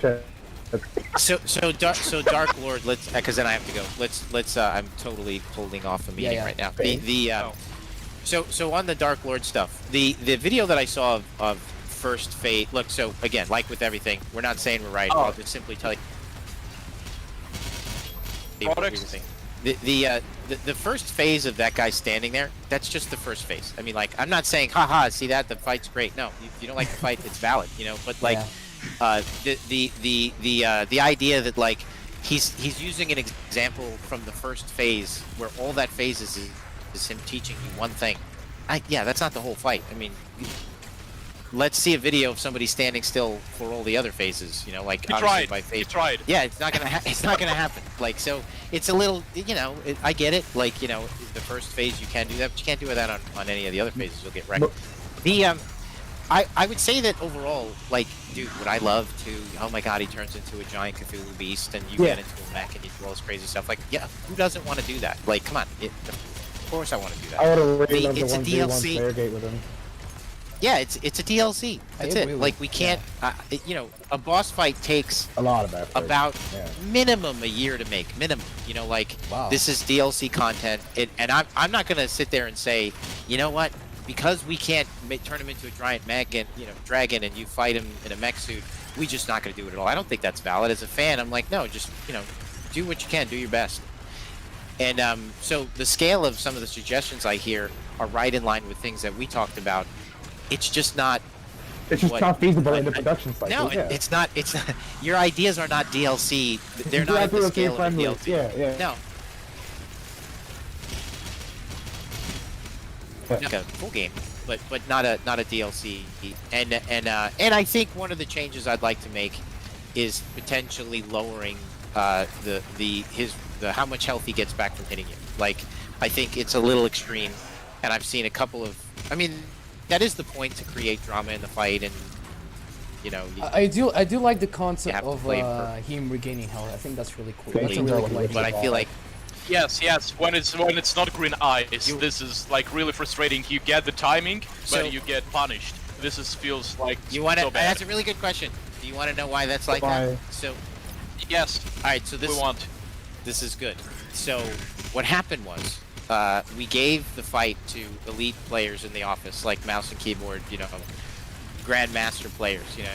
[SPEAKER 4] Chat.
[SPEAKER 5] So Dark Lord, let's because then I have to go. Let's I'm totally holding off a meeting
[SPEAKER 2] yeah.
[SPEAKER 5] right now.
[SPEAKER 4] Okay.
[SPEAKER 5] So on the Dark Lord stuff, the video that I saw of first phase. Look, so again, like with everything, we're not saying we're right.
[SPEAKER 1] Oh.
[SPEAKER 5] I'll just simply tell you. what we were
[SPEAKER 1] Products.
[SPEAKER 5] thinking. The first phase of that guy standing there, that's just the first phase. I mean, like, I'm not saying, haha, see that, the fight's great. No, you don't like the fight, it's valid, you know. But like, the idea that like he's using an example from the first phase where all that phase is him teaching you one thing. Yeah, that's not the whole fight. I mean, let's see a video of somebody standing still for all the other phases. You know, like
[SPEAKER 1] He
[SPEAKER 5] obviously
[SPEAKER 1] tried.
[SPEAKER 5] by phase.
[SPEAKER 1] He tried.
[SPEAKER 5] Yeah, it's not gonna it's not gonna happen. Like, so it's a little, you know, I get it. Like, you know, the first phase you can do that, but you can't do that on any of the other phases. You'll get wrecked. The I would say that overall, like, dude, what I love too. Oh my God, he turns into a giant Cthulhu beast, and you get into a mech and you do all this crazy stuff. Like, yeah, who doesn't want to do that? Like, come on, of course I want to do that.
[SPEAKER 4] I would have really loved
[SPEAKER 5] It's
[SPEAKER 4] the
[SPEAKER 5] a
[SPEAKER 4] 1v1
[SPEAKER 5] DLC.
[SPEAKER 4] player gate with him.
[SPEAKER 5] Yeah, it's a DLC. That's
[SPEAKER 2] agree
[SPEAKER 5] it.
[SPEAKER 2] with
[SPEAKER 5] Like,
[SPEAKER 2] you.
[SPEAKER 5] we can't, you know, a boss fight takes
[SPEAKER 4] A lot of effort.
[SPEAKER 5] about
[SPEAKER 4] Yeah.
[SPEAKER 5] minimum a year to make. Minimum. You know, like,
[SPEAKER 2] Wow.
[SPEAKER 5] this is DLC content, and I'm not gonna sit there and say, you know what, because we can't turn him into a giant dragon, and you fight him in a mech suit, we just not gonna do it at all. I don't think that's valid. As a fan, I'm like, no, just, you know, do what you can, do your best. And so the scale of some of the suggestions I hear are right in line with things that we talked about. It's just not.
[SPEAKER 4] It's just
[SPEAKER 5] what-
[SPEAKER 4] not feasible in the
[SPEAKER 5] I-
[SPEAKER 4] production cycle.
[SPEAKER 5] No,
[SPEAKER 4] yeah.
[SPEAKER 5] it's not. It's not. Your ideas are not DLC. They're not at the
[SPEAKER 4] Exactly
[SPEAKER 5] scale of a
[SPEAKER 4] friendly.
[SPEAKER 5] DLC.
[SPEAKER 4] Yeah.
[SPEAKER 5] No.
[SPEAKER 4] Yeah.
[SPEAKER 5] Like a full game, but not a DLC. And I think one of the changes I'd like to make is potentially lowering the how much health he gets back from hitting you. Like, I think it's a little extreme, and I've seen a couple of. I mean, that is the point, to create drama in the fight, and you know.
[SPEAKER 2] I do like the concept
[SPEAKER 5] have to
[SPEAKER 2] of
[SPEAKER 5] play for-
[SPEAKER 2] him regaining health. I think that's really cool.
[SPEAKER 4] Yeah,
[SPEAKER 2] That's a
[SPEAKER 4] it's
[SPEAKER 2] really
[SPEAKER 4] really
[SPEAKER 2] cool
[SPEAKER 4] cool.
[SPEAKER 2] idea.
[SPEAKER 5] But I feel like
[SPEAKER 1] Yes. When it's not green eyes, this is like really frustrating. You get the timing,
[SPEAKER 5] So-
[SPEAKER 1] but you get punished. This feels like
[SPEAKER 5] you want to.
[SPEAKER 1] so bad.
[SPEAKER 5] That's a really good question. Do you want to know why that's like
[SPEAKER 4] Why?
[SPEAKER 5] that? So,
[SPEAKER 1] Yes,
[SPEAKER 5] all right. So
[SPEAKER 1] we
[SPEAKER 5] this
[SPEAKER 1] want.
[SPEAKER 5] This is good. So, what happened was, we gave the fight to elite players in the office, like mouse and keyboard, you know, grandmaster players, you know,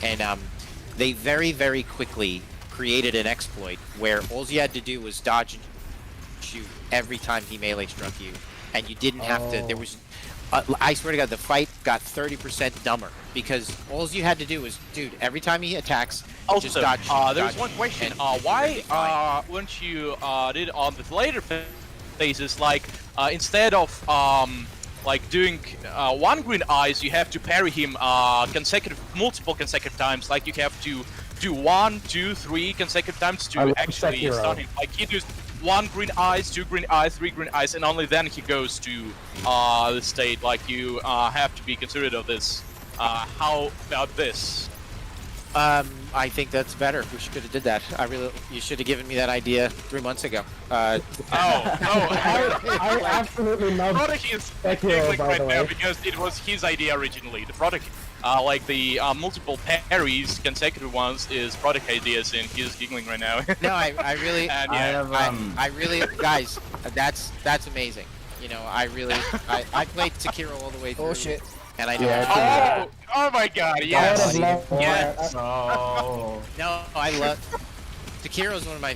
[SPEAKER 5] and they very, very quickly created an exploit where all you had to do was dodge and shoot every time he melee struck you, and you didn't have to. There was, I swear to God, the fight got 30% dumber because all you had to do was, dude, every time he attacks, just
[SPEAKER 1] Also,
[SPEAKER 5] dodge.
[SPEAKER 1] there's
[SPEAKER 5] dodge,
[SPEAKER 1] one question.
[SPEAKER 5] and you're
[SPEAKER 1] Why
[SPEAKER 5] gonna be fine.
[SPEAKER 1] weren't you did on the later phases, like instead of like doing one green eyes, you have to parry him multiple consecutive times. Like you have to do 1, 2, 3 consecutive times
[SPEAKER 4] I
[SPEAKER 1] to
[SPEAKER 4] love
[SPEAKER 1] actually
[SPEAKER 4] Sekiro.
[SPEAKER 1] stun him. Like he does 1 green eyes, 2 green eyes, 3 green eyes, and only then he goes to the state. Like you have to be considerate of this. How about this?
[SPEAKER 5] I think that's better. We should have did that. You should have given me that idea 3 months ago.
[SPEAKER 1] Oh,
[SPEAKER 4] I absolutely love
[SPEAKER 1] Product is
[SPEAKER 4] Sekiro,
[SPEAKER 1] giggling
[SPEAKER 4] by
[SPEAKER 1] right
[SPEAKER 4] the
[SPEAKER 1] now
[SPEAKER 4] way.
[SPEAKER 1] because it was his idea originally. The product, like the multiple parries, consecutive ones, is product ideas, and he's giggling right now.
[SPEAKER 5] No, I really,
[SPEAKER 1] And
[SPEAKER 3] I
[SPEAKER 1] yeah,
[SPEAKER 3] have
[SPEAKER 5] I really, guys, that's amazing. You know, I played Sekiro all the way through.
[SPEAKER 2] Oh shit.
[SPEAKER 5] And I know.
[SPEAKER 4] Yeah,
[SPEAKER 1] oh my God,
[SPEAKER 4] I would
[SPEAKER 1] yes,
[SPEAKER 4] have loved more.
[SPEAKER 1] yes.
[SPEAKER 3] Oh.
[SPEAKER 5] No, I love Sekiro's one of my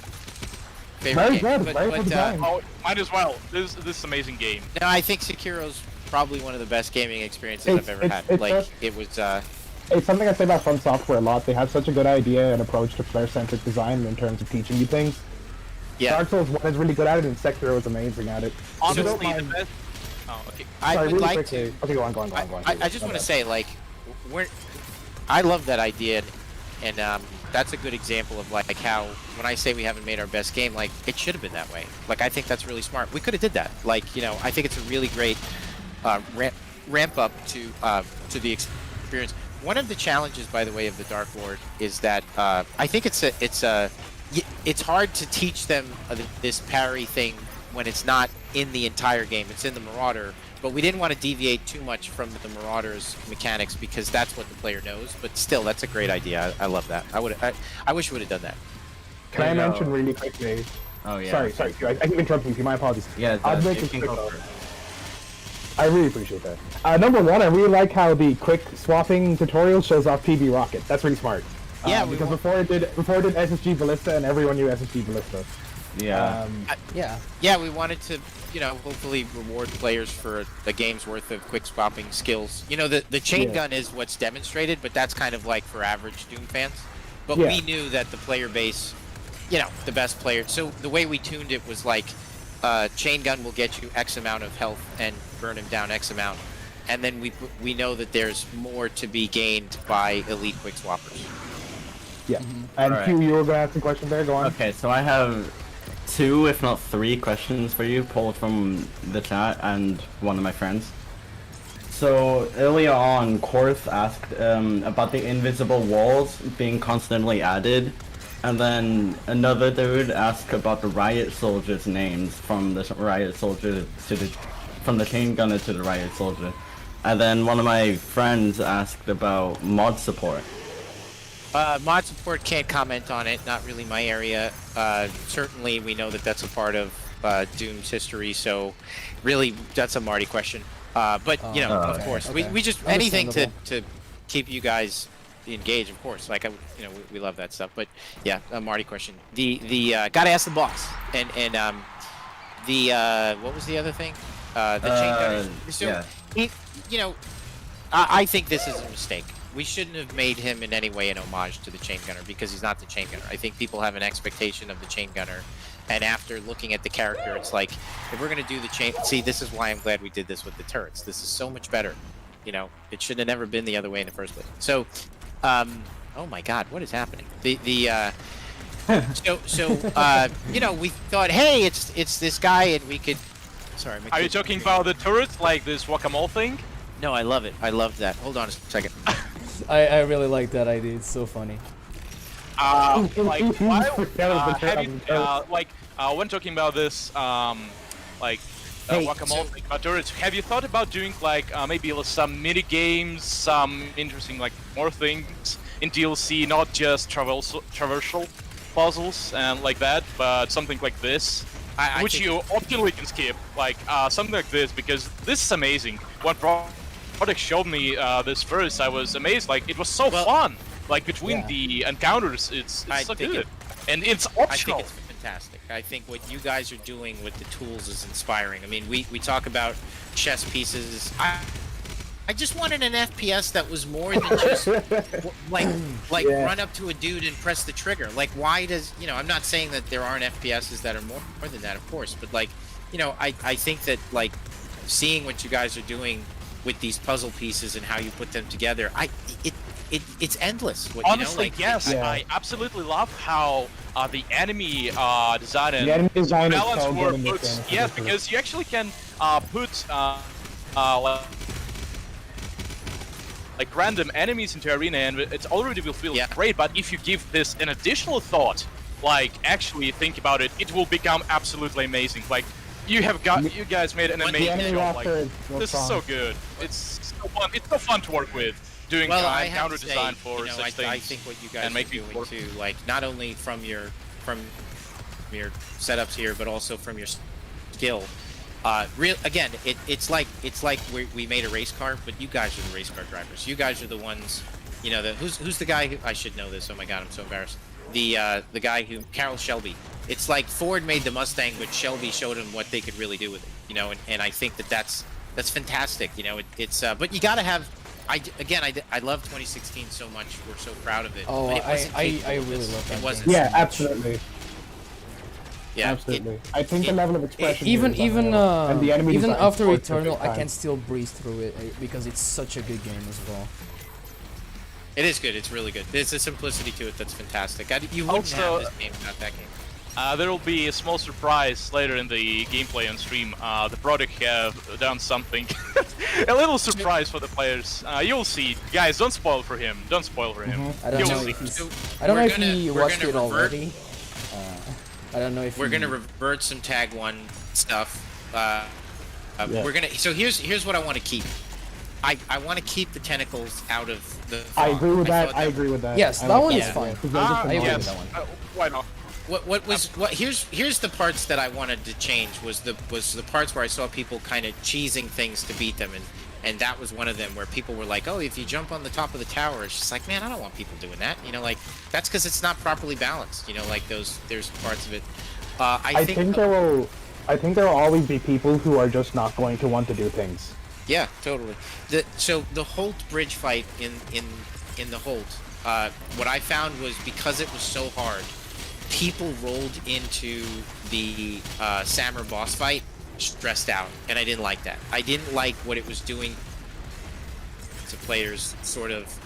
[SPEAKER 5] favorite
[SPEAKER 4] Very
[SPEAKER 5] games.
[SPEAKER 4] good, very good design.
[SPEAKER 1] Oh, might as well. This amazing game.
[SPEAKER 5] No, I think Sekiro's probably one of the best gaming experiences I've ever had.
[SPEAKER 4] It's
[SPEAKER 5] Like,
[SPEAKER 4] just-
[SPEAKER 5] it was.
[SPEAKER 4] It's something I say about From Software a lot. They have such a good idea and approach to player-centric design in terms of teaching you things.
[SPEAKER 5] Yeah.
[SPEAKER 4] Dark Souls 1 is really good at it, and Sekiro is amazing at it.
[SPEAKER 1] Honestly,
[SPEAKER 4] don't
[SPEAKER 1] the
[SPEAKER 4] mind-
[SPEAKER 1] best. Oh, okay.
[SPEAKER 5] I
[SPEAKER 4] Sorry,
[SPEAKER 5] would
[SPEAKER 4] really
[SPEAKER 5] like
[SPEAKER 4] quickly.
[SPEAKER 5] to.
[SPEAKER 4] Okay, go on.
[SPEAKER 5] I just want to say, like, I love that idea, and that's a good example of like how when I say we haven't made our best game, like it should have been that way. Like I think that's really smart. We could have did that. Like I think it's a really great ramp up to the experience. One of the challenges, by the way, of the Dark Lord is that I think it's hard to teach them this parry thing when it's not in the entire game. It's in the Marauder, but we didn't want to deviate too much from the Marauder's mechanics because that's what the player knows. But still, that's a great idea. I love that. I wish we would have done that.
[SPEAKER 4] Can I mention really quickly?
[SPEAKER 3] Oh yeah.
[SPEAKER 4] Sorry. I keep interrupting you. My apologies.
[SPEAKER 3] Yeah,
[SPEAKER 4] I'll make it quick though. I really appreciate that. Number one, I really like how the quick swapping tutorial shows off PB Rocket. That's really smart.
[SPEAKER 5] Yeah,
[SPEAKER 4] because before it did SSG Ballista, and everyone knew SSG Ballista.
[SPEAKER 3] Yeah.
[SPEAKER 5] Yeah, we wanted to, hopefully reward players for a game's worth of quick swapping skills. The chain gun is what's demonstrated, but that's kind of like for average Doom fans. But we knew that the player base, the best player. So the way we tuned it was like, chain gun will get you X amount of health and burn him down X amount. And then we know that there's more to be gained by elite quick swappers.
[SPEAKER 4] Yeah. And
[SPEAKER 3] Alright.
[SPEAKER 4] Q, you were going to ask a question there? Go on.
[SPEAKER 3] Okay, so I have 2, if not 3 questions for you, pulled from the chat and one of my friends. So earlier on, Korth asked about the invisible walls being constantly added, and then another dude asked about the riot soldiers' names from the riot soldier from the chain gunner to the riot soldier, and then one of my friends asked about mod support.
[SPEAKER 5] Mod support can't comment on it. Not really my area. Certainly, we know that that's a part of Doom's history. So, really, that's a Marty question. But of course, we just anything to keep you guys engaged. Of course, like we love that stuff. But yeah, a Marty question. The gotta ask the boss. And what was the other thing? The chain gunner. So,
[SPEAKER 3] yeah.
[SPEAKER 5] I think this is a mistake. We shouldn't have made him in any way an homage to the chain gunner because he's not the chain gunner. I think people have an expectation of the chain gunner, and after looking at the character, it's like, if we're gonna do the chain, see, this is why I'm glad we did this with the turrets. This is so much better. It should have never been the other way in the first place. So, oh my God, what is happening? We thought, hey, it's this guy, and we could. Sorry.
[SPEAKER 1] Are you talking about the turret, like this whack-a-mole thing?
[SPEAKER 5] No, I love it. I love that. Hold on a second.
[SPEAKER 2] I really like that idea. It's so funny.
[SPEAKER 1] When talking about this, whack-a-mole thing about turrets, have you thought about doing maybe some mini games, some interesting more things in DLC, not just traversal puzzles and like that, but something like this, which you optionally can skip, something like this, because this is amazing. One product showed me this first, I was amazed. It was so fun. Between the encounters, it's so good, and it's optional.
[SPEAKER 5] I think it's fantastic. I think what you guys are doing with the tools is inspiring. I mean, we talk about chess pieces. I just wanted an FPS that was more than just run up to a dude and press the trigger. Why does I'm not saying that there aren't FPSs that are more than that, of course, but I think that seeing what you guys are doing with these puzzle pieces and how you put them together, it's endless.
[SPEAKER 1] Honestly, yes, I absolutely love how the enemy design and balance works. Yes, because you actually can put random enemies into arena, and it already will feel great. But if you give this an additional thought, actually think about it, it will become absolutely amazing. You guys made an amazing job. This is so good. It's so fun. It's so fun to work with. Doing counter design for such things.
[SPEAKER 5] I think what you guys are doing too, not only from your setups here, but also from your skill. Again, it's like we made a race car, but you guys are the race car drivers. You guys are the ones, who's the guy who, I should know this. Oh my God, I'm so embarrassed. The guy who, Carroll Shelby. It's like Ford made the Mustang, but Shelby showed him what they could really do with it. And I think that's fantastic. It's but you gotta have. I love 2016 so much. We're so proud of it.
[SPEAKER 2] Oh, I really love that.
[SPEAKER 5] It wasn't.
[SPEAKER 4] Yeah, absolutely.
[SPEAKER 5] Yeah,
[SPEAKER 4] absolutely. I think the level of expression.
[SPEAKER 2] Even after
[SPEAKER 4] works
[SPEAKER 2] Eternal,
[SPEAKER 4] perfect
[SPEAKER 2] I can still breeze through it because it's such a good game as well.
[SPEAKER 5] It is good. It's really good. There's a simplicity to it that's fantastic. You wouldn't
[SPEAKER 1] Also,
[SPEAKER 5] have this game without that game.
[SPEAKER 1] There will be a small surprise later in the gameplay on stream. The product have done something, a little surprise for the players. You'll see, guys. Don't spoil for him. Don't spoil for him.
[SPEAKER 2] I don't
[SPEAKER 1] You'll
[SPEAKER 2] know
[SPEAKER 1] see.
[SPEAKER 2] if he's,
[SPEAKER 5] So
[SPEAKER 2] I don't know
[SPEAKER 5] we're
[SPEAKER 2] if
[SPEAKER 5] gonna-
[SPEAKER 2] he
[SPEAKER 5] we're
[SPEAKER 2] watched
[SPEAKER 5] gonna
[SPEAKER 2] it
[SPEAKER 5] revert-
[SPEAKER 2] already. I don't know if
[SPEAKER 5] We're
[SPEAKER 2] he...
[SPEAKER 5] gonna revert some tag 1 stuff.
[SPEAKER 4] Yeah.
[SPEAKER 5] We're gonna. So here's what I want to keep. I want to keep the tentacles out of the.
[SPEAKER 4] I
[SPEAKER 5] fog.
[SPEAKER 4] agree with that.
[SPEAKER 5] thought
[SPEAKER 4] I agree with that.
[SPEAKER 2] Yes,
[SPEAKER 4] I
[SPEAKER 2] that
[SPEAKER 4] like
[SPEAKER 2] one is
[SPEAKER 5] yeah.
[SPEAKER 2] fine.
[SPEAKER 4] 'Cause they're just annoying.
[SPEAKER 1] Yes.
[SPEAKER 2] that one.
[SPEAKER 1] Why not?
[SPEAKER 5] Here's the parts that I wanted to change was the parts where I saw people kind of cheesing things to beat them, and that was one of them where people were like, oh, if you jump on the top of the tower, it's just like, man, I don't want people doing that, you know, like that's because it's not properly balanced, you know, like there's parts of it. I think
[SPEAKER 4] there will always be people who are just not going to want to do things.
[SPEAKER 5] Yeah, totally. So the Holt bridge fight in the Holt, what I found was because it was so hard, people rolled into the Samur boss fight stressed out, and I didn't like that. I didn't like what it was doing to players, sort of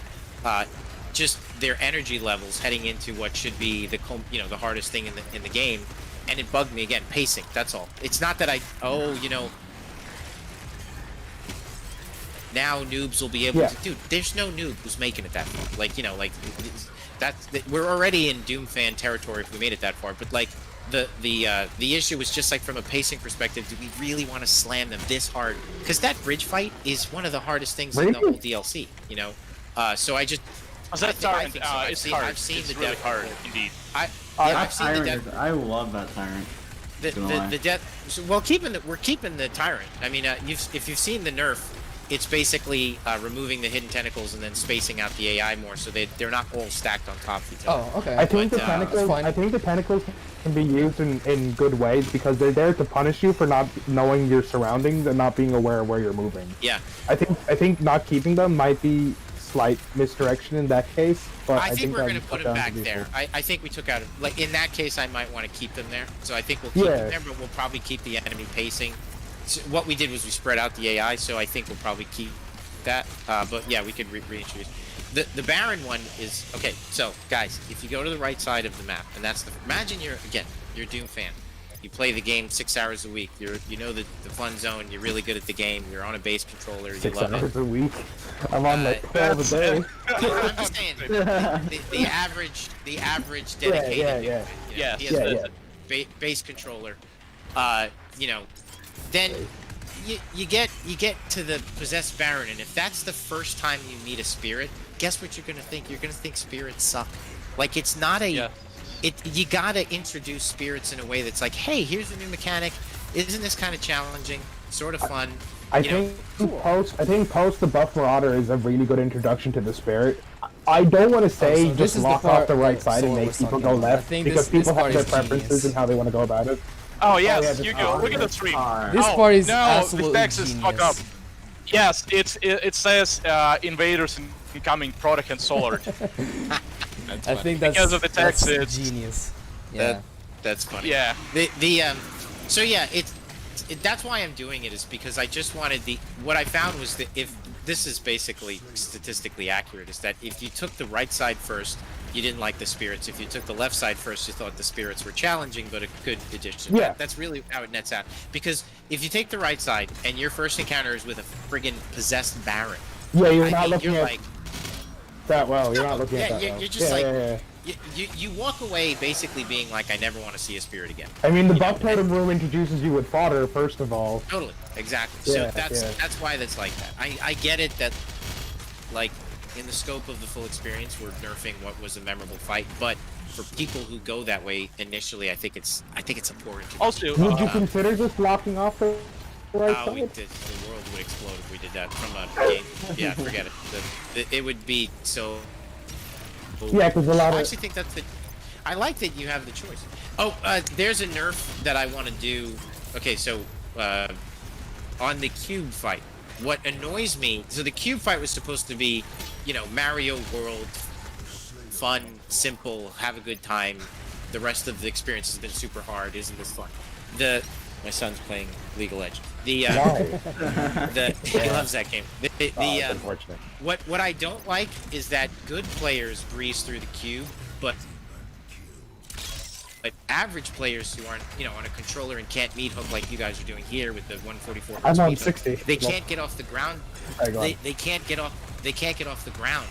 [SPEAKER 5] just their energy levels heading into what should be the hardest thing in the game, and it bugged me again. Pacing, that's all. It's not that now noobs will be able to. Dude, there's no noob who's making it that far. Like, we're already in Doom fan territory if we made it that far. But like, the issue was just like from a pacing perspective, do we really want to slam them this hard? Because that bridge fight is one of the hardest things in the whole DLC. You know, so I just.
[SPEAKER 1] That tyrant,
[SPEAKER 5] think so.
[SPEAKER 1] it's hard.
[SPEAKER 5] I've seen
[SPEAKER 1] it's
[SPEAKER 5] the
[SPEAKER 1] really
[SPEAKER 5] death
[SPEAKER 1] hard,
[SPEAKER 5] roll.
[SPEAKER 1] indeed.
[SPEAKER 5] I've seen the
[SPEAKER 3] Tyrant
[SPEAKER 5] death.
[SPEAKER 3] I love that tyrant.
[SPEAKER 5] The death. So, well, we're keeping the tyrant. I mean, if you've seen the nerf, it's basically removing the hidden tentacles and then spacing out the AI more, so they're not all stacked on top of each other.
[SPEAKER 2] Oh, okay.
[SPEAKER 4] I think
[SPEAKER 5] But,
[SPEAKER 4] the tentacles.
[SPEAKER 2] fine.
[SPEAKER 4] I think the tentacles can be used in good ways because they're there to punish you for not knowing your surroundings and not being aware of where you're moving.
[SPEAKER 5] Yeah.
[SPEAKER 4] I think not keeping them might be slight misdirection in that case, but
[SPEAKER 5] I think we're
[SPEAKER 4] that
[SPEAKER 5] going to
[SPEAKER 4] would
[SPEAKER 5] put
[SPEAKER 4] cut
[SPEAKER 5] them
[SPEAKER 4] down
[SPEAKER 5] back
[SPEAKER 4] to
[SPEAKER 5] there.
[SPEAKER 4] people.
[SPEAKER 5] I think we took out, like, in that case, I might want to keep them there. So I think we'll keep them there, but we'll probably keep the enemy pacing. So what we did was we spread out the AI, so I think we'll probably keep that. But yeah, we could reintroduce. The Baron one is, okay, so guys, if you go to the right side of the map, and that's imagine you're a Doom fan. You play the game 6 hours a week. You know the fun zone. You're really good at the game. You're on a base controller. You
[SPEAKER 4] 6
[SPEAKER 5] love it.
[SPEAKER 4] hours a week. I'm on like 12 a day.
[SPEAKER 5] I'm just saying, the average dedicated.
[SPEAKER 4] Yeah.
[SPEAKER 5] You know,
[SPEAKER 1] Yes.
[SPEAKER 5] he has
[SPEAKER 4] Yeah.
[SPEAKER 5] base controller. Then you get to the possessed Baron, and if that's the first time you meet a spirit, guess what you're gonna think? You're gonna think spirits suck. Like, it's not a.
[SPEAKER 1] Yeah.
[SPEAKER 5] You gotta introduce spirits in a way that's like, hey, here's a new mechanic. Isn't this kind of challenging? Sort of fun.
[SPEAKER 4] I think post the buff Marauder is a really good introduction to the spirit. I don't want to say
[SPEAKER 2] so this
[SPEAKER 4] just
[SPEAKER 2] is the
[SPEAKER 4] lock
[SPEAKER 2] part
[SPEAKER 4] off the right
[SPEAKER 2] that
[SPEAKER 4] side and
[SPEAKER 2] Solar
[SPEAKER 4] make
[SPEAKER 2] was
[SPEAKER 4] people
[SPEAKER 2] talking
[SPEAKER 4] go
[SPEAKER 2] about. I
[SPEAKER 4] left
[SPEAKER 2] think
[SPEAKER 4] because
[SPEAKER 2] this
[SPEAKER 4] people
[SPEAKER 2] part
[SPEAKER 4] have their
[SPEAKER 2] is
[SPEAKER 4] preferences
[SPEAKER 2] genius.
[SPEAKER 4] and how they want to go about it.
[SPEAKER 1] Oh yes,
[SPEAKER 4] yeah,
[SPEAKER 1] you
[SPEAKER 4] just-
[SPEAKER 1] go. Look at the stream.
[SPEAKER 2] This
[SPEAKER 1] Oh,
[SPEAKER 2] part is
[SPEAKER 1] no,
[SPEAKER 2] absolutely
[SPEAKER 1] the text is fucked up.
[SPEAKER 2] genius.
[SPEAKER 1] Yes, it says invaders incoming, product and solar.
[SPEAKER 2] I think that's
[SPEAKER 1] Because of the text,
[SPEAKER 2] that's
[SPEAKER 1] it's-
[SPEAKER 2] genius. Yeah.
[SPEAKER 5] That's funny.
[SPEAKER 1] Yeah.
[SPEAKER 5] So yeah, that's why I'm doing it, is because I just wanted what I found was that if this is basically statistically accurate, is that if you took the right side first, you didn't like the spirits. If you took the left side first, you thought the spirits were challenging but a good addition.
[SPEAKER 4] Yeah.
[SPEAKER 5] That's really how it nets out. Because if you take the right side and your first encounter is with a friggin' possessed Baron,
[SPEAKER 4] Yeah, you're
[SPEAKER 5] I
[SPEAKER 4] not
[SPEAKER 5] mean,
[SPEAKER 4] looking
[SPEAKER 5] you're
[SPEAKER 4] at
[SPEAKER 5] like,
[SPEAKER 4] that well. You're not looking
[SPEAKER 5] yeah,
[SPEAKER 4] at that well.
[SPEAKER 5] you're just
[SPEAKER 4] yeah,
[SPEAKER 5] like-
[SPEAKER 4] yeah.
[SPEAKER 5] you walk away basically being like, I never want to see a spirit again.
[SPEAKER 4] I mean, the buff totem room introduces you with fodder first of all.
[SPEAKER 5] Totally, exactly.
[SPEAKER 4] Yeah,
[SPEAKER 5] So that's
[SPEAKER 4] yeah.
[SPEAKER 5] why that's like that. I get it that, like, in the scope of the full experience, we're nerfing what was a memorable fight, but for people who go that way initially, I think it's a poor introduction.
[SPEAKER 1] Also,
[SPEAKER 4] Would you consider just blocking off the right side?
[SPEAKER 5] The world would explode if we did that from a game. Yeah, forget it. It would be so.
[SPEAKER 4] Yeah, because a lot
[SPEAKER 5] I
[SPEAKER 4] of
[SPEAKER 5] actually think that's the. I like that you have the choice. Oh, there's a nerf that I want to do. Okay, so on the cube fight, what annoys me. So the cube fight was supposed to be, Mario World, fun, simple, have a good time. The rest of the experience has been super hard. Isn't this fun? My son's playing League of Legends. The
[SPEAKER 4] Why?
[SPEAKER 5] he loves that game.
[SPEAKER 4] That's unfortunate.
[SPEAKER 5] What I don't like is that good players breeze through the cube, but average players who aren't, on a controller and can't meat hook like you guys are doing here with the 144 hertz
[SPEAKER 4] I'm on
[SPEAKER 5] meat hook,
[SPEAKER 4] 60.
[SPEAKER 5] they can't get off the ground.
[SPEAKER 4] Sorry, go on.
[SPEAKER 5] They can't get off the ground.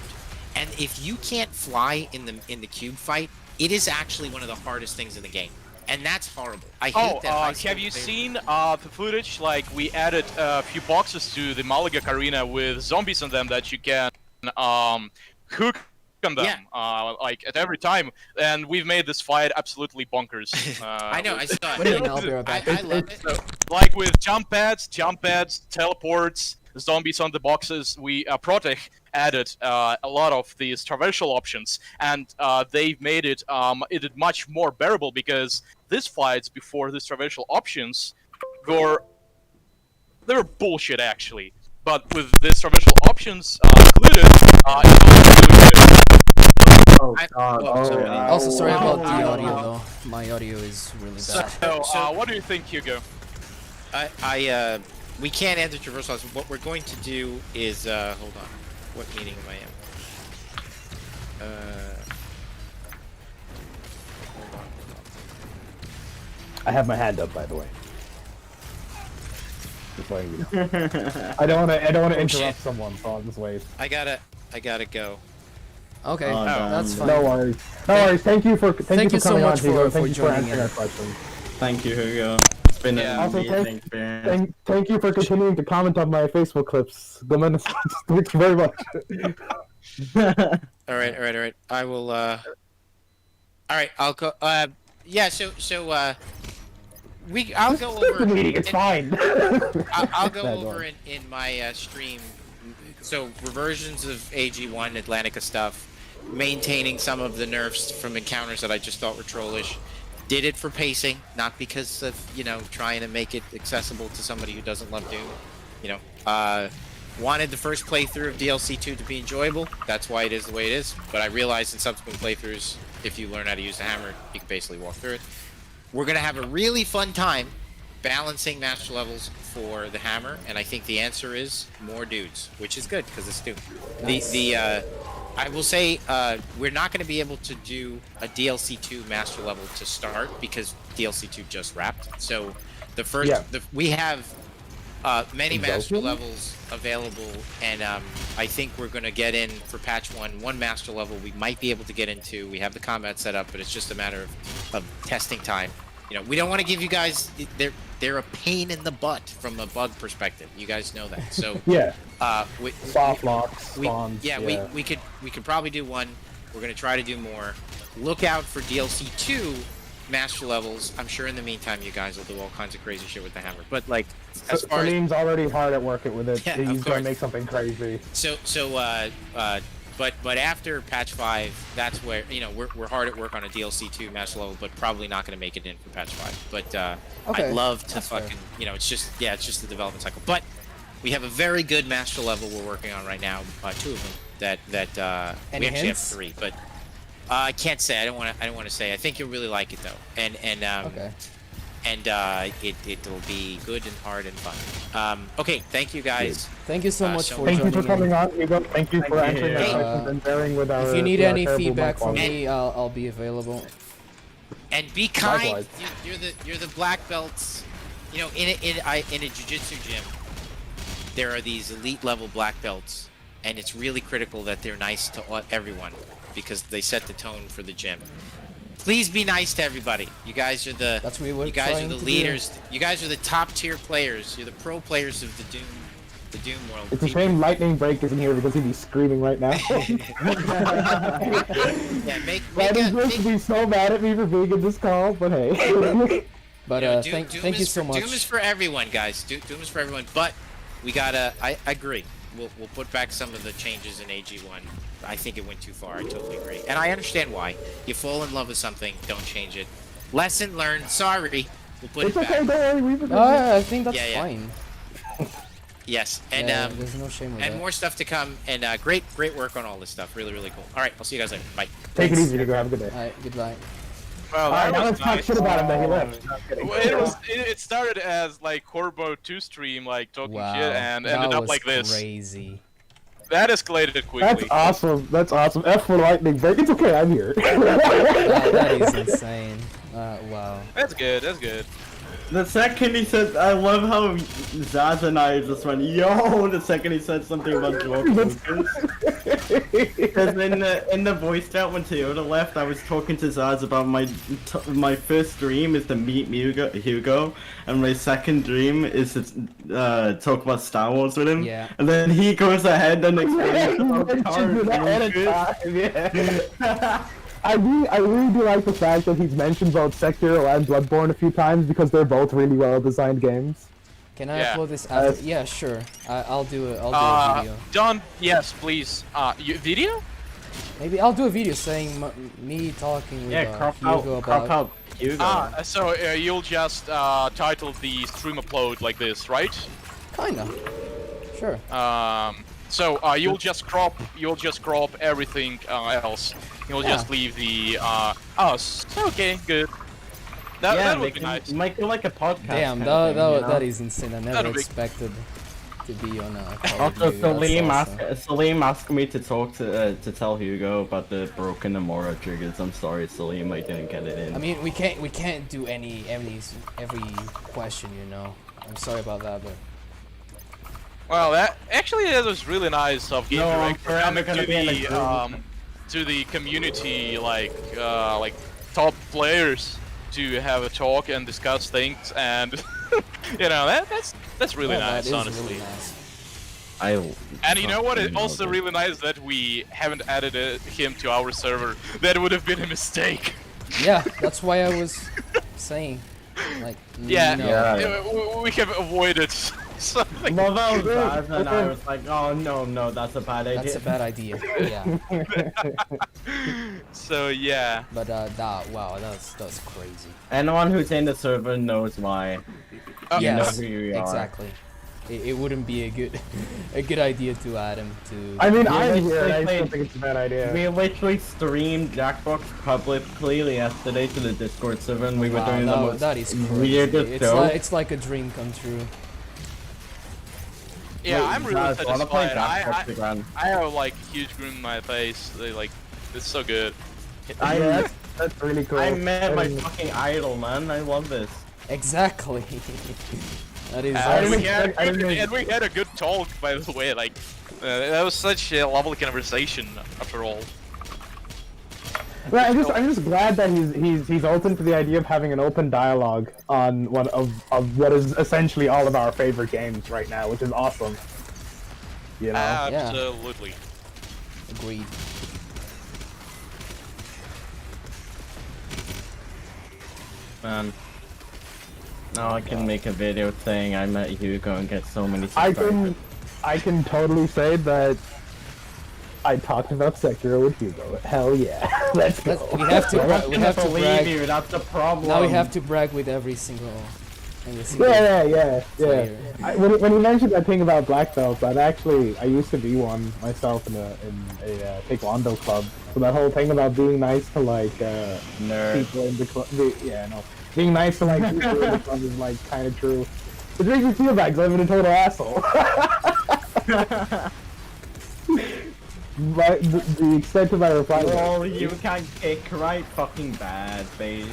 [SPEAKER 5] And if you can't fly in the cube fight, it is actually one of the hardest things in the game. And that's horrible. I hate that.
[SPEAKER 1] Have you seen the footage? Like, we added a few boxes to the Malagak arena with zombies on them that you can hook on them, like at every time, and we've made this fight absolutely bonkers.
[SPEAKER 5] I know, I saw
[SPEAKER 2] What do you
[SPEAKER 5] it.
[SPEAKER 2] mean, I'll be right back?
[SPEAKER 5] I love it.
[SPEAKER 1] Like with jump pads, teleports, zombies on the boxes, we Protech added a lot of these traversal options, and they've made it much more bearable, because these fights before these traversal options they were bullshit actually. But with these traversal options included, it was really good.
[SPEAKER 3] Oh god.
[SPEAKER 5] sorry.
[SPEAKER 2] Also, sorry about the audio though. My audio is really bad.
[SPEAKER 1] So, what do you think, Hugo?
[SPEAKER 5] We can't enter traversal. What we're going to do is hold on. What meeting am I in? Hold on.
[SPEAKER 4] I have my hand up, by the way. Just letting you know. I don't want to interrupt
[SPEAKER 5] shit.
[SPEAKER 4] someone, so I'll just wait.
[SPEAKER 5] I gotta go.
[SPEAKER 2] Okay,
[SPEAKER 3] Oh,
[SPEAKER 2] that's fine.
[SPEAKER 4] No worries. No worries. Thank you for
[SPEAKER 2] Thank you so
[SPEAKER 4] coming
[SPEAKER 2] much
[SPEAKER 4] on, Hugo.
[SPEAKER 2] for
[SPEAKER 4] Thank you for
[SPEAKER 2] joining
[SPEAKER 4] answering
[SPEAKER 2] in.
[SPEAKER 4] our questions.
[SPEAKER 3] Thank you, Hugo. It's been an
[SPEAKER 4] Also,
[SPEAKER 3] amazing experience.
[SPEAKER 4] Thank you for continuing to comment on my Facebook clips. Thank you very much.
[SPEAKER 5] All right. I will. All right, I'll go. Yeah. I'll go
[SPEAKER 4] Start the
[SPEAKER 5] over.
[SPEAKER 4] meeting. It's fine.
[SPEAKER 5] I'll go
[SPEAKER 4] Bad
[SPEAKER 5] over
[SPEAKER 4] one.
[SPEAKER 5] in my stream. So reversions of AG1 Atlantica stuff, maintaining some of the nerfs from encounters that I just thought were trollish. Did it for pacing, not because of trying to make it accessible to somebody who doesn't love Doom. Wanted the first playthrough of DLC 2 to be enjoyable. That's why it is the way it is. But I realized in subsequent playthroughs, if you learn how to use the hammer, you can basically walk through it. We're gonna have a really fun time balancing master levels for the hammer, and I think the answer is more dudes, which is good because it's Doom.
[SPEAKER 2] Nice.
[SPEAKER 5] I will say we're not going to be able to do a DLC 2 master level to start because DLC 2 just wrapped. So the first we have many master levels available, and I think we're going to get in for patch one master level we might be able to get into. We have the combat set up, but it's just a matter of testing time. We don't want to give you guys they're a pain in the butt from a bug perspective. You guys know that. So
[SPEAKER 4] Soft locks, spawns.
[SPEAKER 5] We could probably do one. We're gonna try to do more. Look out for DLC 2 master levels. I'm sure in the meantime you guys will do all kinds of crazy shit with the hammer. But like, as far as
[SPEAKER 4] Salim's already hard at work with it.
[SPEAKER 5] Yeah,
[SPEAKER 4] He's
[SPEAKER 5] of
[SPEAKER 4] gonna
[SPEAKER 5] course.
[SPEAKER 4] make something crazy.
[SPEAKER 5] But after patch 5, that's where we're hard at work on a DLC 2 master level, but probably not going to make it in for patch 5. But
[SPEAKER 2] Okay,
[SPEAKER 5] I'd love to
[SPEAKER 2] that's fair.
[SPEAKER 5] fucking it's just the development cycle. But we have a very good master level we're working on right now, 2 of them that
[SPEAKER 2] Any
[SPEAKER 5] we actually
[SPEAKER 2] hints?
[SPEAKER 5] have 3, but I can't say. I don't want to say. I think you'll really like it though, and
[SPEAKER 2] Okay.
[SPEAKER 5] it'll be good and hard and fun. Okay, thank you guys.
[SPEAKER 2] Thank you so much
[SPEAKER 5] so
[SPEAKER 2] for
[SPEAKER 4] Thank you
[SPEAKER 2] joining
[SPEAKER 4] for coming
[SPEAKER 2] in.
[SPEAKER 4] on, Hugo. Thank you for
[SPEAKER 3] Thank you.
[SPEAKER 4] answering our
[SPEAKER 5] Hey.
[SPEAKER 4] questions and bearing with our.
[SPEAKER 2] If you need
[SPEAKER 4] with our
[SPEAKER 2] any
[SPEAKER 4] terrible
[SPEAKER 2] feedback
[SPEAKER 4] mic
[SPEAKER 2] from
[SPEAKER 4] quality.
[SPEAKER 2] me, I'll be available.
[SPEAKER 5] And be kind.
[SPEAKER 4] Likewise.
[SPEAKER 5] You're the black belts. In a jiu-jitsu gym, there are these elite level black belts, and it's really critical that they're nice to everyone because they set the tone for the gym. Please be nice to everybody. You guys are the
[SPEAKER 2] That's what we're
[SPEAKER 5] you guys are
[SPEAKER 2] trying
[SPEAKER 5] the
[SPEAKER 2] to do.
[SPEAKER 5] leaders. You guys are the top tier players. You're the pro players of the Doom world.
[SPEAKER 4] It's a
[SPEAKER 5] People-
[SPEAKER 4] shame Lightning Break isn't here because he'd be screaming right now.
[SPEAKER 5] Yeah, make
[SPEAKER 4] Lightning Break would be so mad at me for being in this call, but hey.
[SPEAKER 2] But
[SPEAKER 5] Doom
[SPEAKER 2] thank you
[SPEAKER 5] is
[SPEAKER 2] so
[SPEAKER 5] for,
[SPEAKER 2] much.
[SPEAKER 5] Doom is for everyone, guys. Doom is for everyone. But we gotta. I agree. We'll put back some of the changes in AG1. I think it went too far. I totally agree, and I understand why. You fall in love with something, don't change it. Lesson learned. Sorry. We'll put
[SPEAKER 4] It's
[SPEAKER 5] it
[SPEAKER 4] okay,
[SPEAKER 5] back.
[SPEAKER 4] don't worry, we've
[SPEAKER 2] I think that's
[SPEAKER 5] Yeah.
[SPEAKER 2] fine.
[SPEAKER 5] Yes, and
[SPEAKER 2] Yeah, there's no shame with
[SPEAKER 5] and
[SPEAKER 2] that.
[SPEAKER 5] more stuff to come. And great work on all this stuff. Really, really cool. All right, I'll see you guys later. Bye.
[SPEAKER 4] Take it
[SPEAKER 2] Thanks.
[SPEAKER 4] easy, Hugo. Have a good day.
[SPEAKER 2] Alright, goodbye.
[SPEAKER 1] Well,
[SPEAKER 4] Alright,
[SPEAKER 1] that
[SPEAKER 4] now
[SPEAKER 1] was
[SPEAKER 4] let's talk
[SPEAKER 1] nice.
[SPEAKER 4] shit about him that he left. No, I'm kidding.
[SPEAKER 1] Well, it started as like Horde Mode 2 stream, like talking
[SPEAKER 2] Wow,
[SPEAKER 1] shit, and
[SPEAKER 2] that
[SPEAKER 1] ended up
[SPEAKER 2] was
[SPEAKER 1] like this.
[SPEAKER 2] crazy.
[SPEAKER 1] That escalated
[SPEAKER 4] That's
[SPEAKER 1] quickly.
[SPEAKER 4] awesome. That's awesome. F for lightning break. It's okay. I'm here.
[SPEAKER 2] That is insane. Wow.
[SPEAKER 1] That's good. That's good.
[SPEAKER 3] The second he said, I love how Zaz and I just went, yo, the second he said something about Dwarf Lucas. Because in the voice chat when Toyota left, I was talking to Zaz about my first dream is to meet Hugo, and my second dream is to talk about Star Wars with him.
[SPEAKER 2] Yeah.
[SPEAKER 3] And then he goes ahead and explains about
[SPEAKER 4] Mentioned it ahead of
[SPEAKER 3] Lucas.
[SPEAKER 4] time, yeah. I really do like the fact that he's mentioned both Sekiro and Bloodborne a few times because they're both really well designed games.
[SPEAKER 2] Can I
[SPEAKER 1] Yeah.
[SPEAKER 2] upload this after? Yeah, sure. I'll do it. I'll do a video.
[SPEAKER 1] John, yes, please. Video?
[SPEAKER 2] Maybe I'll do a video saying me talking with
[SPEAKER 3] Yeah, crop
[SPEAKER 2] Hugo
[SPEAKER 3] out
[SPEAKER 2] about.
[SPEAKER 3] Hugo.
[SPEAKER 1] So you'll just title the stream upload like this, right?
[SPEAKER 2] Kinda. Sure.
[SPEAKER 1] So you'll just crop everything else. You'll
[SPEAKER 2] Yeah.
[SPEAKER 1] just leave the okay, good. That would be nice.
[SPEAKER 3] Might do like a podcast.
[SPEAKER 2] Damn,
[SPEAKER 3] kind of thing, you know?
[SPEAKER 2] that is insane. I never
[SPEAKER 1] That'll be-
[SPEAKER 2] expected to be on a. Call of
[SPEAKER 3] Also,
[SPEAKER 2] Duty. That's
[SPEAKER 3] Salim asked me to talk to tell Hugo about the broken Amora triggers. I'm sorry, Salim, I didn't get it in.
[SPEAKER 2] I mean, we can't do every question, you know. I'm sorry about that, but
[SPEAKER 1] Well, that was really nice of Game
[SPEAKER 3] No, I'm
[SPEAKER 1] Director
[SPEAKER 3] forever
[SPEAKER 1] coming
[SPEAKER 3] gonna
[SPEAKER 1] to
[SPEAKER 3] be in a
[SPEAKER 1] the
[SPEAKER 3] group.
[SPEAKER 1] to the community like top players to have a talk and discuss things, and you know that's really
[SPEAKER 2] yeah,
[SPEAKER 1] nice,
[SPEAKER 2] that is
[SPEAKER 1] honestly.
[SPEAKER 2] really nice.
[SPEAKER 1] And you know what? It's
[SPEAKER 3] fucking
[SPEAKER 1] also
[SPEAKER 3] love it.
[SPEAKER 1] really nice that we haven't added him to our server. That would have been a mistake.
[SPEAKER 2] Yeah, that's why I was saying, like,
[SPEAKER 1] Yeah,
[SPEAKER 2] no.
[SPEAKER 3] Yeah.
[SPEAKER 1] we have avoided something.
[SPEAKER 3] Love how Zaz and I was like, oh no, that's a bad idea.
[SPEAKER 2] That's a bad idea. Yeah,
[SPEAKER 1] So yeah.
[SPEAKER 2] but wow, that's crazy.
[SPEAKER 3] Anyone who's in the server knows why. You
[SPEAKER 2] Yes,
[SPEAKER 3] know who you are.
[SPEAKER 2] exactly. It wouldn't be a good idea to add him to.
[SPEAKER 4] I mean,
[SPEAKER 3] Yeah,
[SPEAKER 4] I'm
[SPEAKER 3] let's
[SPEAKER 4] here and I
[SPEAKER 3] play-
[SPEAKER 4] still think it's a bad idea.
[SPEAKER 3] We literally streamed Jackbox publicly yesterday to the Discord server, and we were
[SPEAKER 2] Wow,
[SPEAKER 3] doing the most
[SPEAKER 2] that is crazy.
[SPEAKER 3] weirdest joke.
[SPEAKER 2] It's like a dream come true.
[SPEAKER 1] Yeah,
[SPEAKER 3] Wait,
[SPEAKER 1] I'm really
[SPEAKER 3] Zaz, wanna play
[SPEAKER 1] satisfied.
[SPEAKER 3] Jackbox again?
[SPEAKER 1] I have like a huge grin in my face. It's so good.
[SPEAKER 4] Yeah, that's really cool.
[SPEAKER 3] I met my
[SPEAKER 4] mean,
[SPEAKER 3] fucking idol, man. I love this.
[SPEAKER 2] Exactly. That is.
[SPEAKER 1] And we,
[SPEAKER 4] didn't
[SPEAKER 1] had
[SPEAKER 4] expect- I didn't
[SPEAKER 1] and we had a good talk, by the way. Like that was such a lovely conversation, after all.
[SPEAKER 4] Well, I'm just glad that he's open to the idea of having an open dialogue on one of what is essentially all of our favorite games right now, which is awesome. You know.
[SPEAKER 1] Absolutely.
[SPEAKER 2] Agreed.
[SPEAKER 3] Man. Now I can make a video saying I met Hugo and get so many
[SPEAKER 4] I
[SPEAKER 3] subscribers.
[SPEAKER 4] can totally say that I talked about Sekiro with Hugo. Hell yeah. Let's go.
[SPEAKER 2] We have to. We have to
[SPEAKER 3] believe
[SPEAKER 2] brag.
[SPEAKER 3] you, that's the problem.
[SPEAKER 2] Now we have to brag with every single.
[SPEAKER 4] Yeah.
[SPEAKER 2] player.
[SPEAKER 4] When you mentioned that thing about black belts, I used to be one myself in a taekwondo club. So that whole thing about being nice to like
[SPEAKER 3] Nerd.
[SPEAKER 4] people in the club, being nice to like people in the club is like kind of true. It makes me feel bad because I'm a total asshole. But the extent of my reply.
[SPEAKER 3] Well, you can kick right fucking bad, Baze.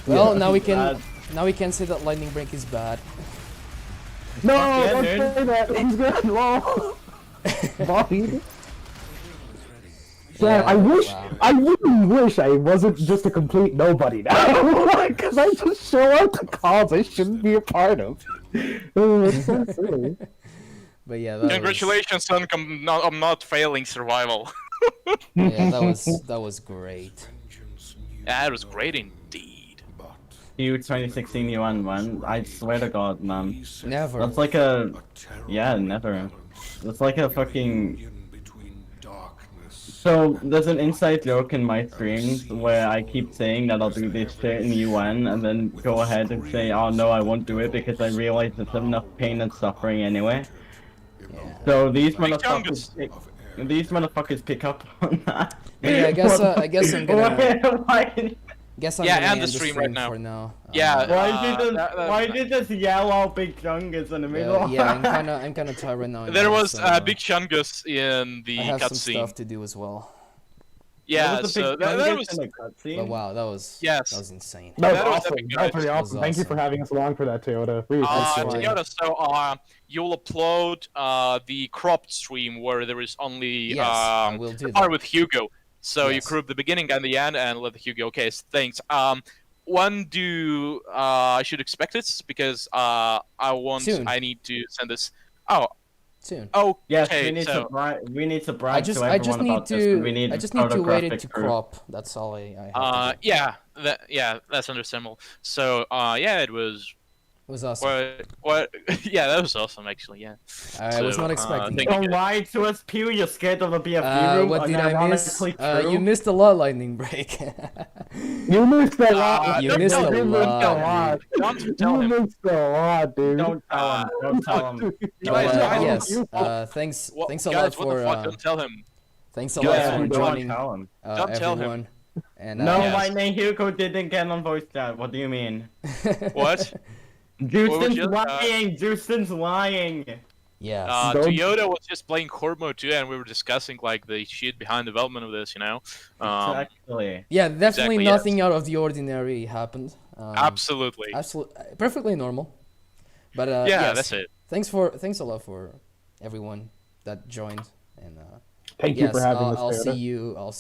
[SPEAKER 2] Well,
[SPEAKER 4] Yeah.
[SPEAKER 2] now we can.
[SPEAKER 3] Bad.
[SPEAKER 2] Now we can say that lightning break is bad.
[SPEAKER 4] No,
[SPEAKER 3] yeah,
[SPEAKER 4] don't
[SPEAKER 3] dude.
[SPEAKER 4] say that. He's good. Lol. Bobby.
[SPEAKER 2] Yeah,
[SPEAKER 4] Yeah, I really wish I wasn't just a complete nobody now. Because I just show up to calls I shouldn't be a part of. Oh, it's so silly.
[SPEAKER 2] But yeah, that
[SPEAKER 1] Congratulations on not failing survival.
[SPEAKER 2] Yeah, that was great.
[SPEAKER 1] That was great indeed.
[SPEAKER 3] You 2016 UN, man. I swear to God, man.
[SPEAKER 2] Never.
[SPEAKER 3] That's like a... Yeah, never. That's like a fucking... So, there's an inside joke in my streams where I keep saying that I'll do this shit in UN and then go ahead and say, oh no, I won't do it because I realize there's enough pain and suffering anyway.
[SPEAKER 2] Yeah.
[SPEAKER 3] So these
[SPEAKER 1] Like
[SPEAKER 3] motherfuckers pick up on that.
[SPEAKER 2] Yeah, I guess I'm gonna.
[SPEAKER 3] Why-
[SPEAKER 2] guess I'm
[SPEAKER 1] Yeah,
[SPEAKER 2] gonna
[SPEAKER 1] and
[SPEAKER 2] end
[SPEAKER 1] the stream right now.
[SPEAKER 2] for now.
[SPEAKER 1] Yeah,
[SPEAKER 3] Why did this yell out Big Chungus in the middle?
[SPEAKER 2] Yeah, I'm kinda tired right now.
[SPEAKER 1] there
[SPEAKER 2] and
[SPEAKER 1] was
[SPEAKER 2] also,
[SPEAKER 1] Big Chungus in the
[SPEAKER 2] I have some
[SPEAKER 1] cutscene.
[SPEAKER 2] stuff to do as well.
[SPEAKER 1] Yeah,
[SPEAKER 3] was the
[SPEAKER 1] so
[SPEAKER 3] Big
[SPEAKER 1] that
[SPEAKER 3] Chungus
[SPEAKER 1] was
[SPEAKER 3] in the cutscene?
[SPEAKER 2] But wow, that was
[SPEAKER 1] Yes.
[SPEAKER 2] insane.
[SPEAKER 4] That was
[SPEAKER 1] That was
[SPEAKER 4] awesome.
[SPEAKER 1] epic,
[SPEAKER 4] That was pretty
[SPEAKER 2] guys.
[SPEAKER 4] awesome.
[SPEAKER 2] That was
[SPEAKER 4] Thank you for
[SPEAKER 2] awesome.
[SPEAKER 4] having us along for that, Toyota. Really appreciate
[SPEAKER 2] That's
[SPEAKER 4] it.
[SPEAKER 2] fine.
[SPEAKER 1] Toyota, so you'll upload the cropped stream where there is only
[SPEAKER 2] Yes, I will do
[SPEAKER 1] the part
[SPEAKER 2] that.
[SPEAKER 1] with Hugo. So you
[SPEAKER 2] Yes.
[SPEAKER 1] group the beginning and the end and let Hugo. Okay, thanks. When do I should expect it? Because
[SPEAKER 2] Soon.
[SPEAKER 1] I need to send this. Oh,
[SPEAKER 2] Soon.
[SPEAKER 1] okay.
[SPEAKER 3] Yes, we need
[SPEAKER 1] so
[SPEAKER 3] to we need to brag
[SPEAKER 2] I just
[SPEAKER 3] to everyone
[SPEAKER 2] need
[SPEAKER 3] about this. And we
[SPEAKER 2] to
[SPEAKER 3] need
[SPEAKER 2] I just need to wait it to
[SPEAKER 3] photographic proof.
[SPEAKER 2] crop. That's all I have to do.
[SPEAKER 1] yeah, that's understandable. So yeah, it was
[SPEAKER 2] It was awesome.
[SPEAKER 1] what yeah, that was awesome actually. Yeah.
[SPEAKER 2] I was
[SPEAKER 1] So,
[SPEAKER 2] not expecting
[SPEAKER 1] thank
[SPEAKER 2] it.
[SPEAKER 1] you.
[SPEAKER 3] Don't lie to us, Pew. You're scared of the BFG room.
[SPEAKER 2] What did I miss?
[SPEAKER 3] unironically true.
[SPEAKER 2] You missed a lot, Lightning Break.
[SPEAKER 4] You missed a lot.
[SPEAKER 2] You
[SPEAKER 1] don't
[SPEAKER 2] missed
[SPEAKER 1] tell
[SPEAKER 2] a
[SPEAKER 1] him,
[SPEAKER 2] lot,
[SPEAKER 1] don't tell him. Don't tell
[SPEAKER 4] You
[SPEAKER 1] him.
[SPEAKER 4] missed a lot, dude.
[SPEAKER 3] Don't tell him. Don't tell him.
[SPEAKER 2] But
[SPEAKER 1] Guys,
[SPEAKER 2] yes, thanks
[SPEAKER 1] What-
[SPEAKER 2] thanks a
[SPEAKER 1] guys,
[SPEAKER 2] lot
[SPEAKER 1] what the fuck?
[SPEAKER 2] for
[SPEAKER 1] Don't tell him.
[SPEAKER 2] thanks a
[SPEAKER 1] Yeah,
[SPEAKER 2] lot for
[SPEAKER 3] don't
[SPEAKER 2] joining
[SPEAKER 3] tell him.
[SPEAKER 1] Don't tell him.
[SPEAKER 2] everyone. And
[SPEAKER 3] No,
[SPEAKER 1] Yes.
[SPEAKER 3] Lightning Hugo didn't get on voice chat. What do you mean?
[SPEAKER 1] What?
[SPEAKER 3] Justin's
[SPEAKER 1] just,
[SPEAKER 3] lying. Justin's lying.
[SPEAKER 2] yes.
[SPEAKER 4] Don't-
[SPEAKER 1] Toyota was just playing Horde Mode 2, and we were discussing like the shit behind development of this, you know.
[SPEAKER 3] Exactly.
[SPEAKER 2] Yeah, definitely
[SPEAKER 1] exactly,
[SPEAKER 2] nothing out of the ordinary happened.
[SPEAKER 1] Absolutely.
[SPEAKER 2] Perfectly normal. But
[SPEAKER 1] Yeah,
[SPEAKER 2] yes,
[SPEAKER 1] that's it.
[SPEAKER 2] Thanks a lot for everyone that joined, and
[SPEAKER 4] Thank you
[SPEAKER 2] yes,
[SPEAKER 4] for having us,
[SPEAKER 2] I'll
[SPEAKER 4] Toyota.
[SPEAKER 2] see you. I'll see